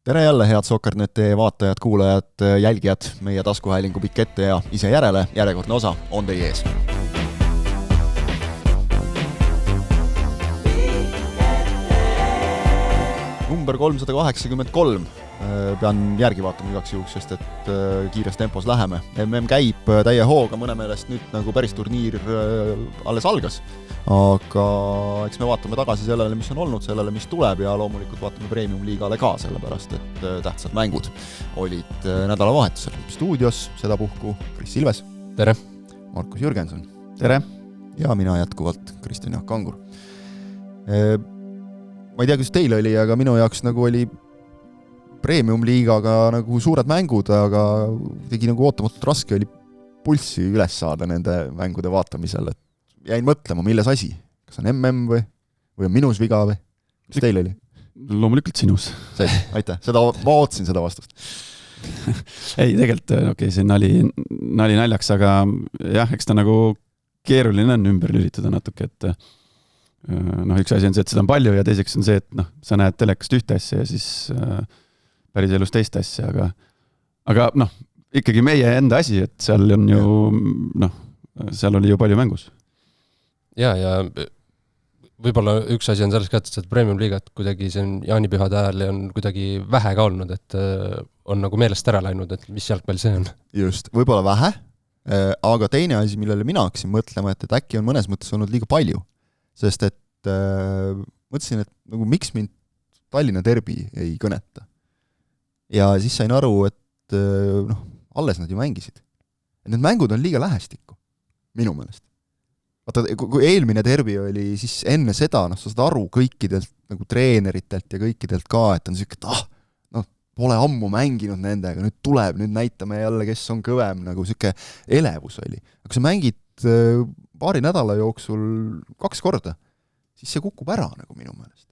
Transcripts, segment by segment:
Tere jälle, head Soccer.net vaatajad, kuulajad, jälgijad, meie taskuhäälingu pikk ette ja ise järele, järjekordne osa on teie ees. Number 383, pean järgi vaatama igaks juhuks, sest et kiires tempos läheme. MM käib täie hooga, mõne meelest nüüd nagu päris turniir alles algas, aga eks me vaatame tagasi sellele, mis on olnud, sellele, mis tuleb ja loomulikult vaatame Premium-liigale ka, sellepärast et tähtsad mängud olid nädalavahetusel. Stuudios sedapuhku Kris Ilves. Tere! Markus Jürgenson. Tere! Ja mina jätkuvalt Kristjan Jaak Kangur. Ma ei tea, kus teil oli, aga minu jaoks nagu oli Premium-liigaga nagu suured mängud, aga tegi nagu ootamatult raske oli pulssi üles saada nende mängude vaatamisel, et jäin mõtlema, milles asi. Kas on MM või on minus viga või? Mis teil oli? Loomulikult sinus. Aitäh, ma ootsin seda vastust. Ei, tegelikult, see nali naljaks, aga jah, eks ta nagu keeruline on ümber lülitada natuke, et üks asi on see, et seda on palju ja teiseks on see, et sa näed telekast ühte asja ja siis päris elus teist asja, aga ikkagi meie enda asi, et seal on ju, seal oli ju palju mängus. Ja võib-olla üks asi on selles ka, et Premium-liigat kuidagi see on jaanipühade ajal ja on kuidagi vähe ka olnud, et on nagu meelest ära läinud, et mis jalgpall see on. Just, võib-olla vähe, aga teine asi, millele mina hakkasin mõtlema, et äkki on mõnes mõttes olnud liiga palju, sest et mõtlesin, et nagu miks mind Tallinna derbi ei kõneta. Ja siis sain aru, et alles nad ju mängisid. Et need mängud on liiga lähestikku, minu meelest. Vaata, kui eelmine derbi oli, siis enne seda, sa saad aru kõikidelt nagu treeneritelt ja kõikidelt ka, et on siuke, et pole ammu mänginud nendega, nüüd tuleb, nüüd näitame jälle, kes on kõvem, nagu siuke elevus oli. Aga kui sa mängid paari nädala jooksul 2 korda, siis see kukub ära nagu minu meelest.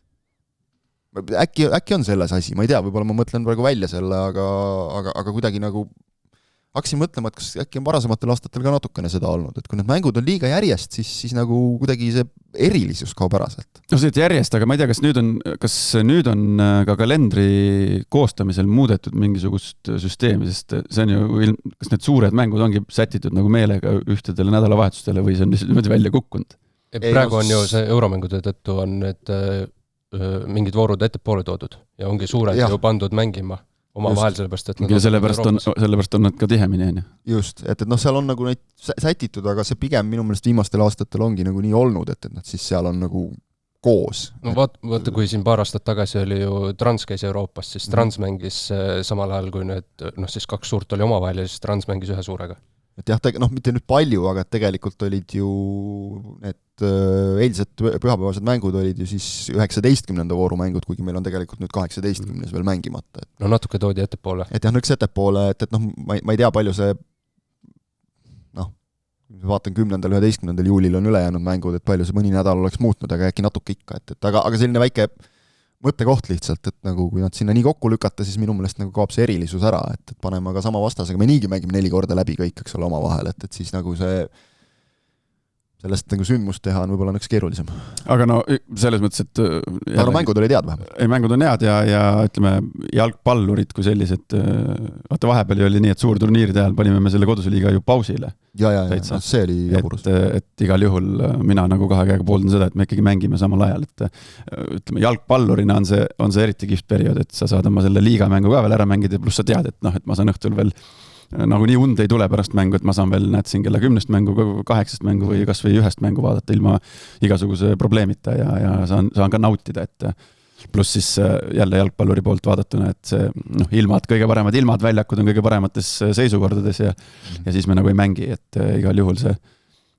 Äkki on selles asi, ma ei tea, võib-olla ma mõtlen praegu välja selle, aga kuidagi nagu hakkasin mõtlema, et kas äkki on varasematel aastatel ka natukene seda olnud, et kui need mängud on liiga järjest, siis nagu kuidagi see erilisus kaob ära sealt. See et järjest, aga ma ei tea, kas nüüd on ka kalendri koostamisel muudetud mingisugust süsteemi, sest see on ju, kas need suured mängud ongi sätitud nagu meelega ühtedele nädalavahetustele või see on niimoodi välja kukkunud? Praegu on ju see euromängude tõttu on need mingid voorud ettepoole toodud ja ongi suured ju pandud mängima oma vahel, sellepärast, et ja sellepärast on nad ka tihemini. Just, et seal on nagu neid sätitud, aga see pigem minu meelest viimastel aastatel ongi nagu nii olnud, et nad siis seal on nagu koos. No vaata, kui siin paar aastat tagasi oli ju Trans käis Euroopas, siis Trans mängis samal ajal, kui need, siis 2 suurt oli omavahel ja siis Trans mängis 1 suurega. Et jah, mitte nüüd palju, aga tegelikult olid ju need eilsed pühapäevased mängud olid ju siis 19. vooru mängud, kuigi meil on tegelikult nüüd 18. veel mängimata. No natuke toodi ettepoole. Et jah, nõks ettepoole, et ma ei tea, palju see vaatan 10. 11. juulil on ülejäänud mängud, et palju see mõni nädal oleks muutnud, aga äkki natuke ikka, aga selline väike mõttekoht lihtsalt, et nagu kui nad sinna nii kokku lükata, siis minu meelest nagu kaob see erilisus ära, et paneme aga sama vastasega, me niigi mängime 4 korda läbi kõik, eks ole, oma vahel, et siis nagu see sellest nagu sündmust teha on võib-olla üks keerulisem. Aga selles mõttes, et aga mängud olid head vähemalt. Ei, mängud on head ja ütleme, jalgpallurid kui sellised, vaata vahepeal oli nii, et suurturniiride ajal panime me selle koduse liiga ju pausile. Ja, see oli jaburus. Et igal juhul mina nagu 2 käega pooldan seda, et me ikkagi mängime samal ajal, et ütleme, jalgpallurina on see eriti kihvt periood, et sa saad oma selle liigamängu ka veel ära mängida, pluss sa tead, et ma saan õhtul veel nagu nii und ei tule pärast mängu, et ma saan veel siin kella 10 mängu, 8 mängu või kas või 1 mängu vaadata ilma igasuguse probleemita ja saan ka nautida, et pluss siis jälle jalgpalluri poolt vaadatuna, et see kõige paremad ilmad, väljakud on kõige paremates seisukordades ja siis me nagu ei mängi, et igal juhul see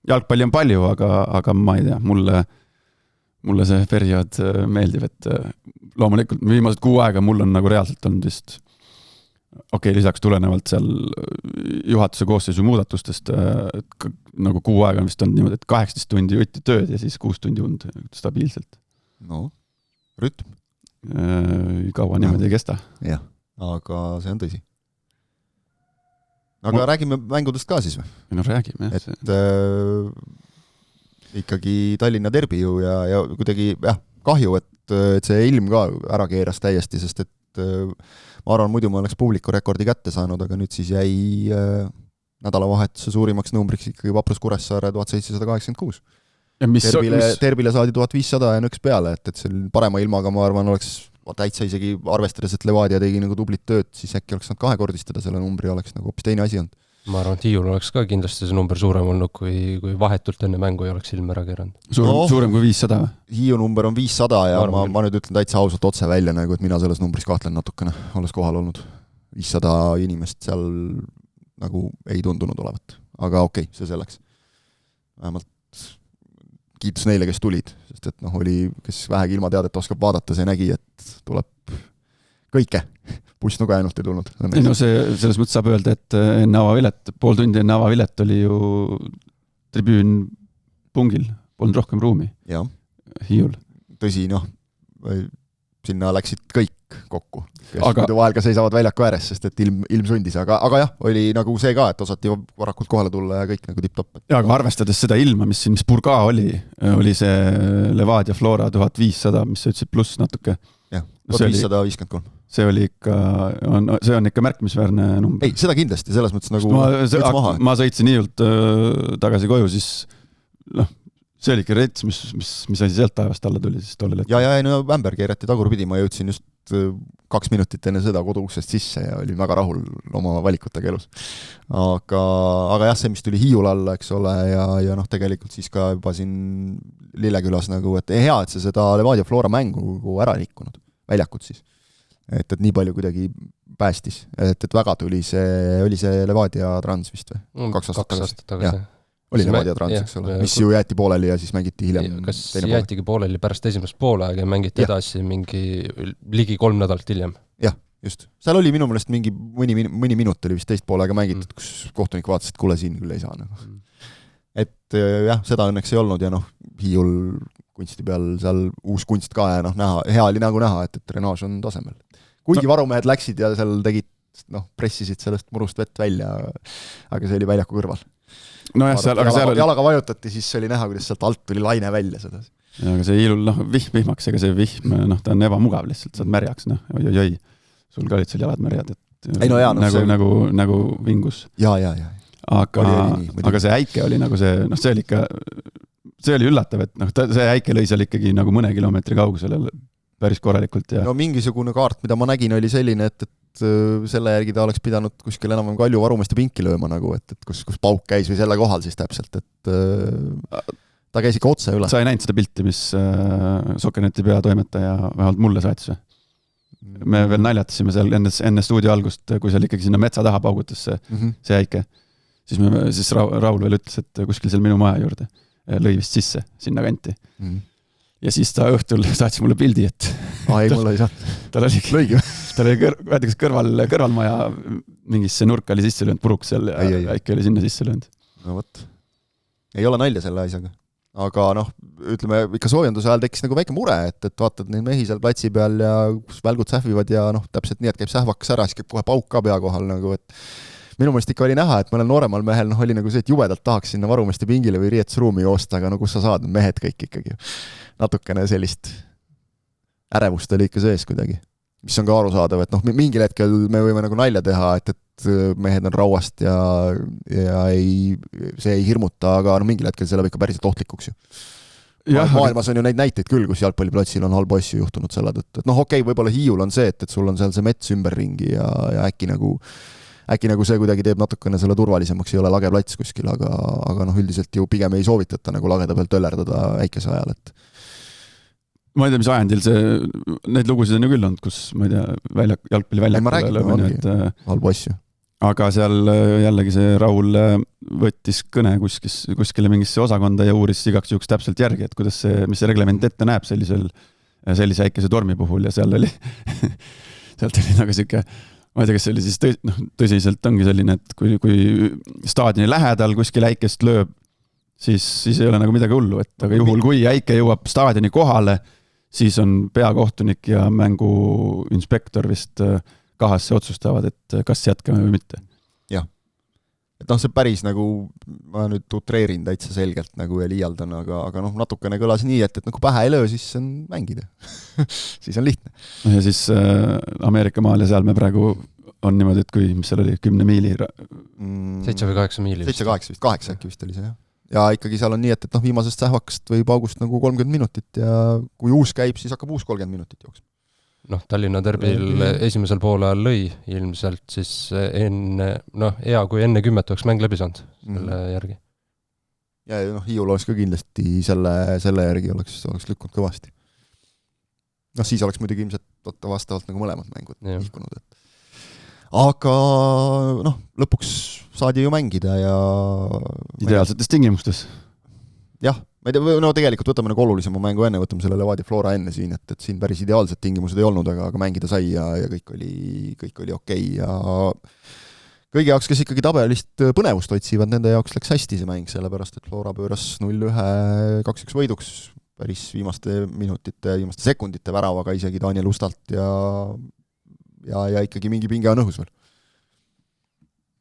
jalgpalli on palju, aga ma ei tea, mulle see periood meeldib, et loomulikult viimased 6 aega mul on nagu reaalselt olnud vist lisaks tulenevalt seal juhatuse koosseisu muudatustest, et nagu 6 aega on vist olnud niimoodi, et 18 tundi jutti tööd ja siis 6 tundi und stabiilselt. Rütm. Kaua niimoodi ei kesta. Jah, aga see on tõsi. Aga räägime mängudest ka siis või? Räägime. Et ikkagi Tallinna derbi ju ja kuidagi kahju, et see ilm ka ära keeras täiesti, sest et ma arvan, muidu ma oleks publiku rekordi kätte saanud, aga nüüd siis jäi nädalavahetuse suurimaks numbriks ikkagi Vaprus Kuressaare 1786. Terbile saadi 1500 ja nõks peale, et see parema ilmaga, ma arvan, oleks täitsa isegi arvestades, et Levadia tegi nagu tublit tööd, siis äkki oleks nad kahekordistada selle numbri, oleks nagu hoopis teine asi olnud. Ma arvan, et Hiiul oleks ka kindlasti see number suurem olnud, kui vahetult enne mängu ei oleks ilm ära keeranud. Suurem kui 500 või? Hiiu number on 500 ja ma nüüd ütlen täitsa ausalt otse välja, nagu, et mina selles numbris kahtlen natukene, olles kohal olnud. 500 inimest seal nagu ei tundunud olevat. Aga okei, see selleks. Vähemalt kiitus neile, kes tulid, sest et oli, kes vähegi ilmateadet oskab vaadata, see nägi, et tuleb kõike. Pussnuga ainult ei tulnud. No selles mõttes saab öelda, et enne avavilet, pool tundi enne avavilet oli ju tribüün pungil, polnud rohkem ruumi. Ja. Hiiul. Tõsi, sinna läksid kõik kokku, kes muidu vahel ka seisavad väljaku ääres, sest et ilm sundis, aga jah, oli nagu see ka, et osati varakult kohale tulla ja kõik nagu tipp-topp. Ja, aga arvestades seda ilma, mis purga oli see Levadia Flora 1500, mis sa ütlesid pluss natuke. Jah, 1553. See oli ikka, see on ikka märkimisväärne number. Ei, seda kindlasti, selles mõttes nagu ma sõitsin Hiiult tagasi koju, siis see oli ikka rets, mis asi sealt taevast alla tuli siis tollel hetkel. Ja Ämber keerati tagurpidi, ma jõudsin just 2 minutit enne seda koduuksest sisse ja olin väga rahul oma valikutega elus. Aga jah, see, mis tuli Hiiul alla, eks ole, ja tegelikult siis ka juba siin Lillekülas nagu, et hea, et see seda Levadia Flora mängu ära rikkunud, väljakut siis. Et nii palju kuidagi päästis, et väga tuli oli see Levadia Trans vist või? 2 aastat tagasi. Oli Levadia Trans, eks ole, mis ju jäeti pooleli ja siis mängiti hiljem. Kas jäetigi pooleli pärast esimest poolaaega ja mängiti edasi mingi ligi 3 nädalat hiljem? Jah, just. Seal oli minu meelest mingi mõni minut oli vist teist poolega mängitud, kus kohtunik vaatas, et kuule siin küll ei saa. Et jah, seda õnneks ei olnud ja Hiiul kunsti peal seal uus kunst ka ja hea oli nagu näha, et trenaaž on tasemel. Kuigi varumehed läksid ja seal tegid, pressisid sellest murust vett välja, aga see oli väljaku kõrval. Jalaga vajutati, siis oli näha, kuidas sealt alt tuli laine välja seda. Ja aga see Hiilul, vihmaks, ega see vihm, ta on ebamugav lihtsalt, saad märjaks, oi. Sul ka olid seal jalad märjad, et nagu vingus. Ja. Aga see äike oli nagu see oli ikka, see oli üllatav, et see äike lõi seal ikkagi nagu mõne kilomeetri kaugusele päris korralikult. Ja... mingisugune kaart, mida ma nägin, oli selline, et selle järgi ta oleks pidanud kuskil enam Kalju Varumeste pinki lööma nagu, et kus pauk käis või selle kohal siis täpselt, et ta käis ikka otse üle. Sa ei näinud seda pilti, mis Sokkerneti peatoimetaja vähemalt mulle saatis või? Me veel naljatasime seal enne stuudio algust, kui seal ikkagi sinna metsa taha paugutas see äike. Siis Raul veel ütles, et kuskil seal minu maja juurde lõi vist sisse sinna kanti. Ja siis ta õhtul saatis mulle pildi, et ei, mulle ei saanud. Tal oli kõrvalmaja mingisse nurka oli sisse löönud puruks seal ja äike oli sinna sisse löönud. No võt. Ei ole nalja selle asjaga. Aga ütleme, ikka soojenduse ajal tekkis nagu väike mure, et vaatad neid mehi seal platsi peal ja kus välgud sähvivad ja täpselt nii, et käib sähvakas ära, siis käib kohe pauk ka pea kohal nagu, et minu meelest ikka oli näha, et mõnel nooremal mehel oli nagu see, et jubedalt tahaks sinna Varumeste pingile või riietusruumi joosta, aga kus sa saad, mehed kõik ikkagi. Natukene sellist ärevust oli ikka sees kuidagi, mis on ka arusaadav, et mingil hetkel me võime nagu nalja teha, et mehed on rauast ja see ei hirmuta, aga mingil hetkel see läheb ikka päriselt ohtlikuks ju. Maailmas on ju neid näiteid küll, kus jalgpalliplatsil on halba asju juhtunud selle tõttu, et okei, võib-olla Hiiul on see, et sul on seal see mets ümberringi ja äkki nagu see kuidagi teeb natukene selle turvalisemaks, ei ole lage plats kuskil, aga üldiselt ju pigem ei soovitata nagu lageda pealt öllerdada äikese ajal, et ma ei tea, mis ajendil need lugusid on ju küll olnud, kus, ma ei tea, jalgpalli väljakule halbu asju. Aga seal jällegi see Raul võttis kõne kuskile mingisse osakonda ja uuris igaks juhuks täpselt järgi, et mis see reglement ette näeb sellise äikese tormi puhul ja seal oli sealt oli nagu siuke, ma ei tea, kas see oli siis tõsiselt ongi selline, et kui staadioni lähedal kuskil äikest lööb, siis ei ole nagu midagi hullu, et aga juhul kui äike jõuab staadioni kohale, siis on peakohtunik ja mänguinspektor vist kahasse otsustavad, et kas jätkame või mitte. Jah. et noh, see päris nagu, ma nüüd utreerin täitsa selgelt nagu ja liialdan, aga noh, natukene kõlas nii, et kui pähe ei löö, siis on mängida siis on lihtne. Ja siis Ameerika maal ja seal me praegu on niimoodi, et kui, mis seal oli, 10 miili 7 või 8 miili 7-8 vist, 8 äkki vist oli see, jah. Ja ikkagi seal on nii, et noh, viimasest sähvakast või paugust nagu 30 minutit ja kui uus käib, siis hakkab uus 30 minutit jooksma. Noh, Tallinna derbil esimesel poolajal lõi ilmselt siis enne, noh, hea kui enne 10 oleks mäng läbi saanud selle järgi. Ja noh, Hiiul oleks ka kindlasti selle järgi oleks lükkunud kõvasti. Noh, siis oleks muidugi ilmselt vastavalt nagu mõlemad mängud ihkunud, et aga noh, lõpuks saadi ju mängida ja ideaalsetes tingimustes. Jah, ma ei tea, no tegelikult võtame nagu olulisema mängu enne, võtame selle Levadia Flora enne siin, et siin päris ideaalsed tingimused ei olnud, aga mängida sai ja kõik oli okei ja kõigi jaoks, kes ikkagi tabelist põnevust otsivad, nende jaoks läks hästi see mäng, sellepärast et Flora pööras 0-1 2-1 võiduks päris viimaste sekundite väravaga isegi Daniel Ustalt ja ikkagi mingi pinge on õhus veel.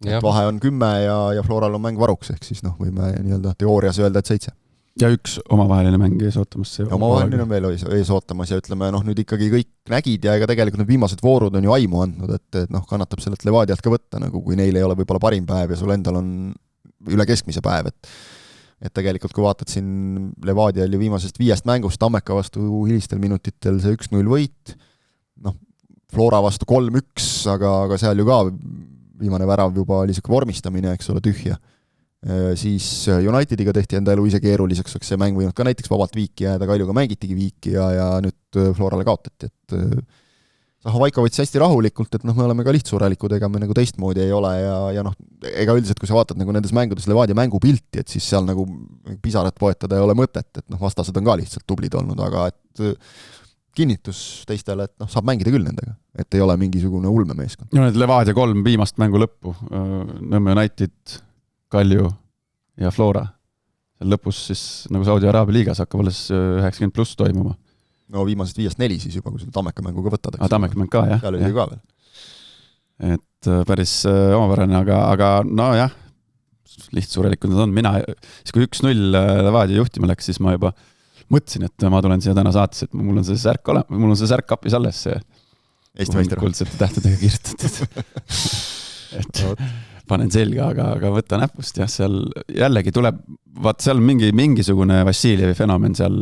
Et vahe on 10 ja Floral on mäng varuks, ehk siis noh, võime nii-öelda teoorias öelda, et 7. Ja üks omavaheline mäng ees ootamas. Omavaheline on veel ees ootamas ja ütleme, noh, nüüd ikkagi kõik nägid ja ega tegelikult need viimased voorud on ju aimu andnud, et noh, kannatab sellelt Levadialt ka võtta, nagu kui neil ei ole võib-olla parim päev ja sul endal on üle keskmise päev, et tegelikult kui vaatad siin Levadial ju viimasest 5 mängust Tammeka vastu hilistel minutitel see 1-0 võit, noh, Flora vastu 3-1, aga seal ju ka viimane värav juba oli siuke vormistamine, eks ole, tühja. Siis Unitediga tehti enda elu ise keeruliseks, eks see mäng võinud ka näiteks vabalt viiki jääda, Kaljuga mängitigi viiki ja nüüd Florale kaotati, et Zahovaiko võttis hästi rahulikult, et noh, me oleme ka lihtsurelikud, ega me nagu teistmoodi ei ole ja noh, ega üldiselt, kui sa vaatad nagu nendes mängudes Levadia mängupilti, et siis seal nagu pisarat poetada ei ole mõtet, et noh, vastased on ka lihtsalt tublid olnud, aga et kinnitus teistele, et noh, saab mängida küll nendega, et ei ole mingisugune ulmemeeskond. No need Levadia 3 viimast mängu lõppu, Nõmme United, Kalju ja Flora. Seal lõpus siis nagu Saudi Araabia liigas hakkab alles 90+ toimuma. No viimasest 5-4 siis juba, kui selle Tammeka mänguga võtad. Tammeka mäng ka, jah. Seal oli ka veel. Et päris omapärane, aga no jah, lihtsurelikud nad on. Mina, siis kui 1-0 Levadia juhtima läks, siis ma juba mõtlesin, et ma tulen siia täna saates, et mul on see särk kapis alles see Eesti meister kuldsete tähtedega kirjutatud. Et panen selga, aga võtta näpust, jah, seal jällegi tuleb, vaat seal mingisugune Vassiljevi fenomen seal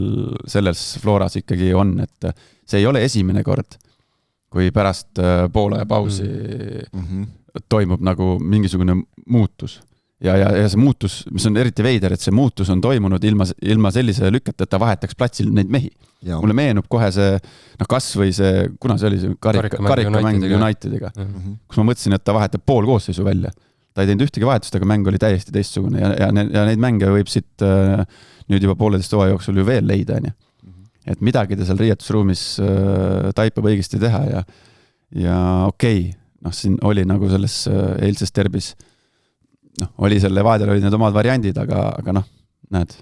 selles Floras ikkagi on, et see ei ole esimene kord, kui pärast poole ja pausi toimub nagu mingisugune muutus. Ja see muutus, mis on eriti veider, et see muutus on toimunud ilma sellise lükateta vahetaks platsil neid mehi. Ja. Mulle meenub kohe see, noh kas või see, kuna see oli see karikamäng Unitediga, kus ma mõtlesin, et ta vahetab pool koosseisu välja. Ta ei teinud ühtegi vahetust, aga mäng oli täiesti teistsugune ja neid mänge võib siit nüüd juba 1,5 hooaja jooksul ju veel leida. Et midagi ta seal riietusruumis taipab õigesti teha ja okei, noh siin oli nagu selles eilses derbis, noh, oli seal Levadial olid need omad variandid, aga noh, näed.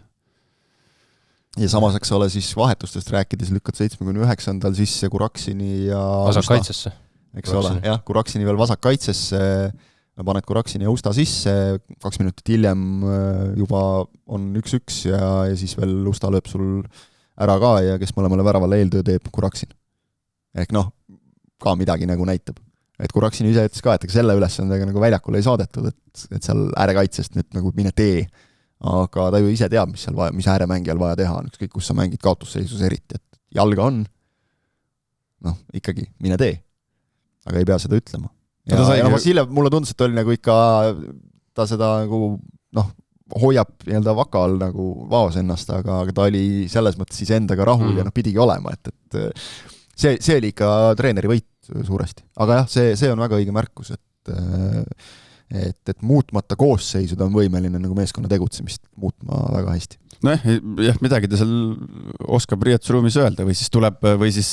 Ja samas, eks ole, siis vahetustest rääkides lükkad 79. sisse Kuraksini ja vasak kaitsesse. Eks ole, jah, Kuraksini veel vasak kaitsesse, paned Kuraksini ja Usta sisse, 2 minutit hiljem juba on 1-1 ja siis veel Usta lööb sul ära ka ja kes mõlemale väravale eeltöö teeb Kuraksin. Ehk noh, ka midagi nagu näitab. Et Kuraksini ise ütles ka, et selle ülesandega nagu väljakule ei saadetud, et seal äärekaitsest nüüd nagu mine tee, aga ta ju ise teab, mis ääremängijal vaja teha on, ükskõik kus sa mängid kaotusseisus eriti, et jalga on, noh, ikkagi mine tee, aga ei pea seda ütlema. Ja Vassiljev, mulle tundus, et oli nagu ikka, ta seda nagu, noh, hoiab nii-öelda vaka all nagu vaos ennast, aga ta oli selles mõttes siis endaga rahul ja noh, pidigi olema, et see oli ikka treeneri võit suuresti. Aga jah, see on väga õige märkus, et muutmata koosseisud on võimeline nagu meeskonna tegutsemist muutma väga hästi. No jah, midagi ta seal oskab riietusruumis öelda või siis tuleb, või siis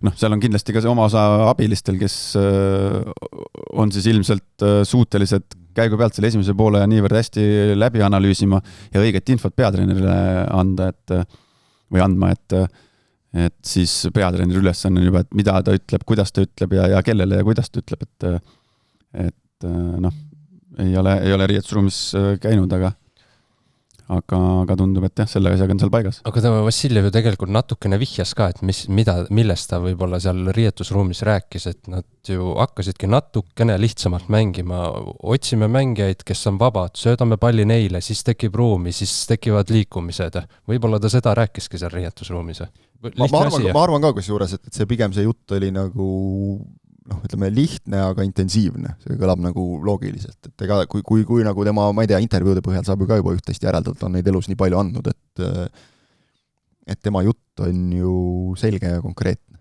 noh, seal on kindlasti ka see oma osa abilistel, kes on siis ilmselt suutelised käigu pealt selle esimese poole niivõrd hästi läbi analüüsima ja õiget infot peatreenerile anda, või andma, et siis peatreeneri ülesanne on juba, et mida ta ütleb, kuidas ta ütleb ja kellele ja kuidas ta ütleb, et noh, ei ole riietusruumis käinud, aga tundub, et jah, selle asjaga on seal paigas. Aga Vassiljev ju tegelikult natukene vihjas ka, et millest ta võib-olla seal riietusruumis rääkis, et nad ju hakkasidki natukene lihtsamalt mängima, otsime mängijaid, kes on vabad, söödame palli neile, siis tekib ruumi, siis tekivad liikumised. Võib-olla ta seda rääkiski seal riietusruumis. Ma arvan ka kusjuures, et see pigem see jutt oli nagu ütleme lihtne, aga intensiivne. See kõlab nagu loogiliselt. Et ega, kui nagu tema, ma ei tea, intervjuude põhjal saab ju ka juba üht-teist järeldada, on neid elus nii palju andnud, et tema jutt on ju selge ja konkreetne.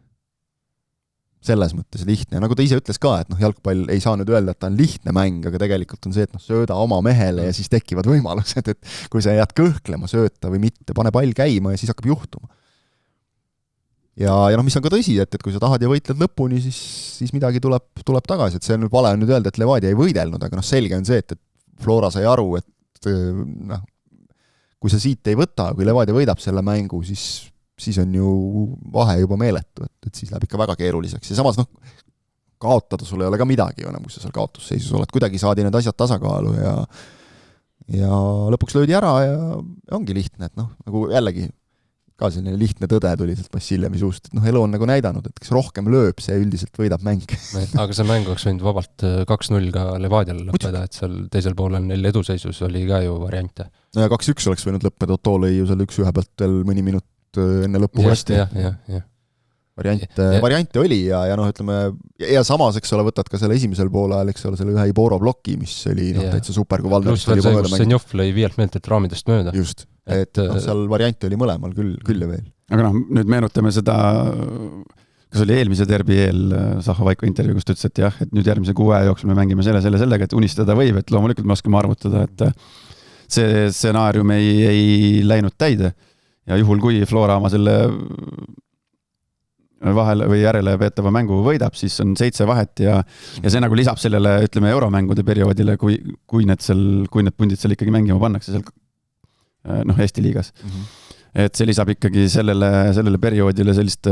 Selles mõttes lihtne. Ja nagu ta ise ütles ka, et jalgpall ei saa nüüd öelda, et ta on lihtne mäng, aga tegelikult on see, et sööda oma mehele ja siis tekivad võimalused, et kui sa jääd kõhklema sööta või mitte, pane pall käima ja siis hakkab juhtuma. Ja mis on ka tõsi, et kui sa tahad ja võitled lõpuni, siis midagi tuleb tagasi, et see on nüüd vale nüüd öelda, et Levadia ei võidelnud, aga selge on see, et Flora sai aru, et kui sa siit ei võta, kui Levadia võidab selle mängu, siis on ju vahe juba meeletu, et siis läheb ikka väga keeruliseks ja samas kaotada sul ei ole ka midagi enam, kui sa seal kaotusseisus oled, kuidagi saadi need asjad tasakaalu ja lõpuks löödi ära ja ongi lihtne, et nagu jällegi ka selline lihtne tõde tuli sealt Vassiljevi suust, et elu on nagu näidanud, et kes rohkem lööb, see üldiselt võidab mäng. Aga see mäng oleks võinud vabalt 2-0 ka Levadial lõppeda, et seal teisel poolel neil eduseisus oli ka ju variante. No ja 2-1 oleks võinud lõppeda, Otto lõi ju seal 1-1 pealt veel mõni minut enne lõppu vasti. Variante oli ja ütleme, ja samas, eks ole, võtad ka selle esimesel poole ajal, eks ole, selle ühe Iboro bloki, mis oli täitsa super, kui Valder oli juba mööda mäng. Senjov lõi 5 meetrit raamidest mööda. Just, et seal variante oli mõlemal küll ja veel. Aga nüüd meenutame seda, kas oli eelmise derbi eel Zaha Vaiko intervjuu, kus ta ütles, et jah, et nüüd järgmise 6 aja jooksul me mängime sellega, et unistada võib, et loomulikult me oskame arvutada, et see stsenaarium ei läinud täide ja juhul, kui Flora oma selle vahel või järele peetava mängu võidab, siis on 7 vahet ja see nagu lisab sellele, ütleme, euromängude perioodile, kui need pundid seal ikkagi mängima pannakse seal Eesti liigas. Et see lisab ikkagi sellele perioodile sellist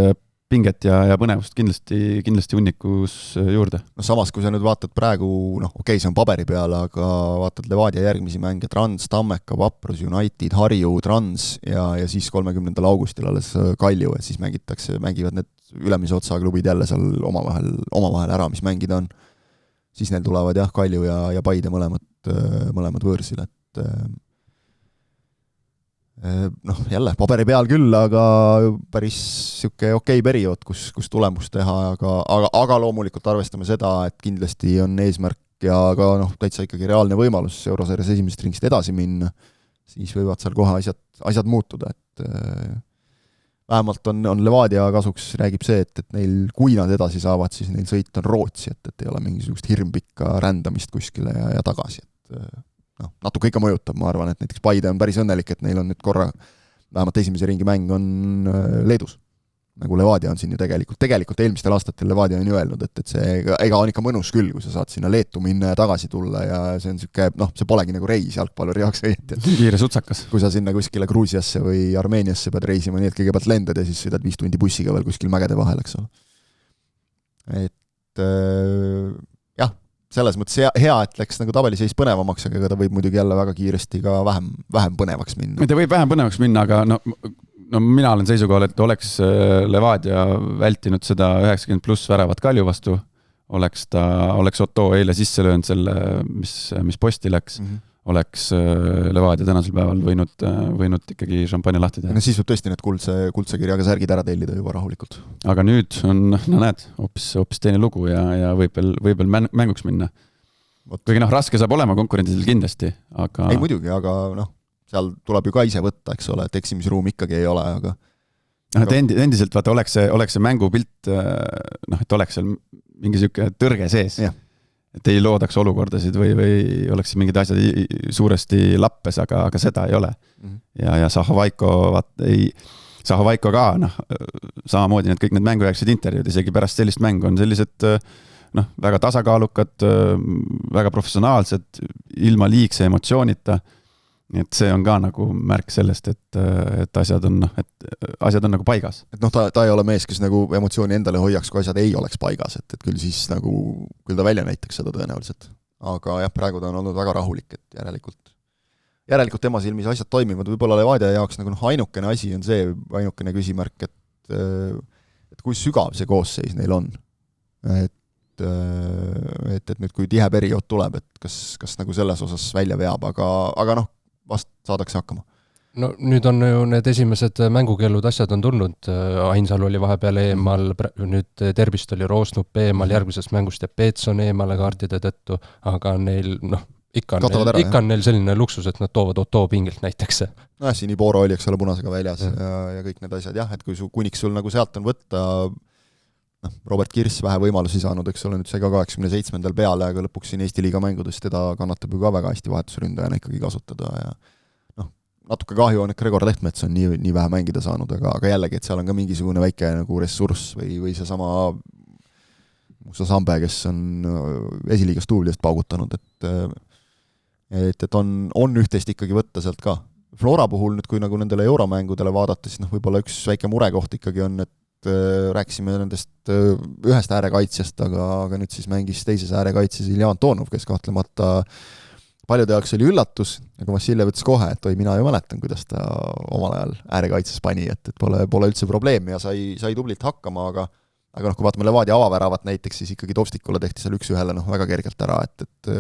pinget ja põnevust kindlasti hunnikus juurde. Samas, kui sa nüüd vaatad praegu, okei, see on paberi peal, aga vaatad Levadia järgmisi mänge, Trans, Tammeka, Vaprus, United, Harju, Trans ja siis 30. augustil alles Kalju, et siis mängivad need ülemise otsa klubid jälle seal omavahel ära, mis mängida on. Siis neil tulevad Kalju ja Paide mõlemad võõrsil, et jälle paberi peal küll, aga päris siuke okei periood, kus tulemust teha, aga loomulikult arvestame seda, et kindlasti on eesmärk ja ka täitsa ikkagi reaalne võimalus Eurosarjas esimesest ringist edasi minna, siis võivad seal kohe asjad muutuda, et vähemalt on Levadia kasuks räägib see, et neil, kui nad edasi saavad, siis neil sõit on Rootsi, et ei ole mingisugust hirmpikka rändamist kuskile ja tagasi, et natuke ikka mõjutab, ma arvan, et näiteks Paide on päris õnnelik, et neil on nüüd korra, vähemalt esimese ringi mäng on Leedus. Nagu Levadia on siin ju tegelikult eelmistel aastatel Levadia on ju öelnud, et see ega on ikka mõnus küll, kui sa saad sinna Leetu minna ja tagasi tulla ja see on siuke, see polegi nagu reis jalgpalluri jaoks õieti. Kiire sutsakas. Kui sa sinna kuskile Gruusiasse või Armeeniasse pead reisima, nii et kõigepealt lendad ja siis sõidad 5 tundi bussiga veel kuskil mägede vahel, eks ole. Et selles mõttes hea, et läks nagu tabeliseis põnevamaks, aga ta võib muidugi jälle väga kiiresti ka vähem põnevaks minna. Ta võib vähem põnevaks minna, aga mina olen seisukohal, et oleks Levadia vältinud seda 90+ väravat Kalju vastu, oleks Otto eile sisse löönud selle, mis posti läks, oleks Levadia tänasel päeval võinud ikkagi šampanja lahti teha. Siis võib tõesti need kuldse kirjaga särgid ära tellida juba rahulikult. Aga nüüd on, näed, hoopis teine lugu ja võib veel mänguks minna. Kuigi raske saab olema konkurentidel kindlasti, aga... Ei muidugi, aga seal tuleb ju ka ise võtta, eks ole, et eksimisruum ikkagi ei ole, aga... Endiselt, vaata, oleks see mängupilt, et oleks seal mingi siuke tõrge sees. Ja. Et ei loodaks olukordasid või oleks mingid asjad suuresti lappes, aga seda ei ole. Ja Zaha Vaiko ka, samamoodi kõik need mängujärgsed intervjuud, isegi pärast sellist mängu on sellised väga tasakaalukad, väga professionaalsed, ilma liigse emotsioonita. Et see on ka nagu märk sellest, et asjad on nagu paigas. Et ta ei ole mees, kes nagu emotsiooni endale hoiaks, kui asjad ei oleks paigas, et küll siis nagu, küll ta välja näitaks seda tõenäoliselt. aga jah, praegu ta on olnud väga rahulik, et järelikult tema silmis asjad toimivad, võib-olla Levadia jaoks nagu ainukene asi on see, ainukene küsimärk, et kui sügav see koosseis neil on. Et nüüd, kui tihe periood tuleb, et kas nagu selles osas välja veab, aga noh, vast saadakse hakkama. No nüüd on ju need esimesed mängukeelud asjad on tulnud, Ainsalu oli vahepeal eemal, nüüd Derbist oli Roosnup eemal, järgmisest mängust ja Peetson eemale kaartide tõttu, aga neil, ikka on neil selline luksus, et nad toovad Otto pingilt näiteks. Nojah, siin Iboro oli, eks ole, punasega väljas ja kõik need asjad, jah, et kui kuniks sul nagu sealt on võtta, Robert Kirss vähe võimalusi saanud, eks ole, nüüd sai ka 87. peale, aga lõpuks siin Eesti liiga mängudes teda kannatab ju ka väga hästi vahetusründajana ikkagi kasutada ja natuke kahju on, et Gregor Lehtmets on nii vähe mängida saanud, aga jällegi, et seal on ka mingisugune väike nagu ressurss või seesama Musa Sambe, kes on esiliigas tuulidest paugutanud, et on üht-teist ikkagi võtta sealt ka. Flora puhul nüüd, kui nagu nendele euromängudele vaadata, siis võib-olla üks väike murekoht ikkagi on, et rääkisime nendest ühest äärekaitsjast, aga nüüd siis mängis teises äärekaitses Ilja Antonov, kes kahtlemata paljude jaoks oli üllatus, aga Vassiljev ütles kohe, et mina ju mäletan, kuidas ta omal ajal äärekaitses pani, et pole üldse probleemi ja sai tublilt hakkama, aga kui vaatame Levadia avaväravat näiteks, siis ikkagi Topstikule tehti seal üks-ühele väga kergelt ära, et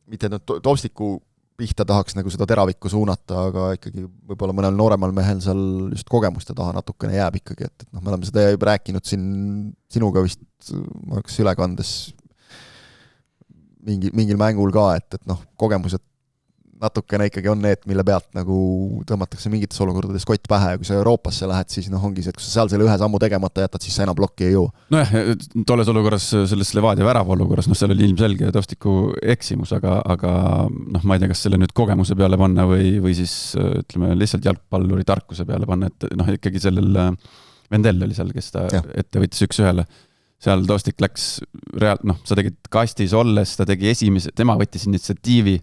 mitte Topstiku pihta tahaks nagu seda teravikku suunata, aga ikkagi võib-olla mõnel nooremal mehel seal just kogemuste taha natukene jääb ikkagi, et me oleme seda juba rääkinud siin sinuga vist, ma hakkas ülekandes mingil mängul ka, et kogemused natukene ikkagi on need, mille pealt nagu tõmmatakse mingites olukordades kott pähe ja kui sa Euroopasse lähed, siis ongi see, et kui sa seal selle ühe sammu tegemata jätad, siis sa enam plokki ei jõua. Nojah, tolles olukorras, selles Levadia värava olukorras, seal oli ilmselge Topstiku eksimus, aga ma ei tea, kas selle nüüd kogemuse peale panna või siis ütleme lihtsalt jalgpalluri tarkuse peale panna, et ikkagi sellel Vendel oli seal, kes ta ette võttis üks-ühele. Seal Tostik läks sa tegid kastis olles, ta tegi tema võttis initsiatiivi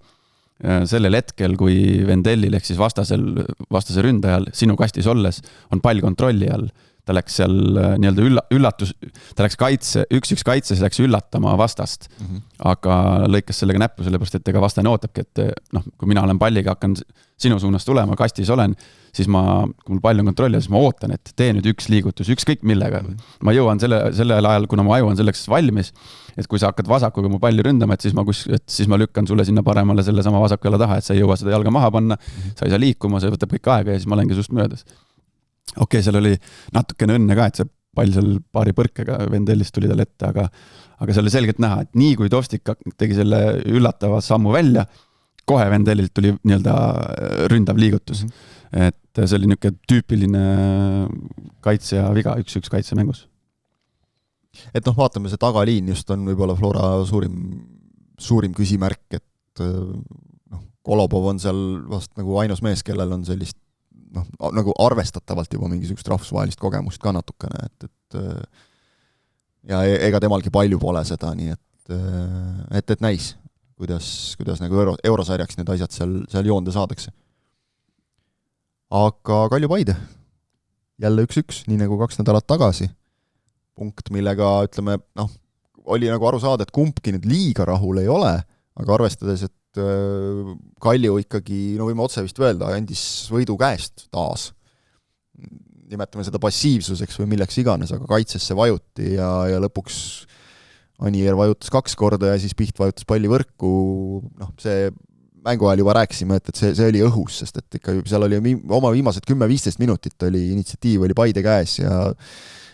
sellel hetkel, kui Vendellil ehk siis vastase ründajal sinu kastis olles on pall kontrolli all, ta läks seal nii-öelda üllatus, ta läks üks kaitses läks üllatama vastast, aga lõikas sellega näppu, sellepärast, et ega vastane ootabki, et kui mina olen palliga hakkan sinu suunas tulema, kastis olen, siis kui mul pall on kontrolli, siis ma ootan, et tee nüüd üks liigutus, ükskõik millega. Ma jõuan sellel ajal, kuna ma aju on selleks valmis, et kui sa hakkad vasakuga mu palli ründama, et siis ma lükkan sulle sinna paremale selle sama vasaku jala taha, et sa ei jõua seda jalga maha panna, sa ei saa liikuma, see võtab kõik aega ja siis ma olengi sust möödas. Okei, seal oli natukene õnne ka, et see pall seal paari põrkega Vendellist tuli tal ette, aga see oli selgelt näha, et nii kui Tostik tegi selle üllatava sammu välja, kohe Vendellilt tuli nii-öelda ründav liigutus. Et see oli niisugune tüüpiline kaitsja viga, üks kaitsemängus. Et vaatame, see tagaliin just on võib-olla Flora suurim küsimärk, et Kolobov on seal vast nagu ainus mees, kellel on sellist nagu arvestatavalt juba mingisugust rahvusvahelist kogemust ka natukene, et ja ega temalgi palju pole seda, nii et näis, kuidas nagu eurosarjaks need asjad seal joonde saadakse. Aga Kalju Paide, jälle 1-1, nii nagu 2 nädalat tagasi, punkt, millega, ütleme, oli nagu aru saada, et kumbki nüüd liiga rahul ei ole, aga arvestades, et Kalju ikkagi, võime otse vist öelda, andis võidu käest taas. Nimetame seda passiivsuseks või milleks iganes, aga kaitsesse vajuti ja lõpuks Anier vajutas 2 korda ja siis Piht vajutas palli võrku. See mängu ajal juba rääkisime, et see oli õhus, sest et ikka seal oli oma viimased 10-15 minutit oli initsiatiiv oli Paide käes ja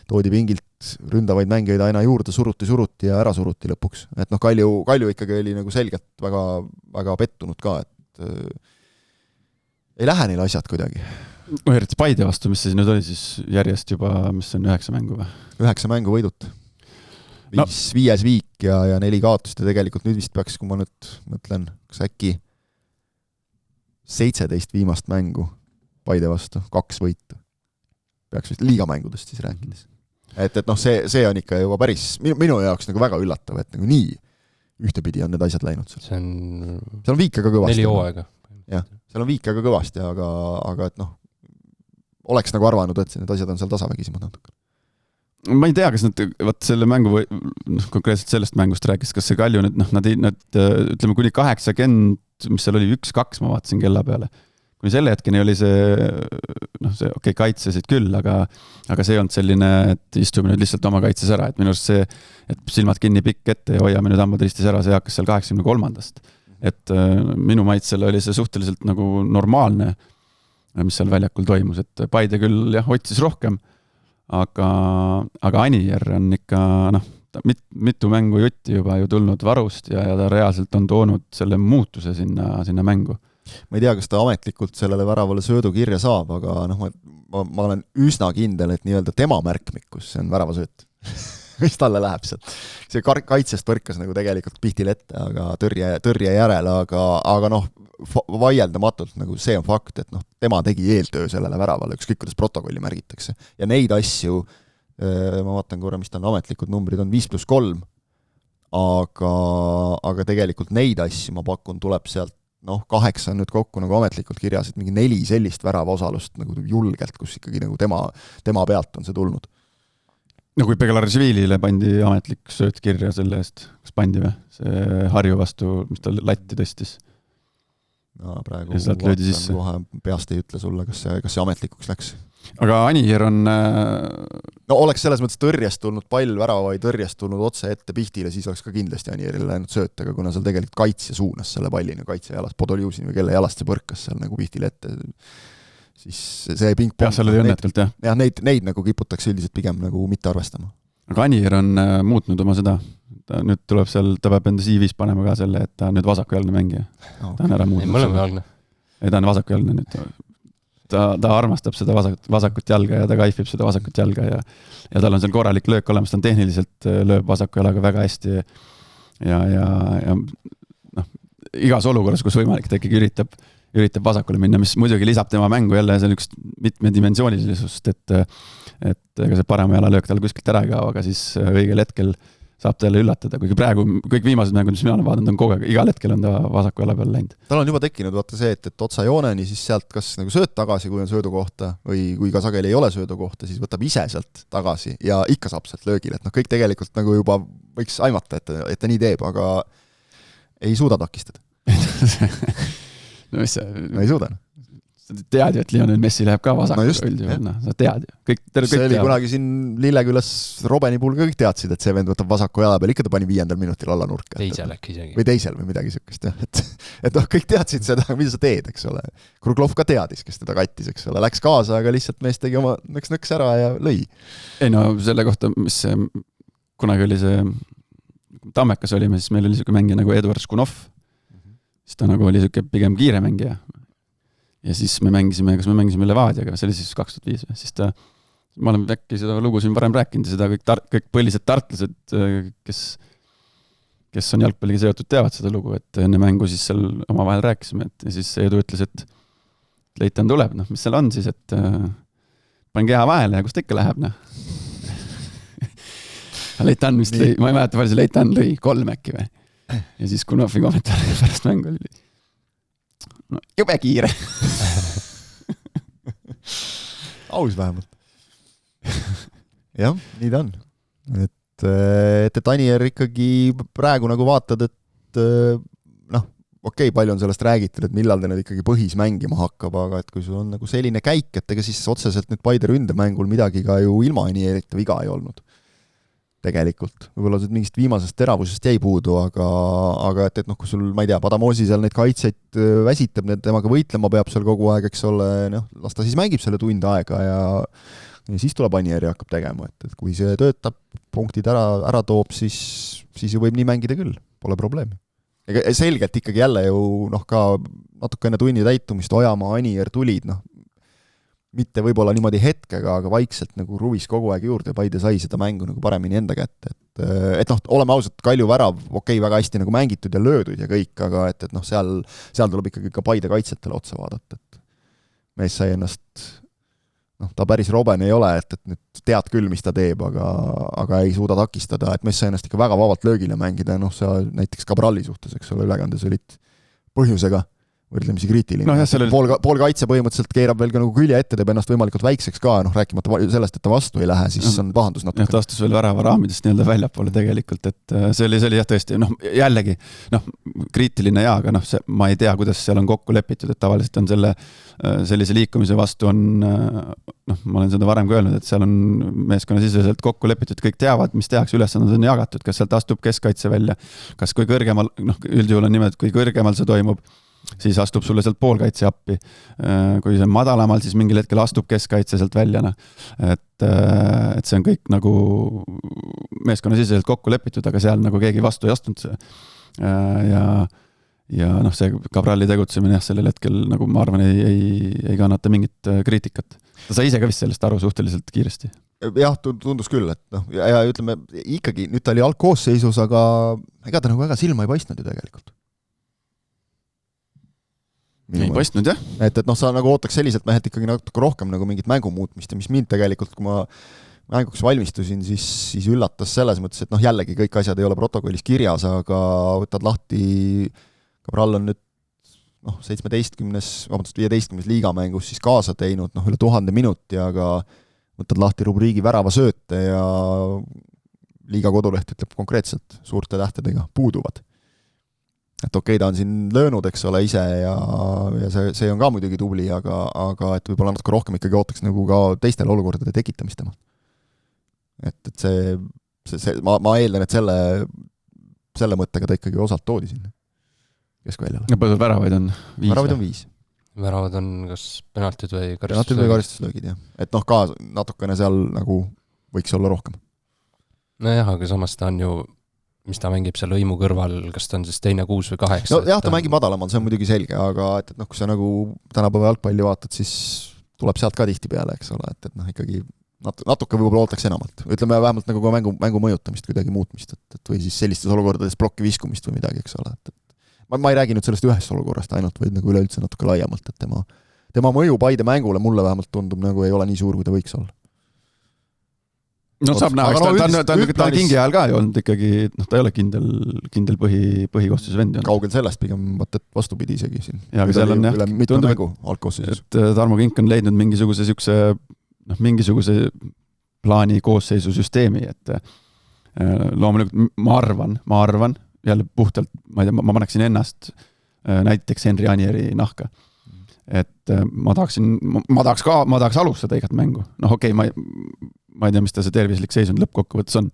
toodi pingilt ründavaid mängijaid aina juurde, suruti ja ära suruti lõpuks. Et Kalju ikkagi oli nagu selgelt väga, väga pettunud ka, et ei lähe neil asjad kuidagi. Eriti Paide vastu, mis see nüüd oli siis järjest juba, mis on 9 mängu või? 9 mängu võidut. 5 viik ja 4 kaotust ja tegelikult nüüd vist peaks, kui ma nüüd mõtlen, kas äkki 17 viimast mängu Paide vastu, 2 võitu. Peaks vist liigamängudest siis rääkides. Et see on ikka juba päris minu jaoks nagu väga üllatav, et nagu nii ühtepidi on need asjad läinud. Seal on viike ka kõvasti. 4 hooaega. Jah, seal on viike ka kõvasti, aga et oleks nagu arvanud, et need asjad on seal tasavägisemad natuke. ma ei tea, kas nad, vaat selle mängu või konkreetselt sellest mängust rääkis, kas see Kalju nüüd, nad ütleme kuni 80, mis seal oli 1-2, ma vaatasin kella peale. Kuni selle hetkeni oli see okei, kaitsesid küll, aga see ei olnud selline, et istume nüüd lihtsalt oma kaitses ära, et minu arust see, et silmad kinni pikk ette ja hoiame nüüd hambad ristis ära, see hakkas seal 83-ndast. Et minu maitsele oli see suhteliselt nagu normaalne, mis seal väljakul toimus, et Paide küll jah, otsis rohkem, aga Anier on ikka, mitu mängu jutti juba ju tulnud varust ja ta reaalselt on toonud selle muutuse sinna mängu. Ma ei tea, kas ta ametlikult sellele väravale söödu kirja saab, aga ma olen üsna kindel, et nii-öelda tema märkmikkus, see on väravasööt. Mis talle läheb sealt? See kaitsest põrkas nagu tegelikult pihtil ette, aga tõrje järele, aga vaieldamatult nagu see on fakt, et tema tegi eeltöö sellele väravale, ükskõik kuidas protokolli märgitakse. Ja neid asju, ma vaatan korra, mis tal ametlikud numbrid on, 5+3, aga tegelikult neid asju ma pakun tuleb sealt 8 on nüüd kokku nagu ametlikult kirjas, et mingi 4 sellist värava osalust nagu julgelt, kus ikkagi nagu tema pealt on see tulnud. No kui Beglarishvilile pandi ametlik sööt kirja selle eest, kas pandi või? See Harju vastu, mis ta latti tõstis. Praegu kohe peast ei ütle sulle, kas see ametlikuks läks. Aga Anier on... oleks selles mõttes tõrjest tulnud pall, värava või tõrjest tulnud otse ette pihtile, siis oleks ka kindlasti Anierile läinud sööt, aga kuna seal tegelikult kaitsja suunas selle pallini, kaitsja jalast, Podoljusin või kelle jalast see põrkas seal nagu pihtile ette, siis see ping-pong... Jah, seal oli õnnetult, jah. Jah, neid nagu kiputakse üldiselt pigem nagu mitte arvestama. Aga Anier on muutnud oma seda. Nüüd tuleb seal, ta peab enda CV-s panema ka selle, et ta on nüüd vasakujalne mängija. Ta on ära muutnud. Mõlemajalne. Ei, ta on vasakujalne nüüd. Ta armastab seda vasakut jalga ja ta kaifib seda vasakut jalga ja tal on seal korralik löök olemas, ta on tehniliselt lööb vasaku jalaga väga hästi ja igas olukorras, kus võimalik, ta ikkagi üritab vasakule minna, mis muidugi lisab tema mängu jälle seal üks mitmedimensioonilisust, et ega see parema jala löök tal kuskilt ära ei kao, aga siis õigel hetkel saab ta jälle üllatada, kuigi praegu kõik viimased mängud, mis mina olen vaadanud, on kogu aeg, igal hetkel on ta vasaku jala peale läinud. Tal on juba tekkinud vaata see, et otsa jooneni, siis sealt kas nagu sööt tagasi, kui on söödu kohta, või kui ka sageli ei ole söödu kohta, siis võtab ise sealt tagasi ja ikka saab sealt löögile, et kõik tegelikult nagu juba võiks aimata, et ta nii teeb, aga ei suuda takistada. No mis see... No ei suuda. Sa tead ju, et Lionel Messi läheb ka vasakule üldjuhul, sa tead ju. See oli kunagi siin Lillekülas Robeni puhul ka kõik teadsid, et see vend võtab vasaku jala peal, ikka ta pani 5. minutil alla nurka. Teisel äkki isegi. Või teisel või midagi sükest, jah. Et kõik teadsid seda, mida sa teed, eks ole. Kruglov ka teadis, kes teda kattis, eks ole. Läks kaasa, aga lihtsalt mees tegi oma nõks ära ja lõi. Ei no selle kohta, mis kunagi oli see Tammekas olime, siis meil oli selline mängija nagu Eduard Škunov. Siis ta nagu oli selline pigem kiire mängija. Ja siis me mängisime Levadiaga, see oli siis 2005, siis ma olen äkki seda lugu siin varem rääkinud ja seda kõik põhilised tartlased, kes on jalgpalliga seotud, teavad seda lugu, et enne mängu siis seal oma vahel rääkisime, ja siis Edu ütles, et Leitan tuleb, mis seal on siis, et panen keha vahele ja kus ta ikka läheb, Leitan vist lõi, ma ei mäleta, palju see Leitan lõi, 3 äkki või? Ja siis Kunovi kommentaariga pärast mängu oli jube kiire. Aus vähemalt. Jah, nii ta on. Et Anier ikkagi praegu nagu vaatad, et okei, palju on sellest räägitud, et millal ta nüüd ikkagi põhis mängima hakkab, aga et kui sul on nagu selline käik, et ega siis otseselt nüüd Paide ründemängul midagi ka ju ilma Anierita viga ei olnud. Tegelikult. Võib-olla mingist viimasest teravusest jäi puudu, aga et kui sul, ma ei tea, Padamosi seal neid kaitseid väsitab, temaga võitlema peab seal kogu aeg, eks ole, las ta siis mängib selle tund aega ja siis tuleb Anieri hakkab tegema, et kui see töötab, punktid ära toob, siis ju võib nii mängida küll, pole probleemi. Ega selgelt ikkagi jälle ju ka natuke enne tunni täitumist Ojamaa, Anier tulid, mitte võib-olla niimoodi hetkega, aga vaikselt nagu ruvis kogu aeg juurde ja Paide sai seda mängu nagu paremini enda kätte. Et oleme ausad, Kalju värav, väga hästi nagu mängitud ja löödud ja kõik, aga et seal tuleb ikkagi ka Paide kaitsetele otsa vaadata, et mees sai ennast, ta päris Roben ei ole, et nüüd tead küll, mis ta teeb, aga ei suuda takistada, et mees sai ennast ikka väga vabalt löögile mängida, sa näiteks Cabrali suhtes, eks ole, ülekandes olid põhjusega võrdlemisi kriitiline. No jah, pool kaitse põhimõtteliselt keerab veel ka nagu külje ette, teeb ennast võimalikult väikseks ka, rääkimata sellest, et ta vastu ei lähe, siis on pahandus natuke. Ta astus veel värava raamidest nii-öelda väljapoole tegelikult, et see oli jah tõesti, jällegi, kriitiline jaa, aga ma ei tea, kuidas seal on kokku lepitud, et tavaliselt on sellise liikumise vastu on, ma olen seda varem ka öelnud, et seal on meeskonnasiseselt kokku lepitud, kõik teavad, mis tehakse, ülesanded on jagatud, kas sealt astub keskkaitse välja, kas kui kõrgemal, üldjuhul on niimoodi, kui kõrgemal see toimub, siis astub sulle sealt poolkaitse appi. Kui see on madalamal, siis mingil hetkel astub keskkaitse sealt välja. Et see on kõik nagu meeskonnasiseselt kokku lepitud, aga seal nagu keegi vastu ei astunud. Ja see Cabrali tegutsemine sellel hetkel, nagu ma arvan, ei kannata mingit kriitikat. Ta sai ise ka vist sellest aru suhteliselt kiiresti. Jah, tundus küll, et ja ütleme, ikkagi nüüd ta oli algkoosseisus, aga ega ta nagu väga silma ei paistnud ju tegelikult. Ei paistnud, jah. Et sa nagu ootaks selliselt mehelt ikkagi natuke rohkem nagu mingit mängumuutmist ja mis mind tegelikult, kui ma mänguks valmistusin, siis üllatas selles mõttes, et jällegi kõik asjad ei ole protokollis kirjas, aga võtad lahti, Cabral on nüüd 15 liigamängus siis kaasa teinud üle 1000 minuti, aga võtad lahti rubriigi värava sööte ja liiga koduleht ütleb konkreetselt suurte tähtedega puuduvad. Et okei, ta on siin löönud, eks ole, ise ja see on ka muidugi tubli, aga et võib-olla natuke rohkem ikkagi ootaks nagu ka teistele olukordade tekitamist tema. Et see ma eeldan, et selle mõttega ta ikkagi osalt toodi sinna keskväljale. Ja palju väravaid on 5? Väravaid on 5. Väravad on kas penaltid või karistuslöögid, jah. Et ka natukene seal nagu võiks olla rohkem. Nojah, aga samas ta on ju mis ta mängib seal õimu kõrval, kas ta on siis 2, 6 või 8? No jah, ta mängib madalamal, see on muidugi selge, aga et kui sa nagu tänapäeva jalgpalli vaatad, siis tuleb sealt ka tihti peale, eks ole, et ikkagi natuke võib-olla ootaks enamalt. Ütleme vähemalt nagu ka mängu mõjutamist, kuidagi muutmist, et või siis sellistes olukordades plokki viskumist või midagi, eks ole. Ma ei räägi nüüd sellest ühest olukorrast ainult, vaid nagu üleüldse natuke laiemalt, et tema mõju Paide mängule mulle vähemalt tundub nagu ei ole nii suur, kui ta võiks olla. No saab näha, ta on kingi ajal ka ju olnud ikkagi, ta ei ole kindel põhikoostuse vend. Kaugel sellest pigem, vastupidi isegi siin. Ja, seal on üle mitu mängu algkoosseisus. Et Tarmo Kink on leidnud mingisuguse plaani koosseisu süsteemi, et loomulikult ma arvan, jälle puhtalt, ma ei tea, ma paneksin ennast näiteks Henri Anieri nahka. Et ma tahaks alustada igat mängu. Okei, ma ei tea, mis ta see tervislik seisund lõppkokkuvõttes on.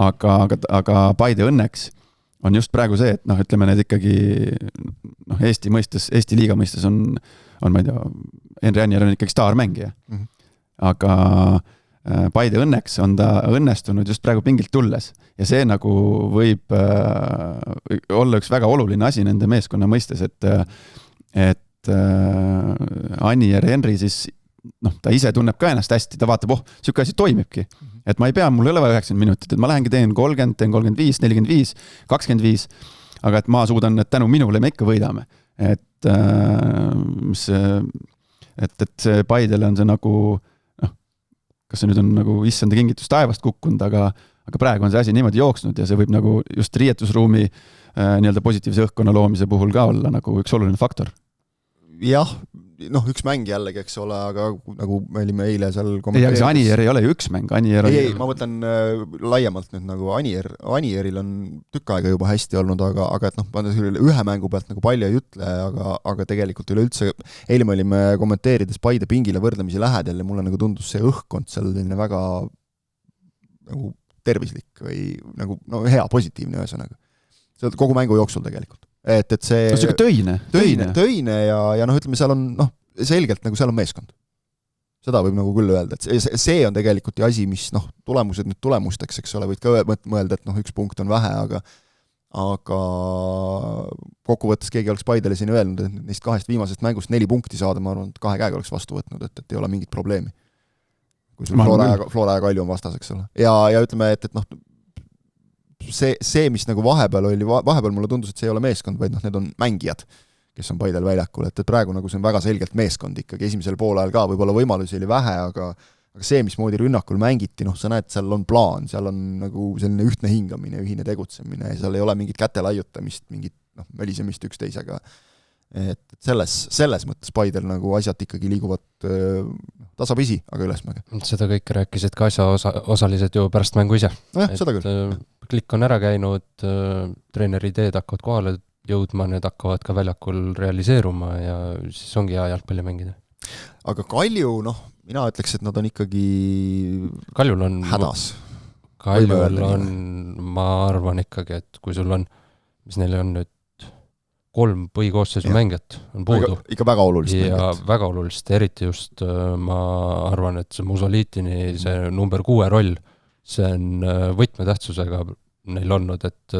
Aga Paide õnneks on just praegu see, et ütleme need ikkagi Eesti liiga mõistes on ma ei tea, Henri Anier on ikkagi staarmängija. Aga Paide õnneks on ta õnnestunud just praegu pingilt tulles ja see nagu võib olla üks väga oluline asi nende meeskonna mõistes, et Anier Henri siis ta ise tunneb ka ennast hästi, ta vaatab, siuke asi toimibki. Et ma ei pea, mul ei ole 90 minutit, et ma lähengi teen 30, teen 35, 45, 25, aga et ma suudan, et tänu minule me ikka võidame. Et see Paidele on see nagu, kas see nüüd on nagu issanda kingitus taevast kukkunud, aga praegu on see asi niimoodi jooksnud ja see võib nagu just riietusruumi nii-öelda positiivse õhkkonna loomise puhul ka olla nagu üks oluline faktor. Jah, üks mäng jällegi, eks ole, aga nagu me olime eile seal kommenteerides. Ei, aga Anier ei ole ju üks mäng. Ei, ma mõtlen laiemalt nüüd nagu Anieril on tükk aega juba hästi olnud, aga et ühe mängu pealt nagu palju ei ütle, aga tegelikult üleüldse, eile me olime kommenteerides Paide pingile võrdlemisi lähedel ja mulle nagu tundus see õhkkond selline väga nagu tervislik või nagu hea, positiivne ühesõnaga. See kogu mängu jooksul tegelikult. Et see töine ja ütleme, seal on selgelt nagu seal on meeskond. Seda võib nagu küll öelda, et see on tegelikult ju asi, mis tulemused nüüd tulemusteks, eks ole, võid ka mõelda, et üks punkt on vähe, aga kokkuvõttes keegi oleks Paidele siin öelnud, et neist 2 viimasest mängust 4 punkti saada, ma arvan, et 2 käega oleks vastu võtnud, et ei ole mingit probleemi. Kui sul Flora ja Kalju on vastas, eks ole. Ja ütleme, et see, mis nagu vahepeal mulle tundus, et see ei ole meeskond, vaid need on mängijad, kes on Paidel väljakul, et praegu nagu see on väga selgelt meeskond ikkagi, esimesel poolajal ka võib-olla võimalusi oli vähe, aga see, mismoodi rünnakul mängiti, sa näed, seal on plaan, seal on nagu selline ühtne hingamine, ühine tegutsemine ja seal ei ole mingit käte laiutamist, mingit välisemist üksteisega. et selles mõttes Paidel nagu asjad ikkagi liiguvad tasapisi, aga ülesmäge. Seda kõike rääkisid ka asjaosalised ju pärast mängu ise. Nojah, seda küll. Klikk on ära käinud, treeneri ideed hakkavad kohale jõudma, need hakkavad ka väljakul realiseeruma ja siis ongi hea jalgpalli mängida. Aga Kalju, mina ütleks, et nad on ikkagi Kaljul on hädas. Kaljul on, ma arvan ikkagi, et kui sul on, mis neil on nüüd 3 põhikoosseisu mängijat on puudu. Ikka väga olulist ja mängijat. Väga olulist, eriti just ma arvan, et see Musoliitini, see number 6 roll, see on võtmetähtsusega neil olnud, et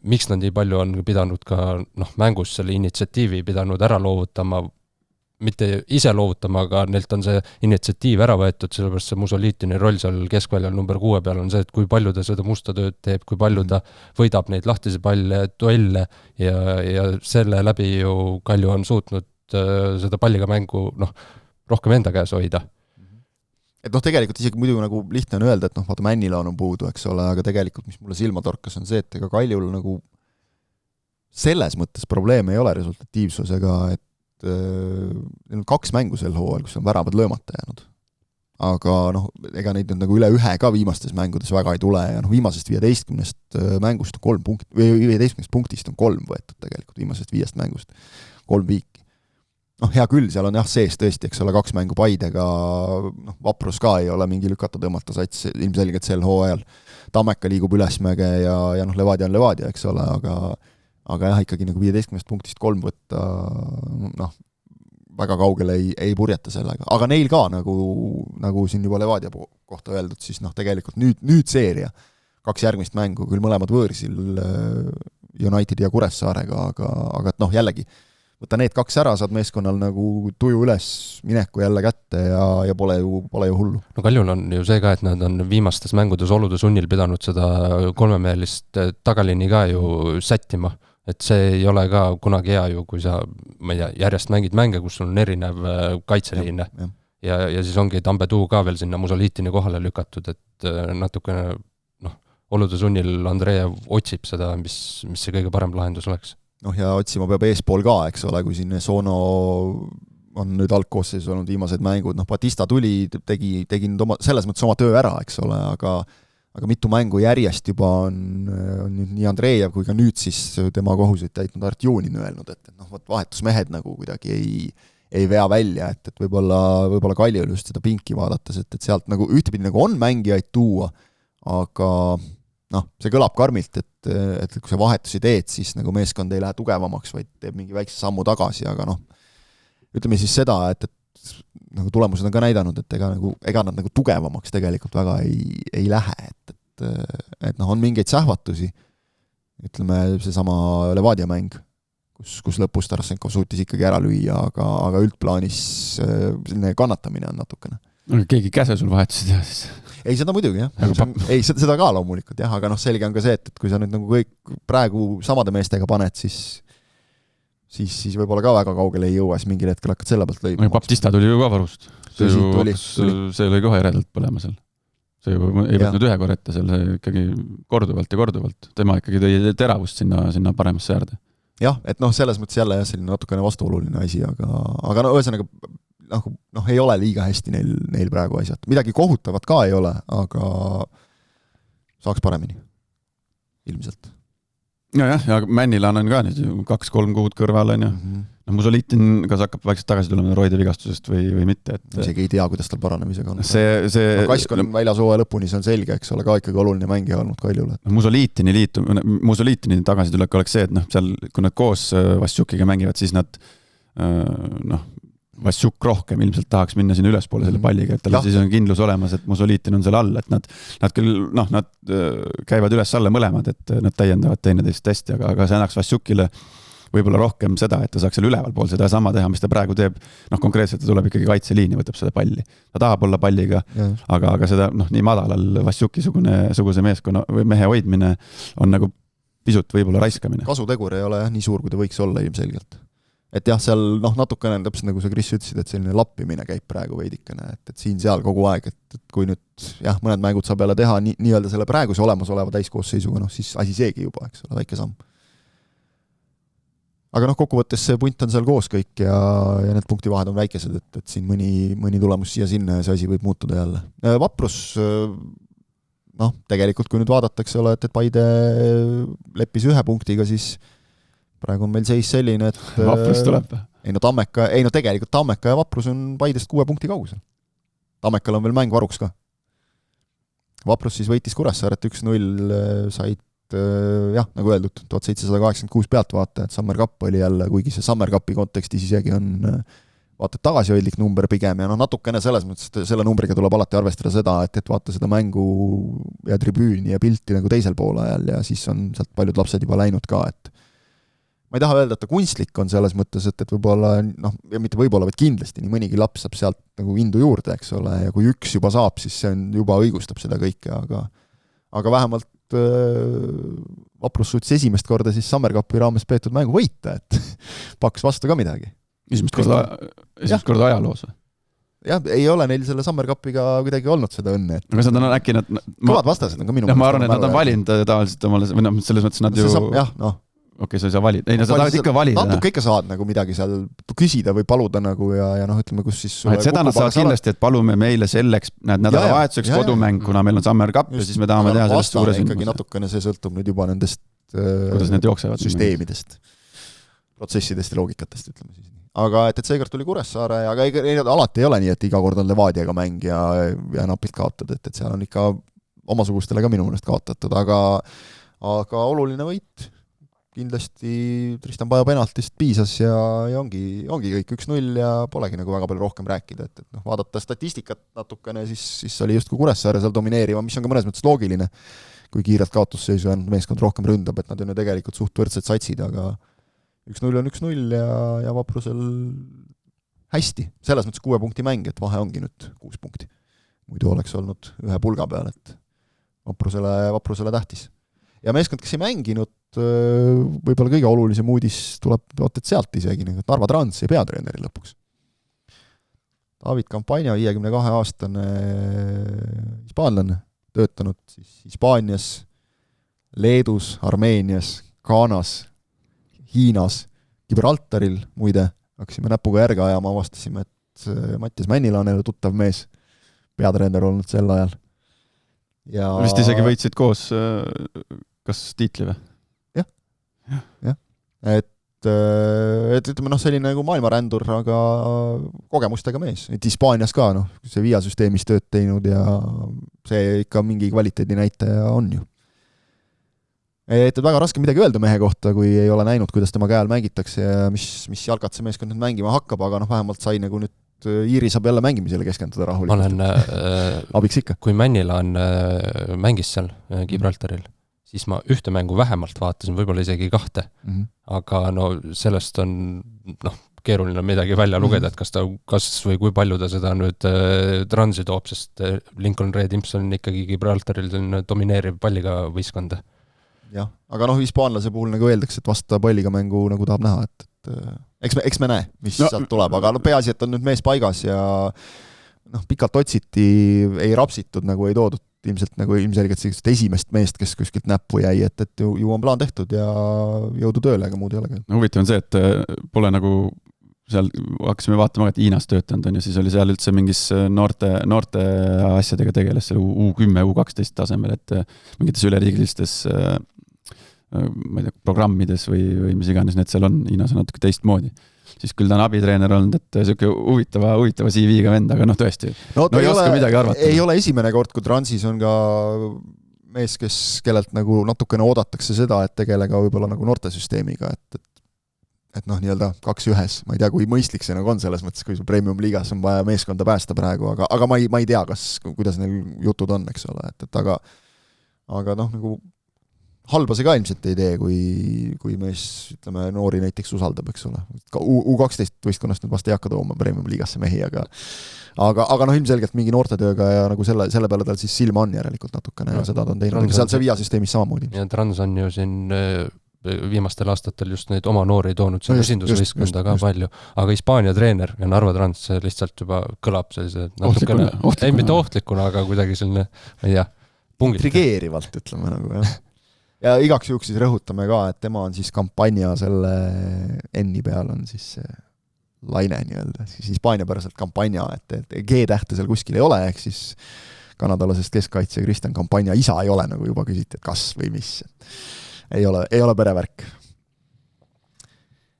miks nad nii palju on pidanud ka mängus selle initsiatiivi pidanud ära loovutama, mitte ise loovutama, aga neilt on see initsiatiiv ära võetud, sellepärast see Musoliitini roll seal keskväljal number 6 peal on see, et kui palju ta seda musta tööd teeb, kui palju ta võidab neid lahtisi palle, duelle ja selle läbi ju Kalju on suutnud seda palliga mängu rohkem enda käes hoida. Et tegelikult isegi muidu nagu lihtne on öelda, et vaata Männilaan on puudu, eks ole, aga tegelikult mis mulle silma torkas on see, et ega Kaljul nagu selles mõttes probleeme ei ole resultatiivsusega, et neil on 2 mängu sel hooajal, kus on väravad löömata jäänud. Aga ega neid nüüd nagu üle 1 ka viimastes mängudes väga ei tule ja viimasest 15 mängust on 3 punkti, või 15 punktist on 3 võetud tegelikult viimasest 5 mängust, 3 viiki. Hea küll, seal on sees tõesti, eks ole, 2 mängu Paidega, Vaprus ka ei ole mingi lükata tõmmata sats ilmselgelt sel hooajal. Tammeka liigub ülesmäge ja Levadia on Levadia, eks ole, aga ikkagi nagu 15 punktist 3 võtta, väga kaugele ei purjeta sellega. Aga neil ka, nagu siin juba Levadia kohta öeldud, siis tegelikult nüüd seeria, 2 järgmist mängu, küll mõlemad võõrsil United ja Kuressaarega, aga jällegi, võtta need 2 ära, saad meeskonnal nagu tuju üles mineku jälle kätte ja pole ju hullu. Kaljul on ju see ka, et nad on viimastes mängudes olude sunnil pidanud seda 3-meelist tagalini ka ju sättima. Et see ei ole ka kunagi hea ju, kui sa, ma ei tea, järjest mängid mänge, kus on erinev kaitseliine. Ja siis ongi Tambetuu ka veel sinna Musoliitini kohale lükatud, et natukene olude sunnil Andreev otsib seda, mis see kõige parem lahendus oleks. Ja otsima peab eespool ka, eks ole, kui siin Sono on nüüd algkoosseisus olnud viimased mängud, Batista tuli, tegi nüüd selles mõttes oma töö ära, eks ole, aga mitu mängu järjest juba on nüüd nii Andreev kui ka nüüd siis tema kohuseid täitnud Artjuunin öelnud, et vahetusmehed nagu kuidagi ei vea välja, et võib-olla Kaljul just seda pinki vaadates, et sealt nagu ühtepidi nagu on mängijaid tuua, aga see kõlab karmilt, et kui sa vahetusi teed, siis nagu meeskond ei lähe tugevamaks, vaid teeb mingi väikse sammu tagasi, aga ütleme siis seda, et nagu tulemused on ka näidanud, et ega nad nagu tugevamaks tegelikult väga ei lähe, et on mingeid sähvatusi, ütleme seesama Levadia mäng, kus lõpus Tarasenkov suutis ikkagi ära lüüa, aga üldplaanis selline kannatamine on natukene. Keegi käse sul vahetusi teha siis? Ei, seda muidugi, jah. Ei, seda ka loomulikult, jah, aga selge on ka see, et kui sa nüüd nagu kõik praegu samade meestega paned, siis võib-olla ka väga kaugele ei jõua, siis mingil hetkel hakkad selle pealt lõima. Baptista tuli ju ka varust. See lõi kohe eredalt põlema seal. See ei võtnud ühe korra ette seal, ikkagi korduvalt ja korduvalt. Tema ikkagi tõi teravust sinna paremasse äärde. Jah, et selles mõttes jälle selline natukene vastuoluline asi, aga ühesõnaga ei ole liiga hästi neil praegu asjad. Midagi kohutavat ka ei ole, aga saaks paremini. Ilmselt. Jah, ja Männilaan on ka nüüd 2-3 kuud kõrval on ju. Musoliitin kas hakkab vaikselt tagasi tulema Roide vigastusest või mitte. Isegi ei tea, kuidas tal paranemisega on. Kask on väljas hooaja lõpuni, see on selge, eks ole, ka ikkagi oluline mängija olnud Kaljule. Musoliitini tagasitulek oleks see, et seal, kui nad koos Vassiukiga mängivad, siis nad Vassiuk rohkem ilmselt tahaks minna sinna ülespoole selle palliga, et tal siis on kindlus olemas, et Musoliitin on selle all, et nad küll, nad käivad üles-alla mõlemad, et nad täiendavad teineteist hästi, aga see annaks Vassiukile võib-olla rohkem seda, et ta saaks selle üleval pool seda sama teha, mis ta praegu teeb, konkreetselt ta tuleb ikkagi kaitseliini, võtab seda palli. Ta tahab olla palliga, aga seda nii madalal Vassiuki-suguse meeskonna või mehe hoidmine on nagu pisut võib-olla raiskamine. Kasutegur ei ole nii suur, kui ta võiks olla ilmselgelt. Et jah, seal natukene täpselt nagu sa Kris ütlesid, et selline lappimine käib praegu veidikene, et siin-seal kogu aeg, et kui nüüd mõned mängud saab jälle teha nii-öelda selle praeguse olemasoleva täiskoosseisuga, siis asi seegi juba, eks ole, väike samm. aga kokkuvõttes see punt on seal koos kõik ja need punktivahed on väikesed, et siin mõni tulemus siia-sinna ja see asi võib muutuda jälle. Vaprus, tegelikult kui nüüd vaadatakse, et Paide leppis 1 punktiga, siis praegu on meil seis selline, et Vaprus tuleb. Tegelikult Tammeka ja Vaprus on Paidest 6 punkti kaugusel. Tammekal on veel mäng varuks ka. Vaprus siis võitis Kuressaaret 1-0, said nagu öeldud, 1786 pealtvaatajat, Summer Cup oli jälle, kuigi see Summer Cupi kontekstis isegi on vaata tagasihoidlik number pigem ja natukene selles mõttes, et selle numbriga tuleb alati arvestada seda, et vaata seda mängu ja tribüüni ja pilti nagu teisel poolajal ja siis on sealt paljud lapsed juba läinud ka, et ma ei taha öelda, et ta kunstlik on selles mõttes, et võib-olla, ja mitte võib-olla, vaid kindlasti nii mõnigi laps saab sealt nagu indu juurde, eks ole, ja kui üks juba saab, siis see on, juba õigustab seda kõike, aga vähemalt Vaprus suutis esimest korda siis Summer Cupi raames peetud mängu võita, et pakkus vastu ka midagi. Esimest korda ajaloos või? Jah, ei ole neil selle Summer Cupiga kuidagi olnud seda õnne. Aga seda on äkki kõvad vastased on ka minu ma arvan, et nad on valinud tavaliselt omale, või selles mõttes nad ju... Okei, sa ei saa valida. Ei, sa tahad ikka valida. Natuke ikka saad nagu midagi seal küsida või paluda nagu ja ütleme, kus siis... Seda nad saavad kindlasti, et palume meile selleks nädalavahetuseks kodumäng, kuna meil on Summer Cup ja siis me tahame teha sellest suure sündmuse. Ikkagi natukene see sõltub nüüd juba nendest kuidas need jooksevad süsteemidest, protsessidest ja loogikatest, ütleme siis. Aga et seekord tuli Kuressaare, aga alati ei ole nii, et iga kord on Levadiaga mäng ja napilt kaotad, et seal on ikka omasugustele ka minu mõnest kaotatud, aga oluline võit. Kindlasti Tristan Paja penaltist piisas ja ongi kõik 1-0 ja polegi nagu väga palju rohkem rääkida, et vaadata statistikat natukene, siis oli just kui Kuressaare seal domineeriva, mis on ka mõnes mõttes loogiline, kui kiirelt kaotusseisu on meeskond rohkem ründab, et nad on ju tegelikult suht võrdsed satsid, aga 1-0 on 1-0 ja Vaprusel hästi, selles mõttes 6 punkti mäng, et vahe ongi nüüd 6 punkti. Muidu oleks olnud 1 pulga peal, et Vaprusele tähtis. Ja meeskond, kes ei mänginud, võib-olla kõige olulisem uudis tuleb et sealt isegi, Narva Trans ja peatreeneri lõpuks. David Campagna, 52-aastane hispaanlane, töötanud siis Hispaanias, Leedus, Armeenias, Ghanas, Hiinas, Gibraltaril, muide, hakkasime näpuga järge ajama, avastasime, et Mattias Männila on jälle tuttav mees, peatreener olnud sel ajal. Ja... Vist isegi võitsid koos kas tiitli või? Jah. Et ütleme, selline nagu maailmarändur, aga kogemustega mees. Et Hispaanias ka, see VIA süsteemis tööd teinud ja see ikka mingi kvaliteedi näitaja on ju. Et väga raske midagi öelda mehe kohta, kui ei ole näinud, kuidas tema käel mängitakse ja mis jalgat see meeskond nüüd mängima hakkab, aga vähemalt sai nagu nüüd Iiri saab jälle mängimisele keskenduda rahulikult. Abiks ikka. Kui Männila mängis seal Gibraltaril, siis ma ühte mängu vähemalt vaatasin, võib-olla isegi 2. Aga sellest on keeruline midagi välja lugeda, et kas või kui palju ta seda nüüd transi toob, sest Lincoln Red Imps on ikkagi Gibraltaril domineeriv palliga võiskonda. Jah, aga hispaanlase puhul nagu öeldakse, et vasta palliga mängu nagu tahab näha, et eks me näe, mis sealt tuleb, aga peaasi, et on nüüd mees paigas ja pikalt otsiti, ei rapsitud, nagu ei toodud ilmselt nagu ilmselgelt esimest meest, kes kuskilt näppu jäi, et ju on plaan tehtud ja jõudu tööle, aga muud ei ole. Huvitav on see, et pole nagu seal, hakkasime vaatama, et Hiinas töötanud on ja siis oli seal üldse mingis noorte asjadega tegeles seal U10, U12 tasemel, et mingites üleriigilistes ma ei tea, programmides või mis iganes need seal on, Hiinas on natuke teistmoodi. Siis küll ta on abitreener olnud, et selline huvitava CV-ga vend, aga tõesti, ei oska midagi arvata. Ei ole esimene kord, kui Transis on ka mees, kellelt nagu natukene oodatakse seda, et tegelega võib-olla nagu noortesüsteemiga, et nii-öelda 2-1, ma ei tea, kui mõistlik see nagu on selles mõttes, kui premium liigas on vaja meeskonda päästa praegu, aga ma ei tea, kuidas neil jutud on, eks ole, aga nagu halba see ka ilmselt ei tee, kui mees, ütleme, noori näiteks usaldab, eks ole. U12 võistkonnast nüüd vast ei hakka tooma premium liigasse mehi, aga ilmselgelt mingi noortetööga ja nagu selle peale tal siis silma on järelikult natukene ja seda ta on teinud, aga seal see VIA süsteemis samamoodi. Ja Trans on ju siin viimastel aastatel just neid oma noori toonud seal esindusvõistkonda ka palju, aga Hispaania treener ja Narva Trans lihtsalt juba kõlab sellise natukene, ei mitte ohtlikuna, aga kuidagi selline, ma ei tea, intrigeerivalt, ütleme nagu, jah. ja igaks juhuks siis rõhutame ka, et tema on siis kampanja selle N-i peal on siis laine nii-öelda, siis hispaaniapäraselt kampanja, et G-tähte seal kuskil ei ole, ehk siis kanadalasest keskkaitse Kristjan Kampanja isa ei ole, nagu juba küsiti, et kas või mis. Ei ole perevärk.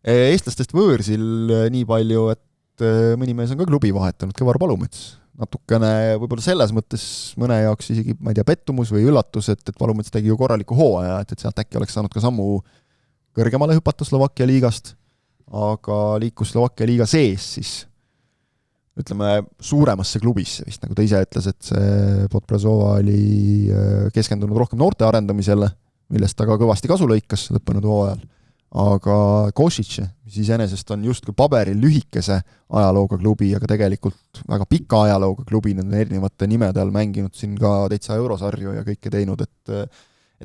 Eestlastest võõrsil nii palju, et mõni mees on ka klubi vahetanud, Kõvar Palumets. Natukene võib-olla selles mõttes mõne jaoks isegi, ma ei tea, pettumus või üllatus, et Palumets tegi ju korraliku hooaja, et sealt äkki oleks saanud ka sammu kõrgemale hüpata Slovakkia liigast, aga liikus Slovakkia liiga sees siis ütleme suuremasse klubisse vist, nagu ta ise ütles, et see Podbrazova oli keskendunud rohkem noorte arendamisele, millest ta ka kõvasti kasu lõikas lõppenud hooajal. Aga Košić, mis iseenesest on justkui paberil lühikese ajalooga klubi, aga tegelikult väga pika ajalooga klubi, need erinevate nimede all mänginud siin ka täitsa eurosarju ja kõike teinud, et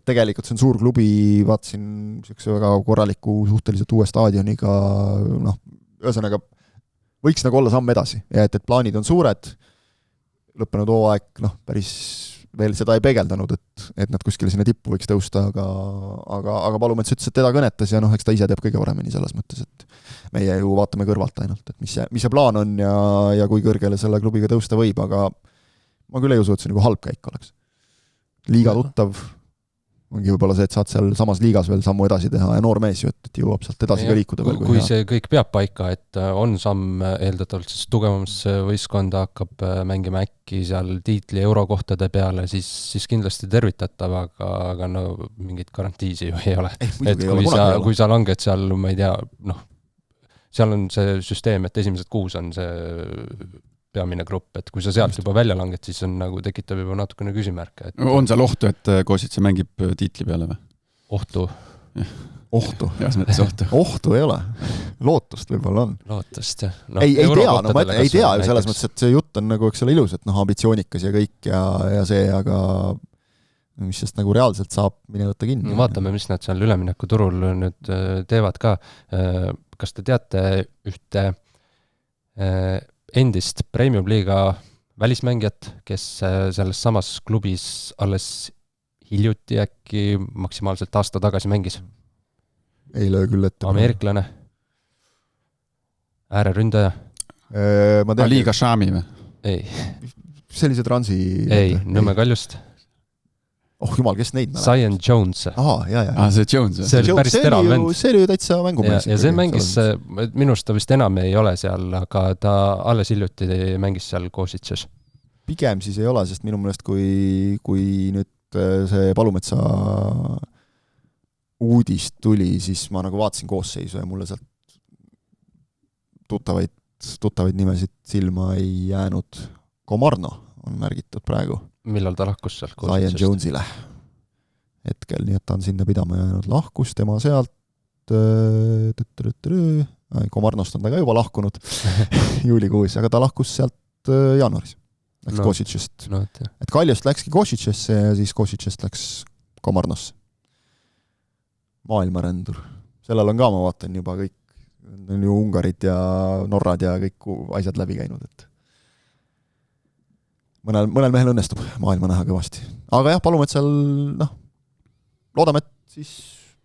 tegelikult see on suur klubi, vaatasin niisuguse väga korraliku suhteliselt uue staadioniga, ühesõnaga võiks nagu olla samm edasi ja et plaanid on suured, lõppenud hooaeg päris veel seda ei peegeldanud, et nad kuskile sinna tippu võiks tõusta, aga Palumets ütles, et teda kõnetas ja eks ta ise teab kõige paremini selles mõttes, et meie ju vaatame kõrvalt ainult, et mis see plaan on ja kui kõrgele selle klubiga tõusta võib, aga ma küll ei usu, et see nagu halb käik oleks. Liiga tuttav, ongi võib-olla see, et saad seal samas liigas veel sammu edasi teha ja noor mees ju, et jõuab sealt edasi ka liikuda veel. Kui see kõik peab paika, et on samm eeldatavalt siis tugevamasse võistkonda hakkab mängima äkki seal tiitli eurokohtade peale, siis kindlasti tervitatav, aga mingit garantiisi ju ei ole. Et kui sa langed seal, ma ei tea, seal on see süsteem, et esimesed 6 on see peamine grupp, et kui sa sealt juba välja langed, siis on nagu tekitab juba natukene küsimärke. On seal ohtu, et Košić mängib tiitli peale või? Ohtu. Ohtu. Ohtu ei ole. Lootust võib-olla on. Lootust, jah. Ei tea ju selles mõttes, et see jutt on nagu, eks ole, ilus, et ambitsioonikas ja kõik ja see, aga mis sest nagu reaalselt saab mine võtta kinni. Vaatame, mis nad seal üleminekuturul nüüd teevad ka. Kas te teate ühte endist Premium-liiga välismängijat, kes selles samas klubis alles hiljuti äkki maksimaalselt aasta tagasi mängis? Ei löö küll ette. Ameeriklane. Ääreründaja. Liiga Shami või? Ei. Sellise transi... Ei, Nõmme Kaljust. Jumal, kes neid mäletab? Zion Jones. See Jones. See oli päris terav vend. See oli ju täitsa mängumees. Ja see mängis, minust ta vist enam ei ole seal, aga ta alles hiljuti mängis seal Košićes. Pigem siis ei ole, sest minu meelest kui nüüd see Palumetsa uudist tuli, siis ma nagu vaatasin koosseisu ja mulle sealt tuttavaid nimesid silma ei jäänud. Komarno on märgitud praegu. Millal ta lahkus seal? Zion Jonesile hetkel, nii et ta on sinna pidama jäänud. Lahkus tema sealt Komarnost on ta ka juba lahkunud juulikuus, aga ta lahkus sealt jaanuaris. Läks Košićest. Et Kaljost läkski Košićesse ja siis Košićest läks Komarnosse. Maailmarändur. Sellel on ka, ma vaatan juba kõik, on ju Ungarid ja Norrad ja kõik asjad läbi käinud, et mõnel mehel õnnestub maailma näha kõvasti. Aga jah, Palumetsal, loodame, et siis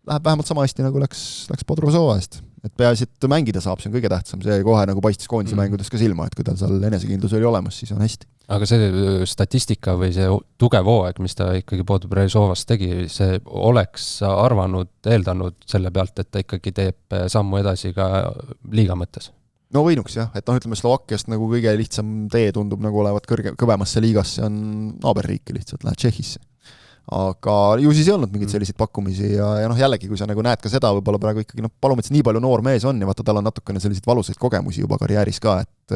läheb vähemalt sama hästi, nagu läks Podbrazova eest. Et peaasi, et mängida saab, see on kõige tähtsam. See kohe nagu paistis koondise mängudes ka silma, et kui tal seal enesekindlus oli olemas, siis on hästi. Aga see statistika või see tugev hooaeg, mis ta ikkagi Podbrazovas tegi, see oleks eeldanud selle pealt, et ta ikkagi teeb sammu edasi ka liiga mõttes. No võinuks jah, et ütleme Slovakkiast nagu kõige lihtsam tee tundub nagu olevat kõvemasse liigasse on naaberriiki lihtsalt, lähed Tšehhisse. Aga ju siis ei olnud mingeid selliseid pakkumisi ja jällegi, kui sa nagu näed ka seda, võib-olla praegu ikkagi Palumets nii palju noor mees on ja vaata, tal on natukene selliseid valusaid kogemusi juba karjääris ka, et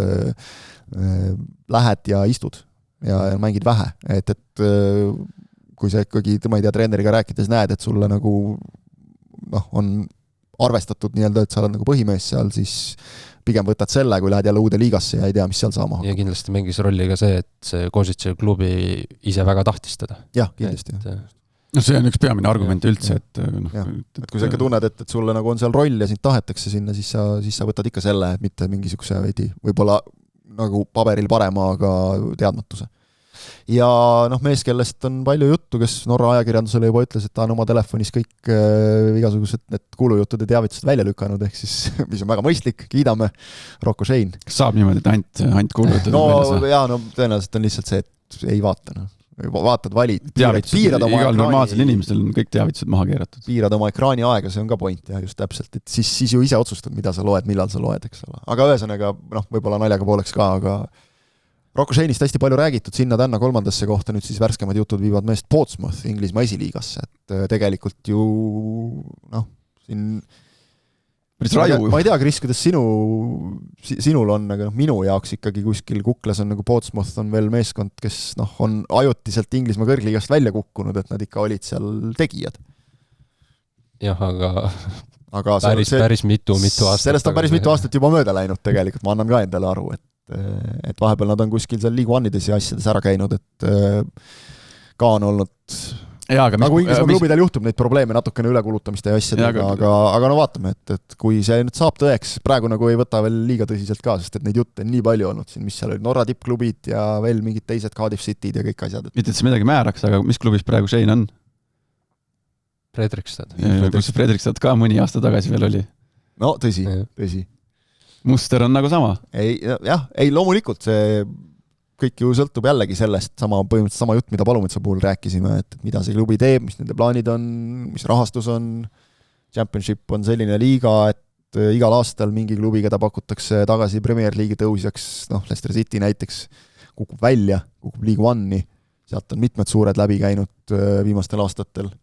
lähed ja istud ja mängid vähe, et kui sa ikkagi, ma ei tea, treeneriga rääkides näed, et sulle nagu on arvestatud nii-öelda, et sa oled nagu põhimees seal, siis pigem võtad selle, kui lähed jälle uude liigasse ja ei tea, mis seal saama hakkab. Ja kindlasti mängis rolli ka see, et see Košić klubi ise väga tahtis teda. Jah, kindlasti. See on üks peamine argument üldse, et kui sa ikka tunned, et sulle nagu on seal roll ja sind tahetakse sinna, siis sa võtad ikka selle, mitte mingisuguse veidi, võib-olla nagu paberil parema, aga teadmatuse. ja noh, mees, kellest on palju juttu, kes Norra ajakirjandusele juba ütles, et ta on oma telefonis kõik igasugused need kuulujuttude teavitused välja lükanud, ehk siis, mis on väga mõistlik, kiidame, Rocco Shane. Kas saab niimoodi, et ainult kuulujuttude no tõenäoliselt on lihtsalt see, et ei vaata, vaatad, valid, piirad oma igal normaalsel inimestel on kõik teavitused maha keeratud. Piirad oma ekraani aega, see on ka point, jah, just täpselt, et siis ju ise otsustad, mida sa loed, millal sa loed, eks ole. Aga ühesõnaga, võib-olla naljaga pooleks ka, aga Rocco Shane'ist hästi palju räägitud sinna-tänna 3. kohta, nüüd siis värskemad jutud viivad meest Portsmouth Inglismaa esiliigasse, et tegelikult ju siin ma ei tea, Kris, kuidas sinul on, aga minu jaoks ikkagi kuskil kuklas on nagu Portsmouth on veel meeskond, kes on ajutiselt Inglismaa kõrgliigast välja kukkunud, et nad ikka olid seal tegijad. Jah, aga päris mitu aastat. Sellest on päris mitu aastat juba mööda läinud tegelikult, ma annan ka endale aru, et vahepeal nad on kuskil seal League Oneides ja asjades ära käinud, et ka on olnud nagu Inglismaa klubidel juhtub neid probleeme natukene ülekulutamiste ja asjadega, aga no vaatame, et kui see nüüd saab tõeks, praegu nagu ei võta veel liiga tõsiselt ka, sest et neid jutte on nii palju olnud siin, mis seal olid Norra tippklubid ja veel mingid teised Cardiff City'd ja kõik asjad. Mitte, et see midagi määraks, aga mis klubis praegu Shane on? Fredrikstad. Kus Fredrikstad ka mõni aasta tagasi veel oli? No tõsi. Muster on nagu sama. Ei, loomulikult see kõik ju sõltub jällegi sellest põhimõtteliselt sama jutt, mida Palumetsa puhul rääkisime, et mida see klubi teeb, mis nende plaanid on, mis rahastus on. Championship on selline liiga, et igal aastal mingi klubi, keda pakutakse tagasi Premier League'i tõusjaks, Leicester City näiteks kukub välja, kukub League One'i, sealt on mitmed suured läbi käinud viimastel aastatel.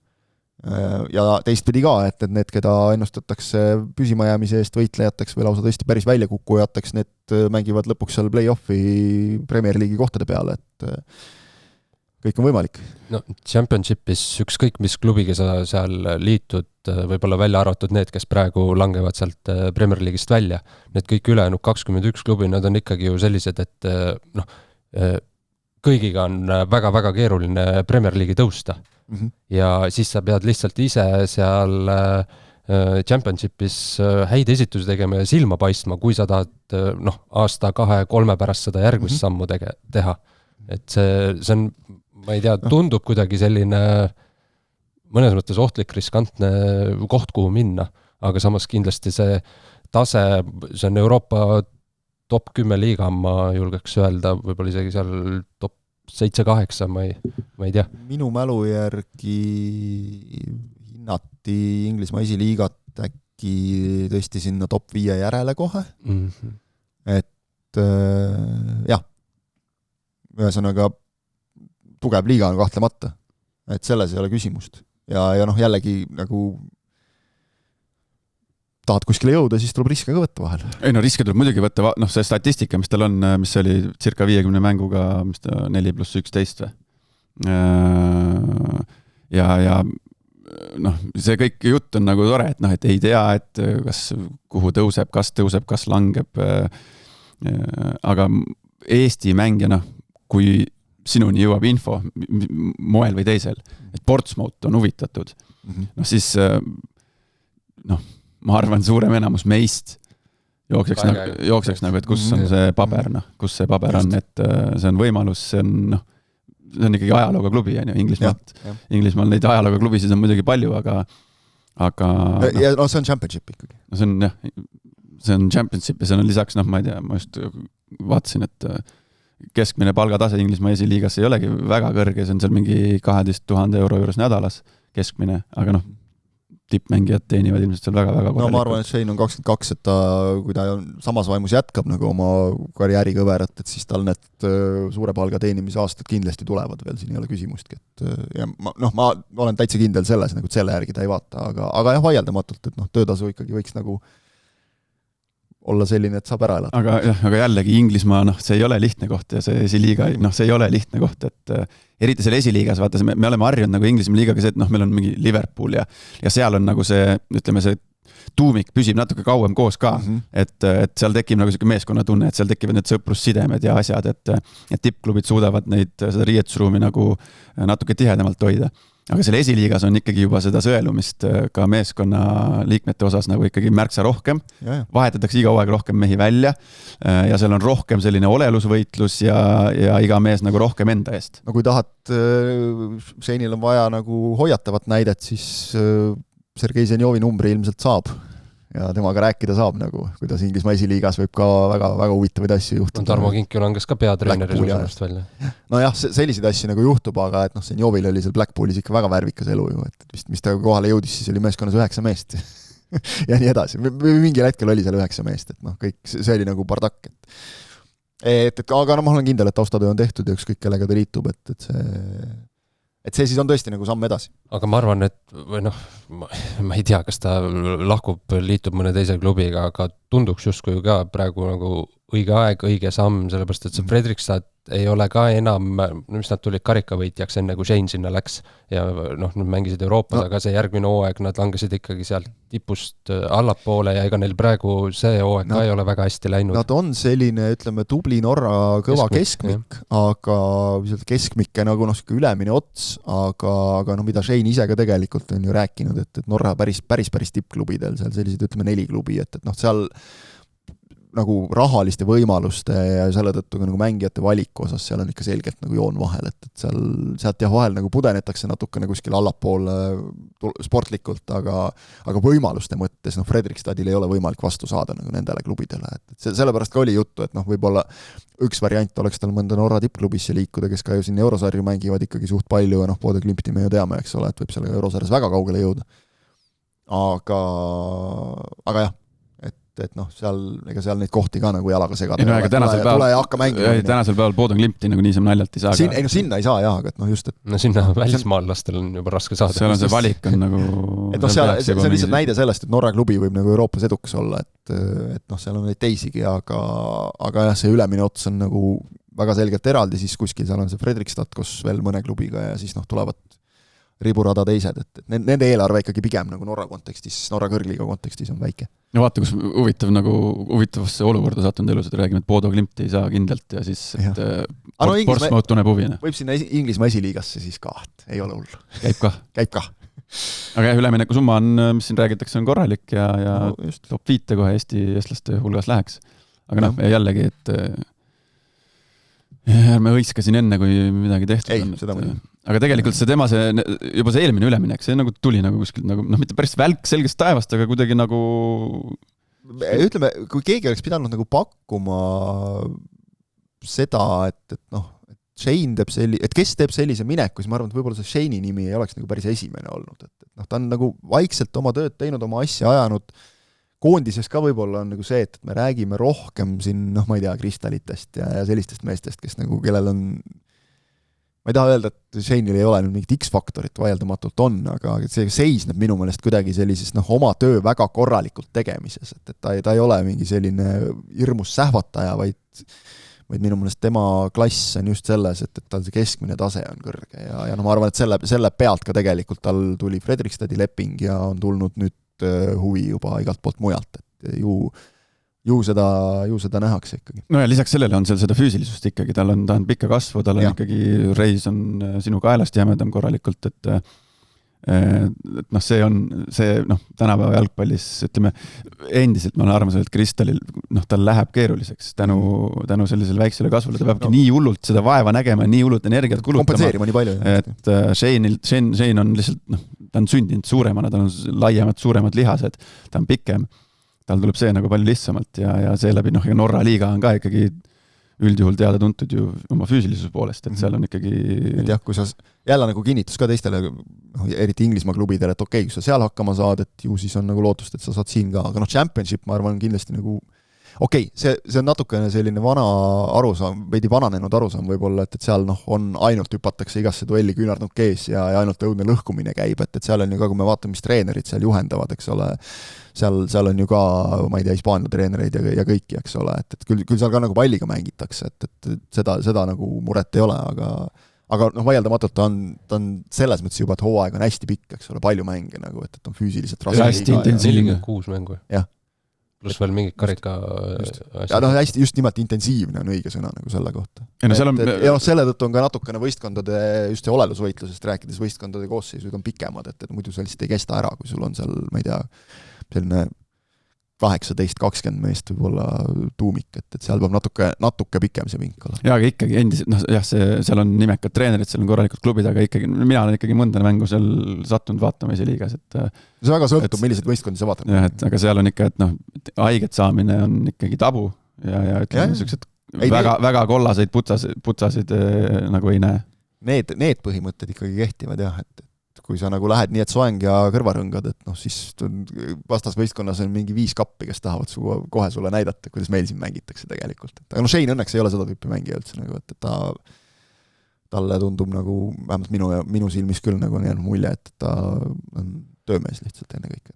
Ja teistpidi ka, et need, keda ennustatakse püsimajäämise eest võitlejateks või lausa tõesti päris väljakukkujateks, need mängivad lõpuks seal play-offi Premier League'i kohtade peale, et kõik on võimalik. No Championshipis ükskõik mis klubiga sa seal liitud, võib-olla välja arvatud need, kes praegu langevad sealt Premier League'ist välja, need kõik ülejäänud 21 klubi, nad on ikkagi ju sellised, et kõigiga on väga-väga keeruline Premier League'i tõusta. Ja siis sa pead lihtsalt ise seal Championshipis häid esitusi tegema ja silma paistma, kui sa tahad aasta, 2-3 pärast seda järgmist sammu teha. Et see on, ma ei tea, tundub kuidagi selline mõnes mõttes ohtlik, riskantne koht, kuhu minna, aga samas kindlasti see tase, see on Euroopa top 10 liiga, ma julgeks öelda, võib-olla isegi seal top 7-8, ma ei tea. Minu mälu järgi hinnati Inglismaa esiliigat äkki tõesti sinna top 5 järele kohe. Et jah, ühesõnaga tugev liiga on kahtlemata, et selles ei ole küsimust. Ja jällegi nagu tahad kuskile jõuda, siis tuleb riske ka võtta vahel. Ei riske tuleb muidugi võtta, see statistika, mis tal on, mis oli circa 50 mänguga, mis ta 4+11 või? Ja see kõik jutt on nagu tore, et ei tea, et kuhu tõuseb, kas langeb, aga Eesti mängija, kui sinuni jõuab info moel või teisel, et Portsmouth on huvitatud, siis ma arvan, suurem enamus meist jookseks nagu, et kus on see paber, kus see paber on, et see on võimalus, see on ikkagi ajalooga klubi, Inglismaal neid ajalooga klubisid on muidugi palju, aga ja see on Championship ikkagi. See on Championship ja see on lisaks, ma ei tea, ma just vaatasin, et keskmine palgatase Inglismaa esiliigas ei olegi väga kõrge, see on seal mingi 12 000 euro juures nädalas keskmine, aga tippmängijad teenivad ilmselt seal väga-väga korralikult. Ma arvan, et Shane on 22, et kui ta samas vaimus jätkab nagu oma karjäärikõverat, et siis tal need suure palga teenimise aastad kindlasti tulevad veel, siin ei ole küsimustki. Ja ma olen täitsa kindel selles, nagu selle järgi ta ei vaata, aga jah, vaieldamatult, et töötasu ikkagi võiks nagu olla selline, et saab ära elada. Aga jällegi Inglismaa, see ei ole lihtne koht ja see esiliiga, see ei ole lihtne koht, et eriti selle esiliigas, vaata, me oleme harjunud nagu Inglismaa liigaga see, et meil on mingi Liverpool ja seal on nagu see, ütleme, see tuumik püsib natuke kauem koos ka, et seal tekib nagu selline meeskonnatunne, et seal tekivad need sõprussidemed ja asjad, et tippklubid suudavad seda riietusruumi nagu natuke tihedamalt hoida. aga selle esiliigas on ikkagi juba seda sõelumist ka meeskonna liikmete osas nagu ikkagi märksa rohkem. Vahetatakse iga hooaeg rohkem mehi välja ja seal on rohkem selline olelusvõitlus ja iga mees nagu rohkem enda eest. No kui tahad, Šeinil on vaja nagu hoiatavat näidet, siis Sergei Zenjovi numbri ilmselt saab. Ja temaga rääkida saab nagu, kuidas Inglismaa esiliigas võib ka väga, väga huvitavaid asju juhtuda. Tarmo Kink ju langes ka peatreeneri suunast välja. No jah, selliseid asju nagu juhtub, aga et Zenjovil oli seal Blackpoolis ikka väga värvikas elu ju, et mis ta kohale jõudis, siis oli meeskonnas 9 meest ja nii edasi. Mingil hetkel oli seal 9 meest, et kõik, see oli nagu bardakk. Aga ma olen kindel, et taustatöö on tehtud ja ükskõik kellega ta liitub, et see siis on tõesti nagu samm edasi. Aga ma arvan, et või ma ei tea, kas ta lahkub, liitub mõne teise klubiga, aga tunduks justkui ka praegu nagu õige aeg, õige samm, sellepärast, et see Fredrikstad ei ole ka enam, mis nad tulid karikavõitjaks enne, kui Šein sinna läks ja nad mängisid Euroopas, aga see järgmine hooaeg nad langesid ikkagi sealt tipust allapoole ja ega neil praegu see hooaeg ka ei ole väga hästi läinud. Nad on selline, ütleme, tubli Norra kõva keskmik aga keskmikke nagu ülemine ots, aga mida Šein ise ka tegelikult on ju rääkinud, et Norra päris tippklubidel, seal sellised, ütleme, 4 klubi, et seal nagu rahaliste võimaluste ja selle tõttu ka nagu mängijate valiku osas seal on ikka selgelt nagu joon vahel, et sealt vahel nagu pudenetakse natukene kuskil allapoole sportlikult, aga võimaluste mõttes Fredrikstadil ei ole võimalik vastu saada nagu nendele klubidele, et sellepärast ka oli juttu, et võib-olla üks variant oleks tal mõnda Norra tippklubisse liikuda, kes ka ju siin eurosarju mängivad ikkagi suht palju ja Bodø Glimti me ju teame, eks ole, et võib selle eurosarjas väga kaugele jõuda. Aga jah, et seal neid kohti ka nagu jalaga segada. Tule ja hakka mängima. Tänasel päeval Bodø Glimti nagu niisama naljalt ei saa. Sinna ei saa jah, aga just, et... sinna välismaallastel on juba raske saada. Seal on see valik on nagu... see on lihtsalt näide sellest, et Norra klubi võib nagu Euroopas edukas olla, et seal on neid teisigi, aga jah, see ülemine ots on nagu väga selgelt eraldi, siis kuskil seal on see Fredrikstad, kus veel mõne klubiga ja siis tulevad riburada teised, et nende eelarve ikkagi pigem nagu Norra kontekstis, Norra kõrgliiga kontekstis on väike. No vaata, kus huvitavasse olukorda sattunud elus, et räägime, et Bodø Glimti ei saa kindlalt ja siis Portsmouth tunneb huvina. Võib sinna Inglismaa esiliigasse siis ka, ei ole hull. Käib ka. Aga jah, ülemineku summa on, mis siin räägitakse, on korralik ja top 5 kohe eestlaste hulgas läheks. Aga jällegi, et me hõiskasin enne, kui midagi tehtud on. Seda mõni. Aga tegelikult juba see eelmine üleminek, see nagu tuli nagu kuskilt nagu, mitte päris välk selgest taevast, aga kuidagi nagu... Ütleme, kui keegi oleks pidanud nagu pakkuma seda, et Šein teeb kes teeb sellise mineku, siis ma arvan, et võib-olla see Šeini nimi ei oleks nagu päris esimene olnud. Ta on nagu vaikselt oma tööd teinud, oma asja ajanud. Koondises ka võib-olla on nagu see, et me räägime rohkem siin, ma ei tea, kristalitest ja sellistest meestest, kes nagu, kellel on... Ma ei taha öelda, et Šeinil ei ole mingit X-faktorit, vaieldamatult on, aga see seisneb minu meelest kuidagi sellises oma töö väga korralikult tegemises, et ta ei ole mingi selline hirmus sähvataja, vaid minu meelest tema klass on just selles, et tal see keskmine tase on kõrge ja ma arvan, et selle pealt ka tegelikult tal tuli Fredrikstadi leping ja on tulnud nüüd huvi juba igalt poolt mujalt, et ju seda nähakse ikkagi. No ja lisaks sellele on seal seda füüsilisust ikkagi, ta on pikka kasvu, tal on ikkagi reis on sinu kaelast jämedam korralikult, et see tänapäeva jalgpallis, ütleme, endiselt ma olen arvamusel, et Kristalil, tal läheb keeruliseks tänu sellisele väiksele kasvule, ta peabki nii hullult seda vaeva nägema, nii hullult energiat kulutama. Kompenseerima nii palju. Et Šein on lihtsalt, ta on sündinud suuremana, tal on laiemad, suuremad lihased, ta on pikem. Tal tuleb see nagu palju lihtsamalt ja seeläbi Norra liiga on ka ikkagi üldjuhul teada tuntud ju oma füüsilisuse poolest, et seal on ikkagi... Et jah, kui sa jälle nagu kinnitus ka teistele, eriti Inglismaa klubidele, et okei, kui sa seal hakkama saad, et ju siis on nagu lootust, et sa saad siin ka, aga championship, ma arvan, kindlasti nagu okei, see on natukene selline vana arusaam, veidi vananenud arusaam võib-olla, et seal on ainult hüpatakse igasse duelli küünarnukk ees ja ainult õudne lõhkumine käib, et seal on ju ka, kui me vaatame, mis treenerid seal juhendavad, eks ole, seal on ju ka, ma ei tea, Hispaania treenereid ja kõiki, eks ole, et küll seal ka nagu palliga mängitakse, et seda nagu muret ei ole, aga vaieldamatult ta on selles mõttes juba, et hooaeg on hästi pikk, eks ole, palju mänge nagu, et on füüsiliselt raske. 46 mängu. Jah. Pluss veel mingid karika ja hästi just nimelt intensiivne on õige sõna nagu selle kohta. Ja selle tõttu on ka natukene võistkondade, just see olelusvõitlusest rääkides, võistkondade koosseisud on pikemad, et muidu see lihtsalt ei kesta ära, kui sul on seal, ma ei tea, selline 18-20 meest võib-olla tuumik, et seal peab natuke pikem see vink olla. Ja, aga ikkagi endiselt, seal on nimekad treenerid, seal on korralikud klubid, aga ikkagi, mina olen ikkagi mõnda mängu seal sattunud vaatama esi liigas, et see väga sõltub, millised võistkondi sa vaatad. Jah, aga seal on ikka, et haiget saamine on ikkagi tabu ja ütleme, sellised väga kollaseid putsasid nagu ei näe. Need põhimõtted ikkagi kehtivad jah, et kui sa nagu lähed nii, et soeng ja kõrvarõngad, et siis vastasvõistkonnas on mingi 5 kappi, kes tahavad kohe sulle näidata, kuidas meil siin mängitakse tegelikult. Aga Shane õnneks ei ole seda tüüpi mängija üldse, nagu, et talle tundub nagu, vähemalt minu silmis küll nagu on jäänud mulje, et ta on töömees lihtsalt enne kõik.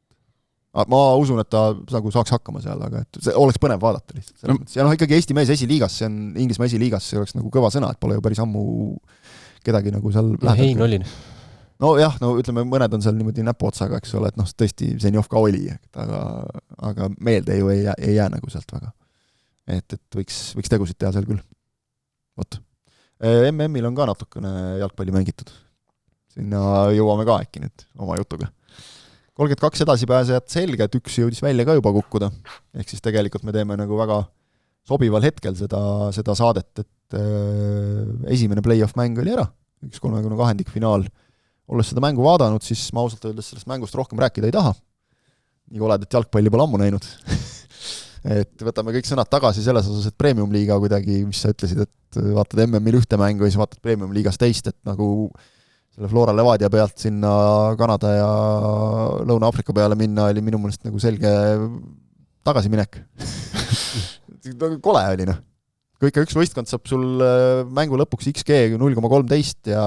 Ma usun, et ta nagu saaks hakkama seal, aga et see oleks põnev vaadata lihtsalt. Ja ikkagi Eesti mees esiliigas, see on Inglismaa esiliigas, see oleks nagu kõva sõna, et pole ju päris ammu kedagi nagu seal Hein olin. No jah, ütleme, mõned on seal niimoodi näpuotsaga, eks ole, et tõesti Zenjov ka oli, aga meelde ju ei jää nagu sealt väga. Et võiks tegusid teha seal küll. Vot. MM-il on ka natukene jalgpalli mängitud. Sinna jõuame ka äkki nüüd oma jutuga. 32 edasipääsejat selge, et üks jõudis välja ka juba kukkuda. Ehk siis tegelikult me teeme nagu väga sobival hetkel seda saadet, et esimene play-off mäng oli ära, 1/32 finaal. Olles seda mängu vaadanud, siis ma ausalt öeldes sellest mängust rohkem rääkida ei taha. Nii koledat jalgpalli pole ammu näinud. Et võtame kõik sõnad tagasi selles osas, et Premium-liiga kuidagi, mis sa ütlesid, et vaatad MM-il ühte mängu ja siis vaatad Premium-liigas teist, et nagu selle Flora Levadia pealt sinna Kanada ja Lõuna-Afrika peale minna oli minu mõelest nagu selge tagasiminek. Kole oli, Kui ikka üks võistkond saab sul mängu lõpuks XG 0,13 ja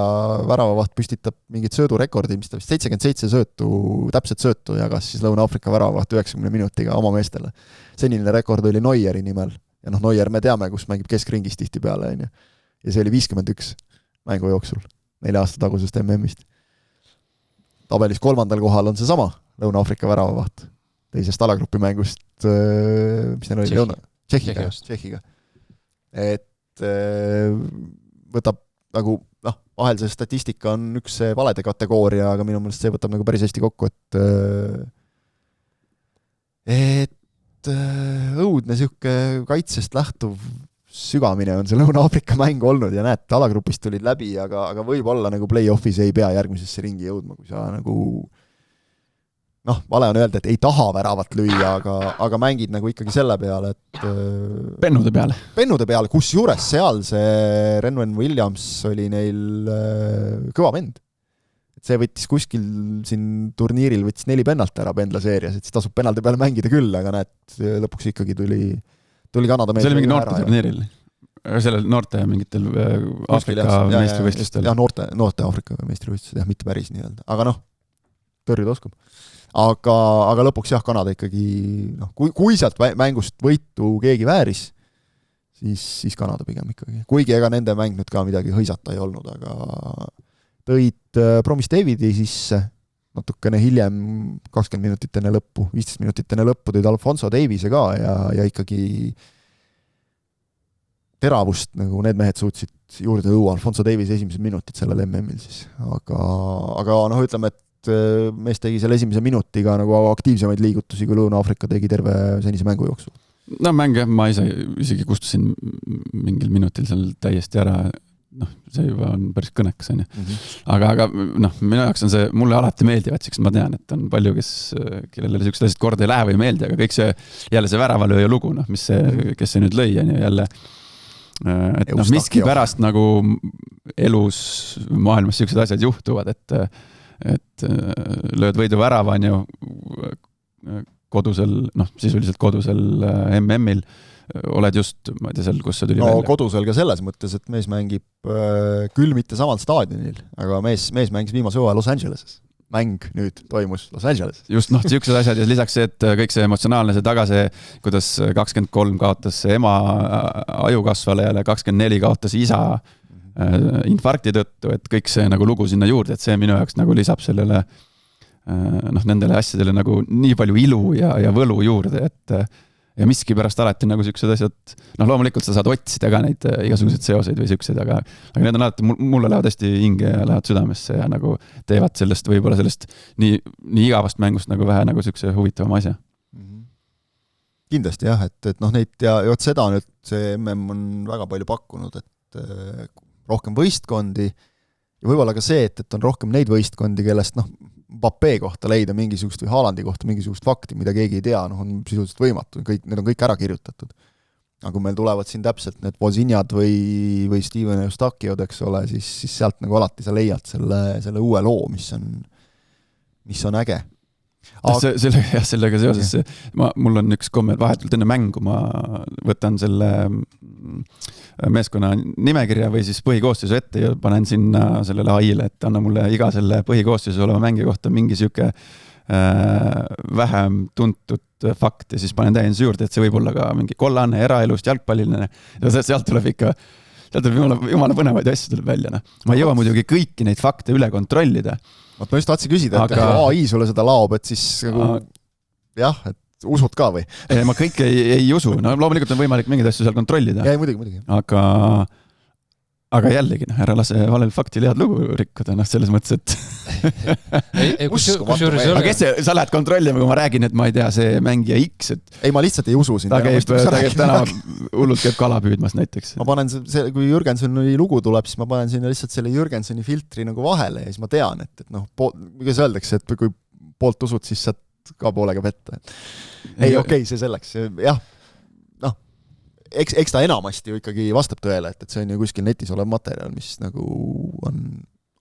väravavaht püstitab mingit söödurekordi, mis ta vist 77 täpset söötu jagas siis Lõuna-Afrika väravavaht 90 minutiga oma meestele. Senine rekord oli Neueri nimel. Ja Neuer me teame, kus mängib keskringis tihti peale. Ja see oli 51 mängu jooksul 4 aasta tagusest MM-ist. Tabelis 3. kohal on see sama Lõuna-Afrika väravavaht. Teisest alagrupi mängust, mis neil oli? Tšehhiga. Et võtab nagu, vahel see statistika on üks valede kategooria, aga minu meelest see võtab nagu päris hästi kokku, et õudne sihuke kaitsest lähtuv sügamine on see Lõuna-Afrika mäng olnud ja näed, alagrupist tulid läbi, aga võib-olla nagu play-offis ei pea järgmisesse ringi jõudma, kui sa nagu vale on öelda, et ei taha väravat lüüa, aga mängid nagu ikkagi selle peale, et pennude peale, kus juures seal see Renwen Williams oli neil kõva vend. Et see võttis kuskil siin turniiril võttis 4 pennalt ära pendlaseerias, et siis tasub pennalde peale mängida küll, aga näed, lõpuks ikkagi tuli Kanada mees. See oli mingi noorte turniiril? Sellel noorte mingitel Aafrika meistrivõistlustel? Jah, noorte Aafrika meistrivõistlustel, jah, mitte päris nii-öelda. Aga tõrjuda oskab. Aga lõpuks jah, Kanada ikkagi, kui sealt mängust võitu keegi vääris, siis Kanada pigem ikkagi. Kuigi ega nende mäng nüüd ka midagi hõisata ei olnud, aga tõid Promis Davidi sisse natukene hiljem, 20 minutit enne lõppu, 15 minutit enne lõppu tõid Alfonso Davise ka ja ikkagi teravust, nagu need mehed suutsid juurde õua Alfonso Davise esimesed minutid sellel MM-il siis. Aga ütleme, et mees tegi selle esimese minutiga nagu aktiivsemaid liigutusi, kui Lõuna-Afrika tegi terve senise mängu jooksul. Mäng jah, ma isegi kustusin mingil minutil seal täiesti ära, see juba on päris kõnekas, on ju. Aga minu jaoks on see, mulle alati meeldivad, sest ma tean, et on palju, kellele sellised asjad korda ei lähe või ei meeldi, aga kõik see, jälle see väravalööja lugu, kes see nüüd lõi, on ju jälle, et miski pärast nagu elus maailmas sellised asjad juhtuvad, et lööd võidu värava, on ju, kodusel, sisuliselt kodusel MM-il, oled just, ma ei tea, seal, kus see tuli välja. Kodusel ka selles mõttes, et mees mängib küll mitte samal staadionil, aga mees mängis viimase hooaja Los Angeleses. Mäng nüüd toimus Los Angeles. Just, sellised asjad ja lisaks see, et kõik see emotsionaalne, see tagasi, kuidas 23 kaotas ema ajukasvalejale, 24 kaotas isa infarkti tõttu, et kõik see nagu lugu sinna juurde, et see minu jaoks nagu lisab sellele noh, nendele asjadele nagu nii palju ilu ja võlu juurde, et ja miskipärast alati nagu siuksed asjad, noh, loomulikult sa saad otsida ka neid igasuguseid seoseid või siukseid, aga need on alati, mulle lähevad hästi hinge ja lähevad südamesse ja nagu teevad sellest võib-olla sellest nii igavast mängust nagu vähe nagu siukse huvitavama asja. Kindlasti jah, et noh, neid ja seda nüüd see MM on väga palju pakkunud, et rohkem võistkondi ja võib-olla ka see, et on rohkem neid võistkondi, kellest noh, Mbappé kohta leida mingisugust või Haalandi kohta mingisugust fakti, mida keegi ei tea, noh, on sisuliselt võimatu, need on kõik ära kirjutatud. Aga kui meil tulevad siin täpselt need Vozinjad või Steven Eustachiod, eks ole, siis sealt nagu alati sa leiad selle uue loo, mis on äge. Sellega seoses, mul on üks komme, vahetult enne mängu ma võtan selle meeskonna nimekirja või siis põhikoostisu ette ja panen sinna sellele AI-le, et anna mulle iga selle põhikoostisu oleva mängija kohta mingi siuke vähem tuntud fakt ja siis panen täienduse juurde, et see võib olla ka mingi kollane, eraelust, jalgpalliline ja sealt tuleb jumala põnevaid asju tuleb välja. Ma ei jõua muidugi kõiki neid fakte üle kontrollida. Ma just tahtsin küsida, et AI sulle seda laob, et siis nagu, jah, et usud ka või? Ma kõike ei usu, no loomulikult on võimalik mingeid asju seal kontrollida. Jah, muidugi. Aga jällegi, ära lase valel faktil head lugu rikkuda, selles mõttes, et aga kes sa lähed kontrollima, kui ma räägin, et ma ei tea, see mängija X, et ei, ma lihtsalt ei usu sind. Ta käib täna hullult käib kala püüdmas näiteks. Ma panen kui Jürgensoni lugu tuleb, siis ma panen sinna lihtsalt selle Jürgensoni filtri nagu vahele ja siis ma tean, et noh, kuidas öeldakse, et kui poolt usud, siis saad ka poolega petta. Ei, okei, see selleks, jah. Eks ta enamasti ju ikkagi vastab tõele, et see on ju kuskil netis olev materjal, mis nagu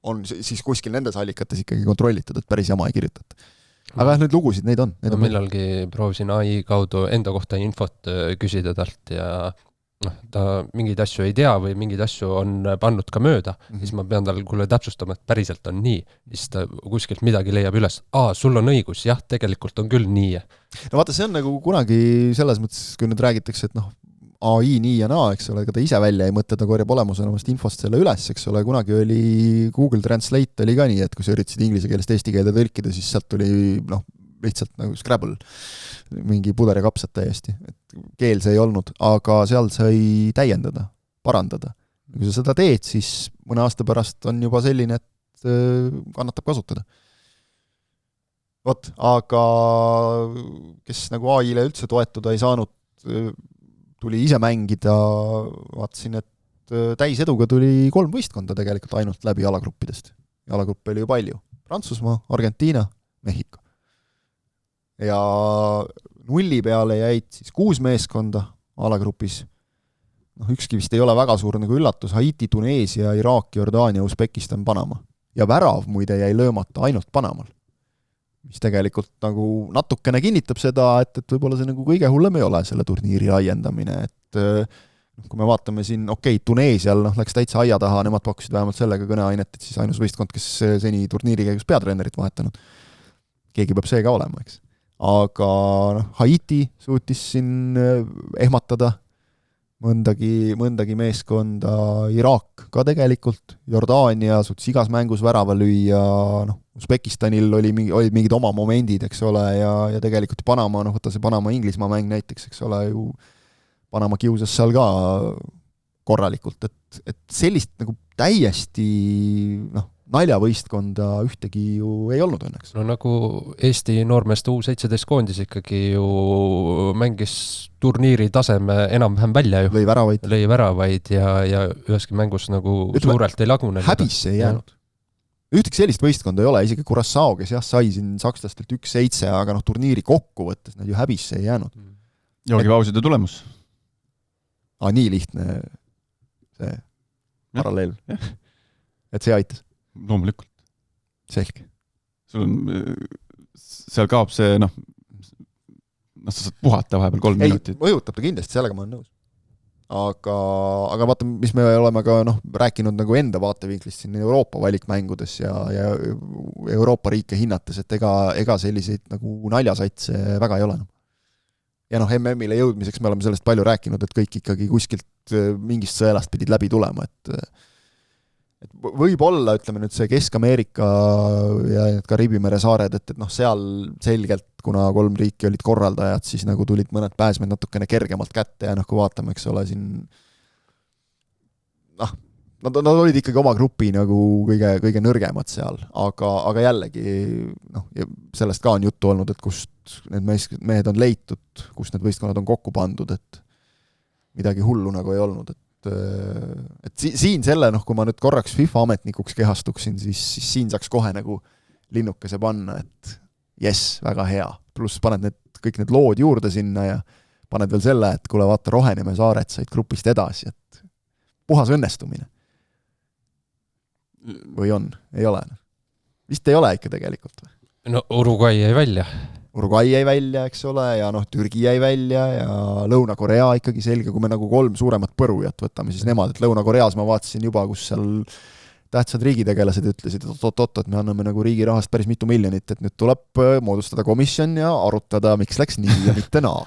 on siis kuskil nendes allikates ikkagi kontrollitud, et päris jama ei kirjutata. Aga neid lugusid, neid on. Millalgi proovisin AI kaudu enda kohta infot küsida talt ja ta mingeid asju ei tea või mingeid asju on pannud ka mööda, siis ma pean tal kuule täpsustama, et päriselt on nii. Siis ta kuskilt midagi leiab üles. Sul on õigus, jah, tegelikult on küll nii. No vaata, see on nagu kunagi selles mõttes, kui nüüd räägitakse, et noh, AI nii ja naa, eks ole, ega ta ise välja ei mõtle, ta korjab olemusenomast infost selle üles, eks ole, kunagi oli Google Translate oli ka nii, et kui sa üritasid inglise keelest eesti keelde tõlkida, siis sealt tuli noh, lihtsalt nagu Scrabble, mingi puder ja kapsad täiesti, et keel see ei olnud, aga seal sai täiendada, parandada. Kui sa seda teed, siis mõne aasta pärast on juba selline, et kannatab kasutada. Vot, aga kes nagu AI-le üldse toetuda ei saanud, tuli ise mängida, vaatasin, et täiseduga tuli 3 võistkonda tegelikult ainult läbi alagruppidest. Alagruppe oli ju palju. Prantsusmaa, Argentiina, Mehhiko. Ja 0 peale jäid siis 6 meeskonda alagrupis. Noh, ükski vist ei ole väga suur nagu üllatus. Haiti, Tuneesia, Iraak, Jordaania, Usbekistan, Panama. Ja värav muide jäi löömata ainult Panamal. Mis tegelikult nagu natukene kinnitab seda, et võib-olla see nagu kõige hullem ei ole selle turniiri laiendamine, et kui me vaatame siin, Tuneesial läks täitsa aia taha, nemad pakkusid vähemalt sellega kõneainet, et siis ainus võistkond, kes seni turniiri käigus peatreenerit vahetanud, keegi peab see ka olema, eks. Aga Haiti suutis siin ehmatada mõndagi meeskonda, Iraak ka tegelikult, Jordaania suutis igas mängus värava lüüa, Usbekistanil olid mingid oma momendid, eks ole, ja tegelikult Panama, võtta see Panama-Inglismaa mäng näiteks, eks ole, ju Panama kiusas seal ka korralikult, et sellist nagu täiesti naljavõistkonda ühtegi ju ei olnud õnneks. No nagu Eesti noormeeste U17 koondis ikkagi ju mängis turniiri taseme enam-vähem välja ju. Lõi väravaid ja üheski mängus nagu suurelt ei lagune. Häbisse ei jäänud. Ühtegi sellist võistkonda ei ole, isegi Curaçao, kes sai siin sakslastelt 1-7, aga turniiri kokku võttes nad ju häbisse ei jäänud. Joogi pauside tulemus. Nii lihtne see paralleel. Et see aitas. Loomulikult. Selge. Seal kaob see, sa saad puhata vahepeal 3 minutit. Mõjutab ta kindlasti, sellega ma olen nõus. Aga vaata, mis me oleme ka rääkinud nagu enda vaatevinklist siin Euroopa valikmängudes ja Euroopa riike hinnates, et ega selliseid nagu naljasatse väga ei ole. Ja MM-ile jõudmiseks me oleme sellest palju rääkinud, et kõik ikkagi kuskilt mingist sõelast pidid läbi tulema, et võib-olla, ütleme nüüd see Kesk-Ameerika ja need Kariibi mere saared, et noh, seal selgelt, kuna 3 riiki olid korraldajad, siis nagu tulid mõned pääsmed natukene kergemalt kätte ja noh, kui vaatame, eks ole, siin nad olid ikkagi oma grupi nagu kõige nõrgemad seal, aga jällegi noh, sellest ka on juttu olnud, et kust need mehed on leitud, kust need võistkonnad on kokku pandud, et midagi hullu nagu ei olnud, et siin selle, noh, kui ma nüüd korraks FIFA ametnikuks kehastuksin, siis siin saaks kohe nagu linnukese panna, et jess, väga hea. Pluss paned kõik need lood juurde sinna ja paned veel selle, et kuule, vaata, Roheneeme saared said grupist edasi, et puhas õnnestumine. Või on? Ei ole? Vist ei ole ikka tegelikult. No Uruguay jäi välja. Uruguay jäi välja, eks ole, ja noh, Türgi jäi välja ja Lõuna-Korea ikkagi selge, kui me nagu 3 suuremat põrujat võtame, siis nemad, et Lõuna-Koreas ma vaatasin juba, kus seal tähtsad riigitegelased ütlesid, et me anname nagu riigi rahast päris mitu miljonit, et nüüd tuleb moodustada komisjon ja arutada, miks läks nii ja mitte naa.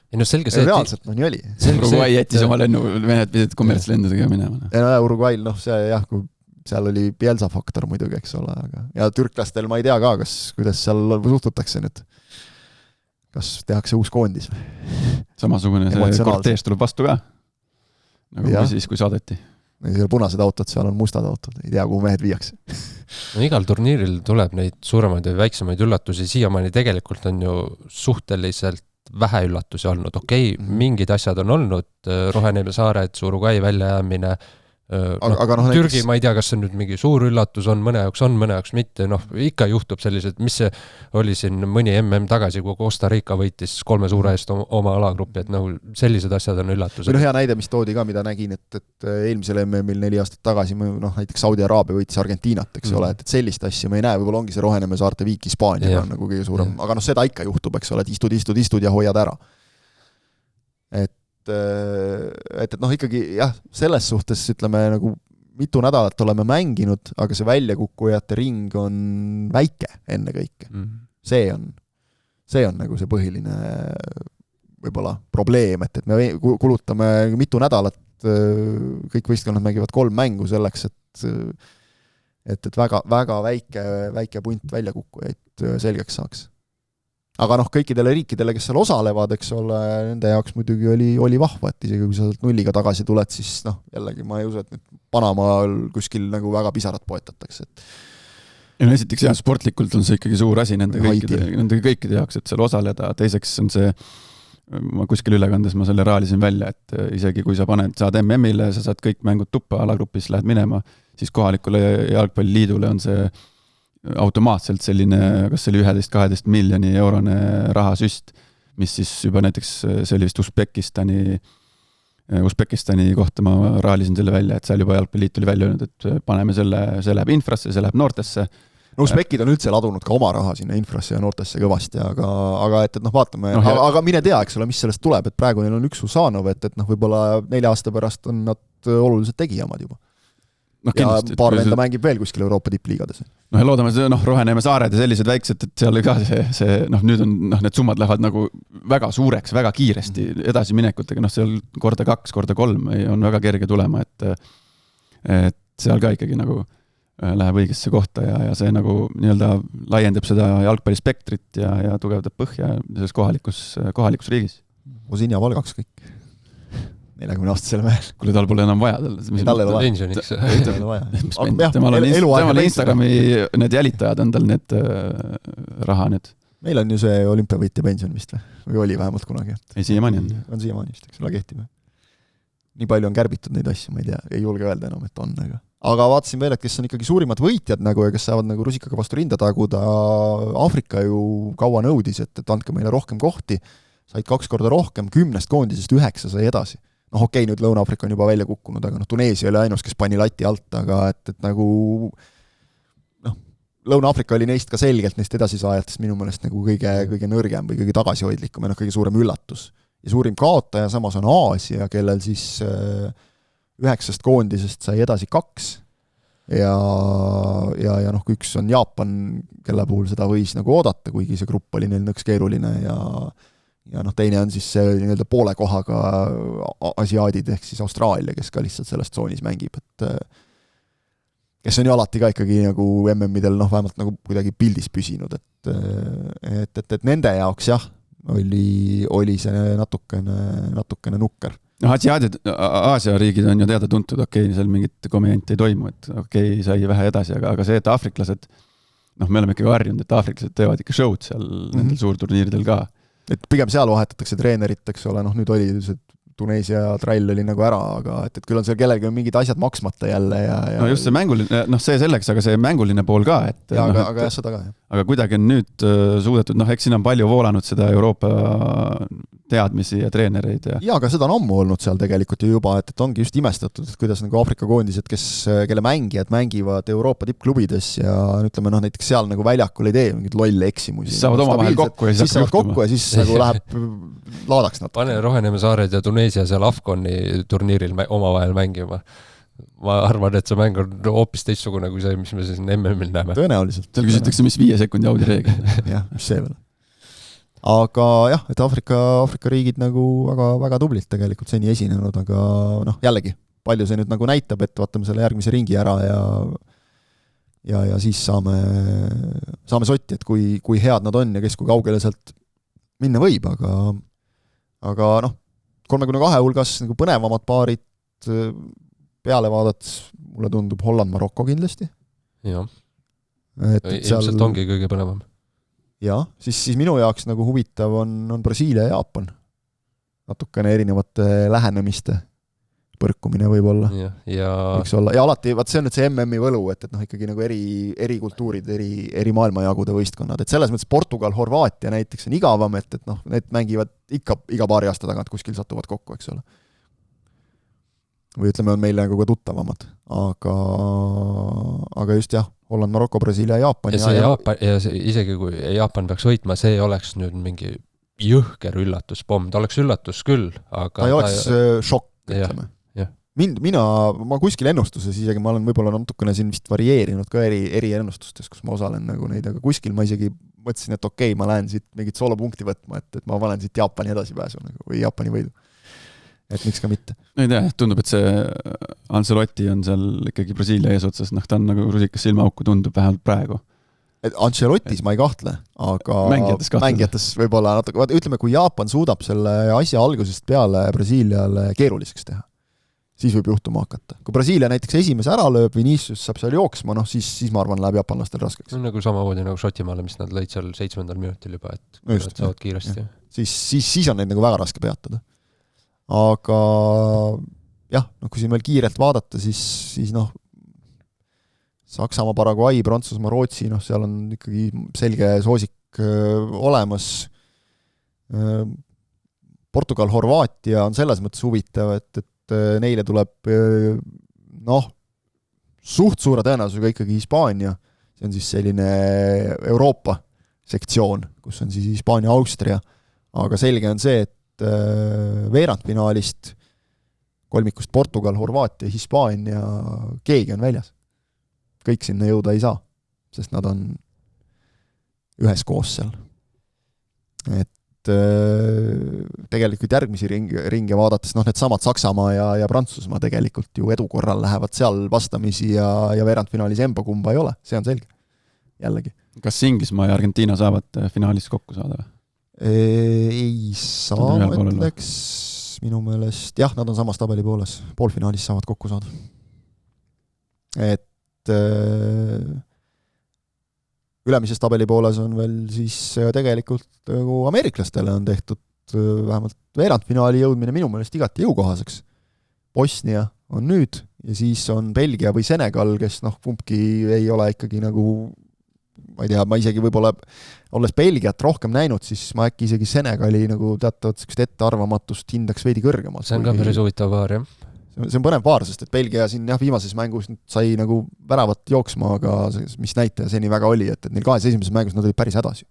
Ei no selge see, reaalselt no nii oli. Uruguay jättis oma lennu, mehed pidid kommertslendudega minema. Ja Uruguayl, noh, see jah, kui seal oli Bielsa faktor muidugi, eks ole, aga ja türklastel ma ei tea ka, kuidas seal suhtutakse nüüd. Kas tehakse uus koondis või? Samasugune see kortees tuleb vastu ka, nagu ja. Siis, kui saadeti. Punased autod, seal on mustad autod, ei tea, kuhu mehed viiakse. No igal turniiril tuleb neid suuremaid või väiksemaid üllatusi, siiamaani tegelikult on ju suhteliselt vähe üllatusi olnud, mingid asjad on olnud, Roheneeme saared, Uruguay väljajäämine, aga no, Türgi, näiteks... ma ei tea, kas see nüüd mingi suur üllatus on, mõne jaoks mitte, noh, ikka juhtub sellised, mis see oli siin mõni MM tagasi, kui Costa Rica võitis 3 suure eest oma alagruppi, et noh, sellised asjad on üllatused. Või hea näide, mis toodi ka, mida nägin, et eelmisel MM-il 4 aastat tagasi, noh, näiteks Saudi Araabia võitis Argentiinat, eks ole, et sellist asja me ei näe, võib-olla ongi see Roheneeme saarte viik Hispaania nagu kõige suurem, aga noh, seda ikka juhtub, eks ole, et istud ja hoiad ära. Et noh, ikkagi jah, selles suhtes ütleme nagu mitu nädalat oleme mänginud, aga see väljakukkujate ring on väike ennekõike. See on nagu see põhiline võib-olla probleem, et me kulutame mitu nädalat, kõik võistkonnad mängivad 3 mängu selleks, et väga, väga väike punt väljakukkujaid selgeks saaks. Aga noh, kõikidele riikidele, kes seal osalevad, eks ole, nende jaoks muidugi oli vahva, et isegi kui sa nulliga tagasi tuled, siis noh, jällegi ma ei usu, et nüüd Panamaal kuskil nagu väga pisarat poetatakse. Ja no esiteks jah, sportlikult on see ikkagi suur asi nende kõikide jaoks, et seal osaleda, teiseks on see, ma kuskil ülekandes ma selle raalisin välja, et isegi kui sa saad MM-ile, sa saad kõik mängud tuppa alagrupis, lähed minema, siis kohalikule jalgpalliliidule on see automaatselt selline, kas see oli 11-12 miljoni eurone rahasüst, mis siis juba näiteks see oli vist Usbekistani kohta ma raalisin selle välja, et seal juba jalgpalliliit oli välja öelnud, et paneme see läheb infrasse, see läheb noortesse. No Usbekid on üldse ladunud ka oma raha sinna infrasse ja noortesse kõvasti, aga et noh, vaatame, aga mine tea, eks ole, mis sellest tuleb, et praegu neil on üks Usanov, et noh, võib-olla 4 aasta pärast on nad oluliselt tegijamad juba. No, ja paar venda mängib veel kuskil Euroopa tippliigades. No ja loodame, Roheneeme saared ja sellised väiksed, et seal ka see nüüd on, need summad lähevad nagu väga suureks, väga kiiresti edasi minekutega, seal korda 2, korda 3 on väga kerge tulema, et seal ka ikkagi nagu läheb õigesse kohta ja see nagu nii-öelda laiendab seda jalgpallispektrit ja tugevdab põhja selles kohalikus riigis. Osinja valgaks kõik. 40-aastasele mehel. Kuule, tal pole enam vaja. Tal ei ole vaja. Temal on Instagrami need jälitajad on tal need raha need. Meil on ju see olümpiavõitja pension vist või oli vähemalt kunagi. Ei, siiamaani on. On siiamaani vist, eks ole kehtib. Nii palju on kärbitud neid asju, ma ei tea, ei julge öelda enam, et on. Aga vaatasin veel, et kes on ikkagi suurimad võitjad nagu ja kes saavad nagu rusikaga vastu rinda taguda. Aafrika ju kaua nõudis, et andke meile rohkem kohti. Said 2 korda rohkem, 10 koondisest 9 sai edasi. Noh, nüüd Lõuna-Aafrika on juba välja kukkunud, aga Tuneesia oli ainus, kes pani lati alt, aga et nagu Lõuna-Aafrika oli neist ka selgelt neist edasisaajatest minu meelest nagu kõige nõrgem või kõige tagasihoidlikum ja kõige suurem üllatus. Ja suurim kaotaja samas on Aasia, kellel siis 9 koondisest sai edasi 2 ja kui üks on Jaapan, kelle puhul seda võis nagu oodata, kuigi see grupp oli neil nõks keeruline ja teine on siis see nii-öelda poole kohaga asiaadid ehk siis Austraalia, kes ka lihtsalt selles tsoonis mängib, kes on ju alati ka ikkagi nagu MM-idel vähemalt nagu kuidagi pildis püsinud, et nende jaoks jah, oli see natukene nukker. Aasia riigid on ju teada tuntud, seal mingit komedianti ei toimu, et sai vähe edasi, aga see, et aafriklased, me oleme ikkagi harjunud, et aafriklased teevad ikka show'd seal nendel suurturniiridel ka. Et pigem seal vahetatakse treenerit, eks ole, nüüd oli see Tuneesia trall oli nagu ära, aga et küll on seal kellelgi mingid asjad maksmata jälle ja no just see mänguline, see selleks, aga see mänguline pool ka, et ja, aga jah, seda ka, jah. Aga kuidagi on nüüd suudetud, eks siin on palju voolanud seda Euroopa teadmisi ja treenereid ja aga seda on ammu olnud seal tegelikult ju juba, et ongi just imestatud, et kuidas nagu Aafrika koondised, kelle mängijad mängivad Euroopa tippklubides ja ütleme näiteks seal nagu väljakul ei tee mingid lolle eksimusi. Siis saavad omavahel kokku ja siis saavad kokku ja siis nagu läheb laadaks natuke. Pane Roheneeme saared ja Tuneesia seal Afconi turniiril omavahel mängima. Ma arvan, et see mäng on hoopis teistsugune kui see, mis me siis MM-il näeme. Tõenäoliselt. Seal küsitakse, mis 5 sekundi audi reegel. jah, mis see veel. Aga jah, et Aafrika riigid nagu väga tublilt tegelikult seni esinenud, aga jällegi, palju see nüüd nagu näitab, et vaatame selle järgmise ringi ära ja siis saame sotti, et kui head nad on ja kes kui kaugele sealt minna võib, aga 32 hulgas nagu põnevamad paarid peale vaadates mulle tundub Holland-Marokko kindlasti. Jah, ilmselt ongi kõige põnevam. Jah, siis minu jaoks nagu huvitav on Brasiilia ja Jaapan. Natukene erinevate lähenemiste põrkumine võib-olla. Võiks olla. Ja alati, see on nüüd see MM-i võlu, et ikkagi nagu eri kultuurid, eri maailmajagude võistkonnad. Et selles mõttes Portugal, Horvaatia näiteks on igavam, et need mängivad ikka iga paari aasta tagant kuskil satuvad kokku, eks ole. Või ütleme, on meile nagu ka tuttavamad. Aga just jah, Holland, Marokko, Brasiilia, Jaapan. Ja isegi kui Jaapan peaks võitma, see oleks nüüd mingi jõhker üllatuspomm. Ta oleks üllatus küll, aga... Ta ei oleks šokk, ütleme. Ma kuskil ennustuses isegi, ma olen võib-olla natukene siin vist varieerinud ka eri ennustustes, kus ma osalen nagu neid, aga kuskil ma isegi mõtlesin, et okei, ma lähen siit mingit soolopunkti võtma, et ma valen siit Jaapani edasipääsu nagu, või Jaapani võidu. Et miks ka mitte. Ei tea, tundub, et see Ancelotti on seal ikkagi Brasiilia eesotsas, ta on nagu rusikas silmaauku tundub vähemalt praegu. Et Ancelottis ma ei kahtle, aga mängijates võib-olla natuke, ütleme, kui Jaapan suudab selle asja algusest peale Brasiiliale keeruliseks teha, siis võib juhtuma hakata. Kui Brasiilia näiteks esimese ära lööb, Vinicius saab seal jooksma, siis ma arvan, läheb jaapanlastel raskeks. Nagu samamoodi nagu Šotimaale, mis nad lõid seal 7. minutil juba, et nad saavad kiiresti. Siis on neid nagu väga raske peatada. Aga jah, kui siin veel kiirelt vaadata, siis Saksamaa, Paraguay, Prantsusmaa, Rootsi, seal on ikkagi selge soosik olemas. Portugal, Horvaatia on selles mõttes huvitav, et neile tuleb suht suure tõenäosusega ikkagi Hispaania. See on siis selline Euroopa sektsioon, kus on siis Hispaania, Austria. Aga selge on see, et veerandfinaalist kolmikust Portugal, Horvaatia, Hispaania, keegi on väljas. Kõik sinna jõuda ei saa, sest nad on ühes koos seal. Et tegelikult järgmisi ringe vaadates, need samad Saksamaa ja Prantsusmaa tegelikult ju edu korral lähevad seal vastamisi ja veerandfinaalis kumba ei ole, see on selge. Jällegi. Kas Inglismaa ja Argentiina saavad finaalis kokku saada või? Ei saa, mõtleks minu meelest, jah, nad on samas tabeli pooles, poolfinaalis saavad kokku saada. Et ülemises tabeli pooles on veel siis tegelikult nagu ameeriklastele on tehtud vähemalt veerandfinaali jõudmine minu meelest igati jõukohaseks. Bosnia on nüüd ja siis on Belgia või Senegal, kes kumbki ei ole ikkagi nagu ma ei tea, ma isegi võib-olla olles Belgiat rohkem näinud, siis ma äkki isegi Senegali nagu teatavat arvamatust hindaks veidi kõrgemalt. See on ka päris huvitav paar, jah. See on põnev paar, sest et Belgia siin viimases mängus sai nagu väravat jooksma, aga mis näitaja seni väga oli, et neil kahes esimeses mängus nad olid päris hädas ju.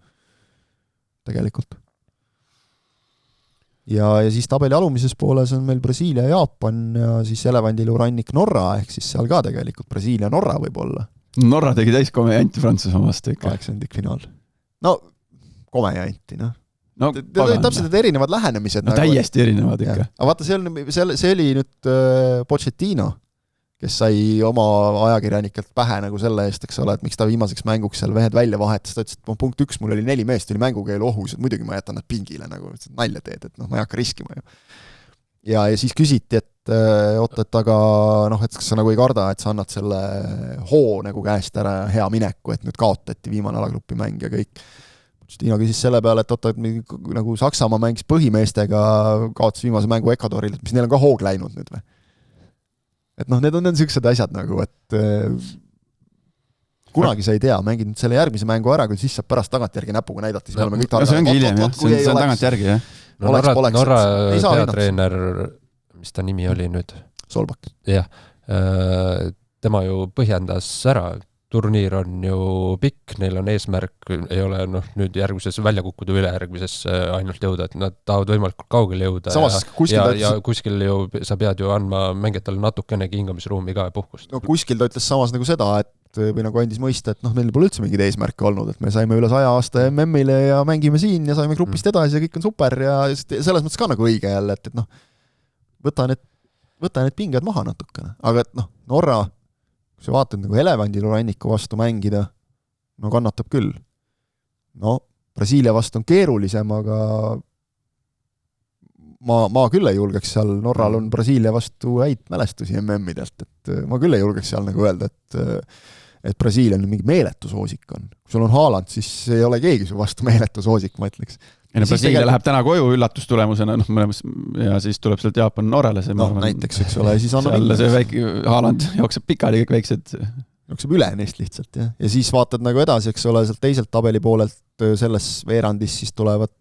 Tegelikult. Ja siis tabeli alumises pooles on meil Brasiilia ja Jaapan ja siis elevandiluurannik Norra, ehk siis seal ka tegelikult Brasiilia ja Norra võib olla. Norra tegi täiskomejant Prantsusmaa vastu ikka. 8. finaal. No, komejanti, täpselt erinevad lähenemised. No täiesti erinevad ikka. Aga vaata, see oli nüüd Pochettino, kes sai oma ajakirjanikelt pähe nagu selle eest, eks ole, et miks ta viimaseks mänguks seal vehed välja vahetas, ta ütles, et punkt 1, mul oli 4 meest, oli mängukeel ohus, et muidugi ma jätan nad pingile nagu, nalja teed, et ma ei hakka riskima ju. Ja siis küsiti, et et aga et kas sa nagu ei karda, et sa annad selle hoo nagu käest ära ja hea mineku, et nüüd kaotati viimane alagrupi mäng ja kõik. Tiina küsis selle peale, et et nagu Saksamaa mängis põhimeestega, kaotas viimase mängu Ecuadoril, et mis neil on ka hoog läinud nüüd või? Et need on sellised asjad nagu, et kunagi sa ei tea, mängid nüüd selle järgmise mängu ära, kui siis saab pärast tagantjärgi näpuga näidata, siis me oleme kõik targad. See ongi hiljem, jah. See on tagantjärgi, jah. Norra peatreener, mis ta nimi oli nüüd? Solbak. Jah, tema ju põhjendas ära, turniir on ju pikk, neil on eesmärk, ei ole nüüd järgmises välja kukkuda ülejärgmises ainult jõuda, et nad tahavad võimalikult kaugele jõuda. Samas, ja kuskil ju, sa pead ju andma mängijatele natukenegi hingamisruumi ka ja puhkust. No kuskil ta ütles samas nagu seda, et või nagu andis mõista, et meil pole üldse mingid eesmärke olnud, et me saime üle 100 aasta MM-ile ja mängime siin ja saime grupist edasi ja kõik on super ja selles mõttes ka nagu õige jälle, et võta need pinged maha natukene. Aga et Norra, kui sa vaatad nagu elevandil ranniku vastu mängida, kannatab küll. Brasiilia vastu on keerulisem, aga ma küll ei julgeks seal, Norral on Brasiilia vastu häid mälestusi MM-idelt, et ma küll ei julgeks seal nagu öelda, et Brasiilia on mingi meeletu soosik on. Kui sul on Haaland, siis ei ole keegi su vastu meeletu soosik, ma ütleks. Brasiilia läheb täna koju üllatustulemusena, ja siis tuleb sealt Jaapan Norrale. Näiteks, eks ole. Siis seal see väike Haaland jookseb pikali, kõik väiksed. Jookseb üle neist lihtsalt, jah. Ja siis vaatad nagu edasi, eks ole, sealt teiselt tabeli poolelt selles veerandis siis tulevad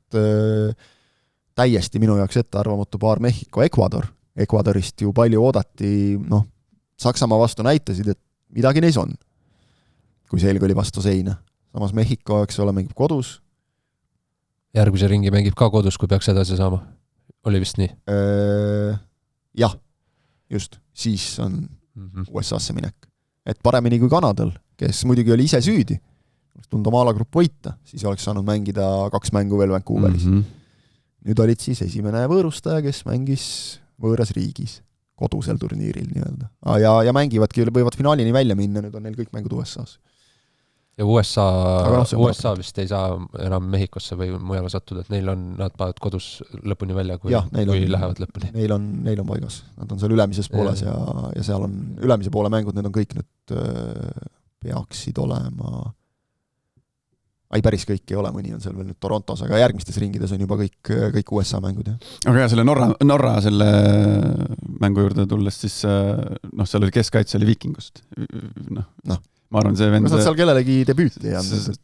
täiesti minu jaoks ettearvamatu paar Mehhiko, Ecuador. Ecuadorist ju palju oodati, Saksamaa vastu näitasid, et midagi neis on, kui selg oli vastu seina. Samas Mehhiko, eks ole, mängib kodus. Järgmise ringi mängib ka kodus, kui peaks edasi saama. Oli vist nii? Jah, just. Siis on USA-sse minek. Et paremini kui Kanadal, kes muidugi oli ise süüdi. Tundub oma alagrupp võita, siis oleks saanud mängida 2 mängu veel Vancouveris. Nüüd olid siis esimene võõrustaja, kes mängis võõras riigis, kodusel turniiril nii-öelda. Ja mängivadki, võivad finaalini välja minna, nüüd on neil kõik mängud USA-s. Ja USA vist ei saa enam Mehhikosse või mujale sattuda, et nad paavad kodus lõpuni välja, kui lähevad lõpuni. Neil on paigas. Nad on seal ülemises pooles ja seal on ülemise poole mängud, need on kõik nüüd peaksid olema. Päris kõik ei ole, mõni on seal veel nüüd Torontos, aga järgmistes ringides on juba kõik USA mängud. Ja. Aga selle Norra selle mängu juurde tulles, siis seal oli keskkaitse oli Vikingust. Ma arvan, see vend... Kas nad seal kellelegi debüüti?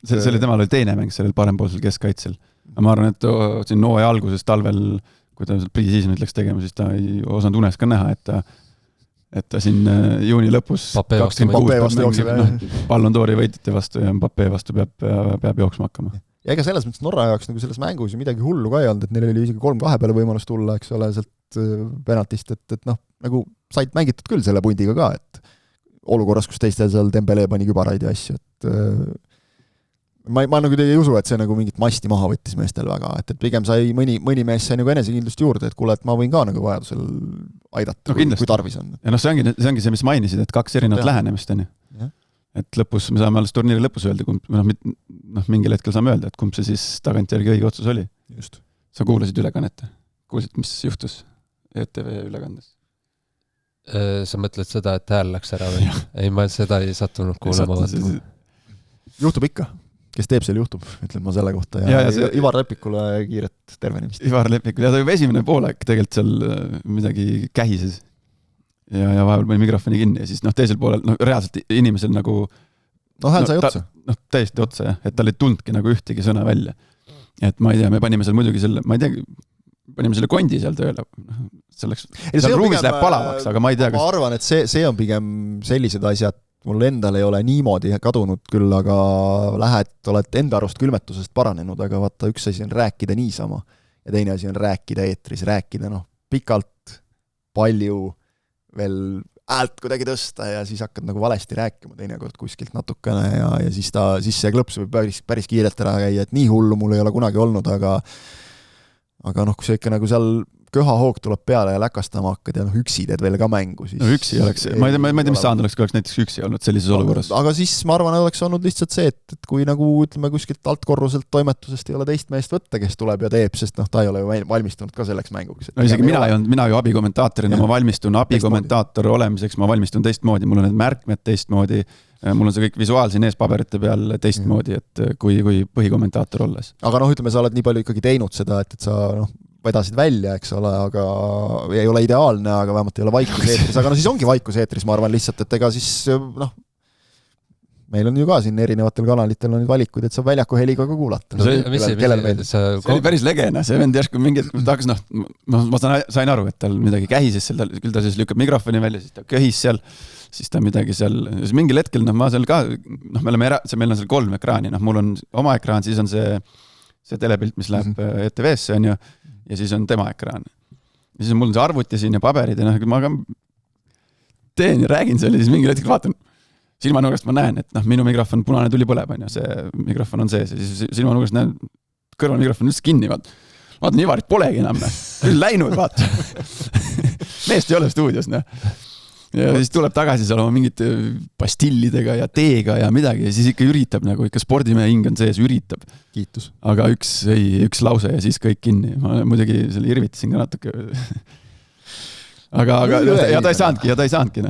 See oli temal oli teine mäng sellel parempoolsel keskkaitsel. Ma arvan, et siin nooja alguses talvel, kui ta pre-seasonit läks tegema, siis ta ei osanud unes ka näha, et ta siin juuni lõpus Ballon d'Ori võitite vastu ja Mbappé vastu peab jooksma hakkama. Ja ega selles mõttes Norra jaoks nagu selles mängus ju midagi hullu ka ei olnud, et neil oli isegi 3-2 peale võimalus tulla, eks ole, sealt penaltist, et nagu said mängitud küll selle pundiga ka, et olukorras, kus teistel seal Dembele pani kübaraid ja asju, et ma nagu ei usu, et see nagu mingit masti maha võttis meestel väga, et pigem sai mõni mees sai nagu enesekindlust juurde, et kuule, et ma võin ka nagu vajadusel aidata, kui tarvis on. Ja see ongi see, mis mainisid, et 2 erinevat lähenemist on ju. Et lõpus, me saame alles turniiri lõpus öelda, mingil hetkel saame öelda, et kumb see siis tagantjärgi õige otsus oli. Just. Sa kuulasid ülekannet? Kuulsid, mis juhtus ETV ülekandes? Sa mõtled seda, et hääl läks ära või? Ei, ma seda ei sattunud kuulama vaatama. Juhtub ikka. Kes teeb, seal juhtub, ütlen ma selle kohta. Ja Ivar Lepikule kiiret tervenemist. Ivar Lepikule. Ja ta juba esimene poolek tegelikult seal midagi kähises. Ja vahepeal pani mikrofoni kinni. Ja siis teisel poolel, reaalselt inimesel nagu... hääl sai otsa. Täiesti otsa, jah. Et tal ei tundki nagu ühtegi sõna välja. Et ma ei tea, me panime seal muidugi selle... Ma ei tea... panime selle kondi seal tööle. Seal ruumis läheb palavaks, aga ma ei tea, kas... Ma arvan, et see on pigem sellised asjad, mul endal ei ole niimoodi kadunud küll, aga oled enda arust külmetusest paranenud, aga vaata, üks asi on rääkida niisama ja teine asi on rääkida eetris, rääkida pikalt, palju, veel häält kuidagi tõsta ja siis hakkad nagu valesti rääkima teinekord kuskilt natukene ja siis see klõps võib päris kiirelt ära käia, et nii hullu mul ei ole kunagi olnud, aga kui sa ikka nagu seal köhahoog tuleb peale ja läkastama hakkad ja üksi teed veel ka mängu, siis... No üksi oleks, ma ei tea, mis saanud oleks, kui oleks näiteks üksi olnud sellises olukorras. Aga siis ma arvan, oleks olnud lihtsalt see, et kui nagu ütleme kuskilt altkorruselt toimetusest ei ole teist meest võtta, kes tuleb ja teeb, sest ta ei ole ju valmistunud ka selleks mänguks. No isegi mina ju abikommentaatorina, ma valmistun abikommentaator olemiseks, ma valmistun teistmoodi, mul on need märkmed teistmoodi, mul on see kõik visuaalsin ees paberite peal teistmoodi, et kui põhikommentaator olles. Aga ütleme, sa oled nii palju ikkagi teinud seda, et sa vedasid välja, eks ole, aga ei ole ideaalne, aga vähemalt ei ole vaikuseetris, aga siis ongi vaikuseetris, ma arvan lihtsalt, et ega siis meil on ju ka siin erinevatel kanalitel on nüüd valikuid, et saab väljaku heliga ka kuulata. See oli päris legena, see vend järsku mingi, tahaks, ma sain aru, et tal midagi kähises seal, küll ta siis lükkab mikrofoni välja, siis ta köhis seal, siis ta midagi seal, mingil hetkel, ma seal ka, meil on seal 3 ekraani, mul on oma ekraan, siis on see telepilt, mis läheb ETV-sse, on ju, ja siis on tema ekraan. Ja siis on mul see arvuti siin ja paberid ja ma ka teen ja räägin selle, siis mingil hetkel vaatan silmanurgast, ma näen, et minu mikrofon punane tuli põleb, on ju, see mikrofon on sees ja siis silmanurgast näen, kõrval mikrofon üldse kinni, vaatan, Ivarit polegi enam, küll läinud, vaata. Meest ei ole stuudios, ja siis tuleb tagasi seal oma mingite pastillidega ja teega ja midagi ja siis ikka üritab, ikka spordimehe hing on sees, üritab. Kiitus. Aga üks lause ja siis kõik kinni. Ma muidugi selle irvitasin ka natuke. aga ta ei saanudki.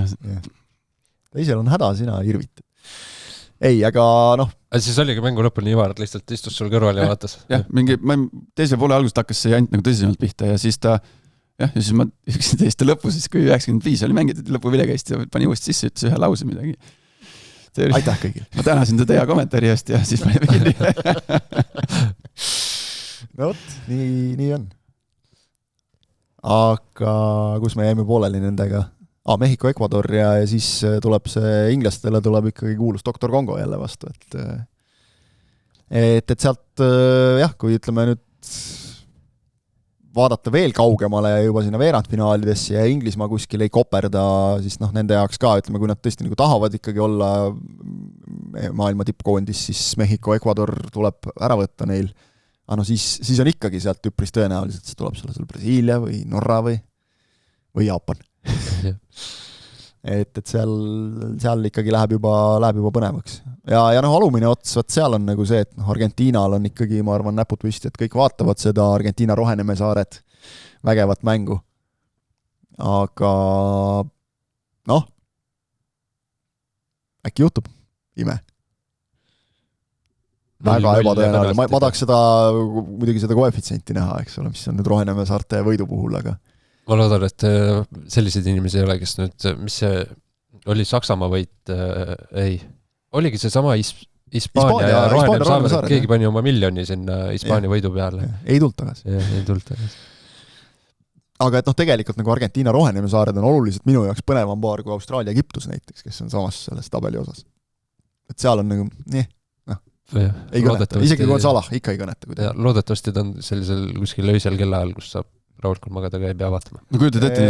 Teisel on häda, sina irvitad. Ei, aga Siis oligi mängu lõpuni Ivar lihtsalt istus sul kõrval ja vaatas. Jah, teise poole algust hakkas see jant tõsisemalt pihta ja siis ta ja siis ma teiste lõpus, siis kui 95 oli mängitud lõpu vilekäist ja pani uuesti sisse, ütles ühe lause midagi. Aitäh kõigil. Ma tänasin ta teie kommentaari eest ja siis panime kinni. No võt, nii on. Aga kus me jäime pooleli nendega? Mehhiko, Ecuador ja siis tuleb see inglastele tuleb ikkagi kuulus Dr. Kongo jälle vastu. Et sealt, kui ütleme nüüd vaadata veel kaugemale ja juba sinna veerandfinaalidesse ja Inglismaa kuskil ei koperda, siis nende jaoks ka, ütleme, kui nad tõesti nagu tahavad ikkagi olla maailma tippkoondis, siis Mehhiko, Ecuador tuleb ära võtta neil. Aga siis on ikkagi sealt üpris tõenäoliselt, see tuleb seal Brasiilia või Norra või Jaapan. et seal ikkagi läheb juba põnevaks. Ja alumine ots, seal on nagu see, et Argentiinal on ikkagi, ma arvan, näpud püsti, et kõik vaatavad seda Argentiina Rohenemesaared vägevat mängu. Aga äkki juhtub ime. Väga ebatõenäoline. Ma tahaks muidugi seda koefitsienti näha, eks ole, mis on nüüd Rohenemesaarte võidu puhul, aga ma loodan, et selliseid inimesi ei ole, kes nüüd, mis see oli Saksamaa võit, ei, oligi see sama Hispaania ja Rohenemesaared, keegi pani oma miljoni sinna Hispaania võidu peale. Ei tulnud tagasi. Aga et tegelikult nagu Argentiina Rohenemesaared on oluliselt minu jaoks põnevam paar kui Austraalia Egiptus näiteks, kes on samas selles tabeli osas. Et seal on nagu, ei kõneta, isegi kui on Salah, ikka ei kõneta. Loodetavasti ta on sellisel kuskil öisel kella ajal, kus saab rahulikult magada ka ei pea vaatama. No kujutad ette,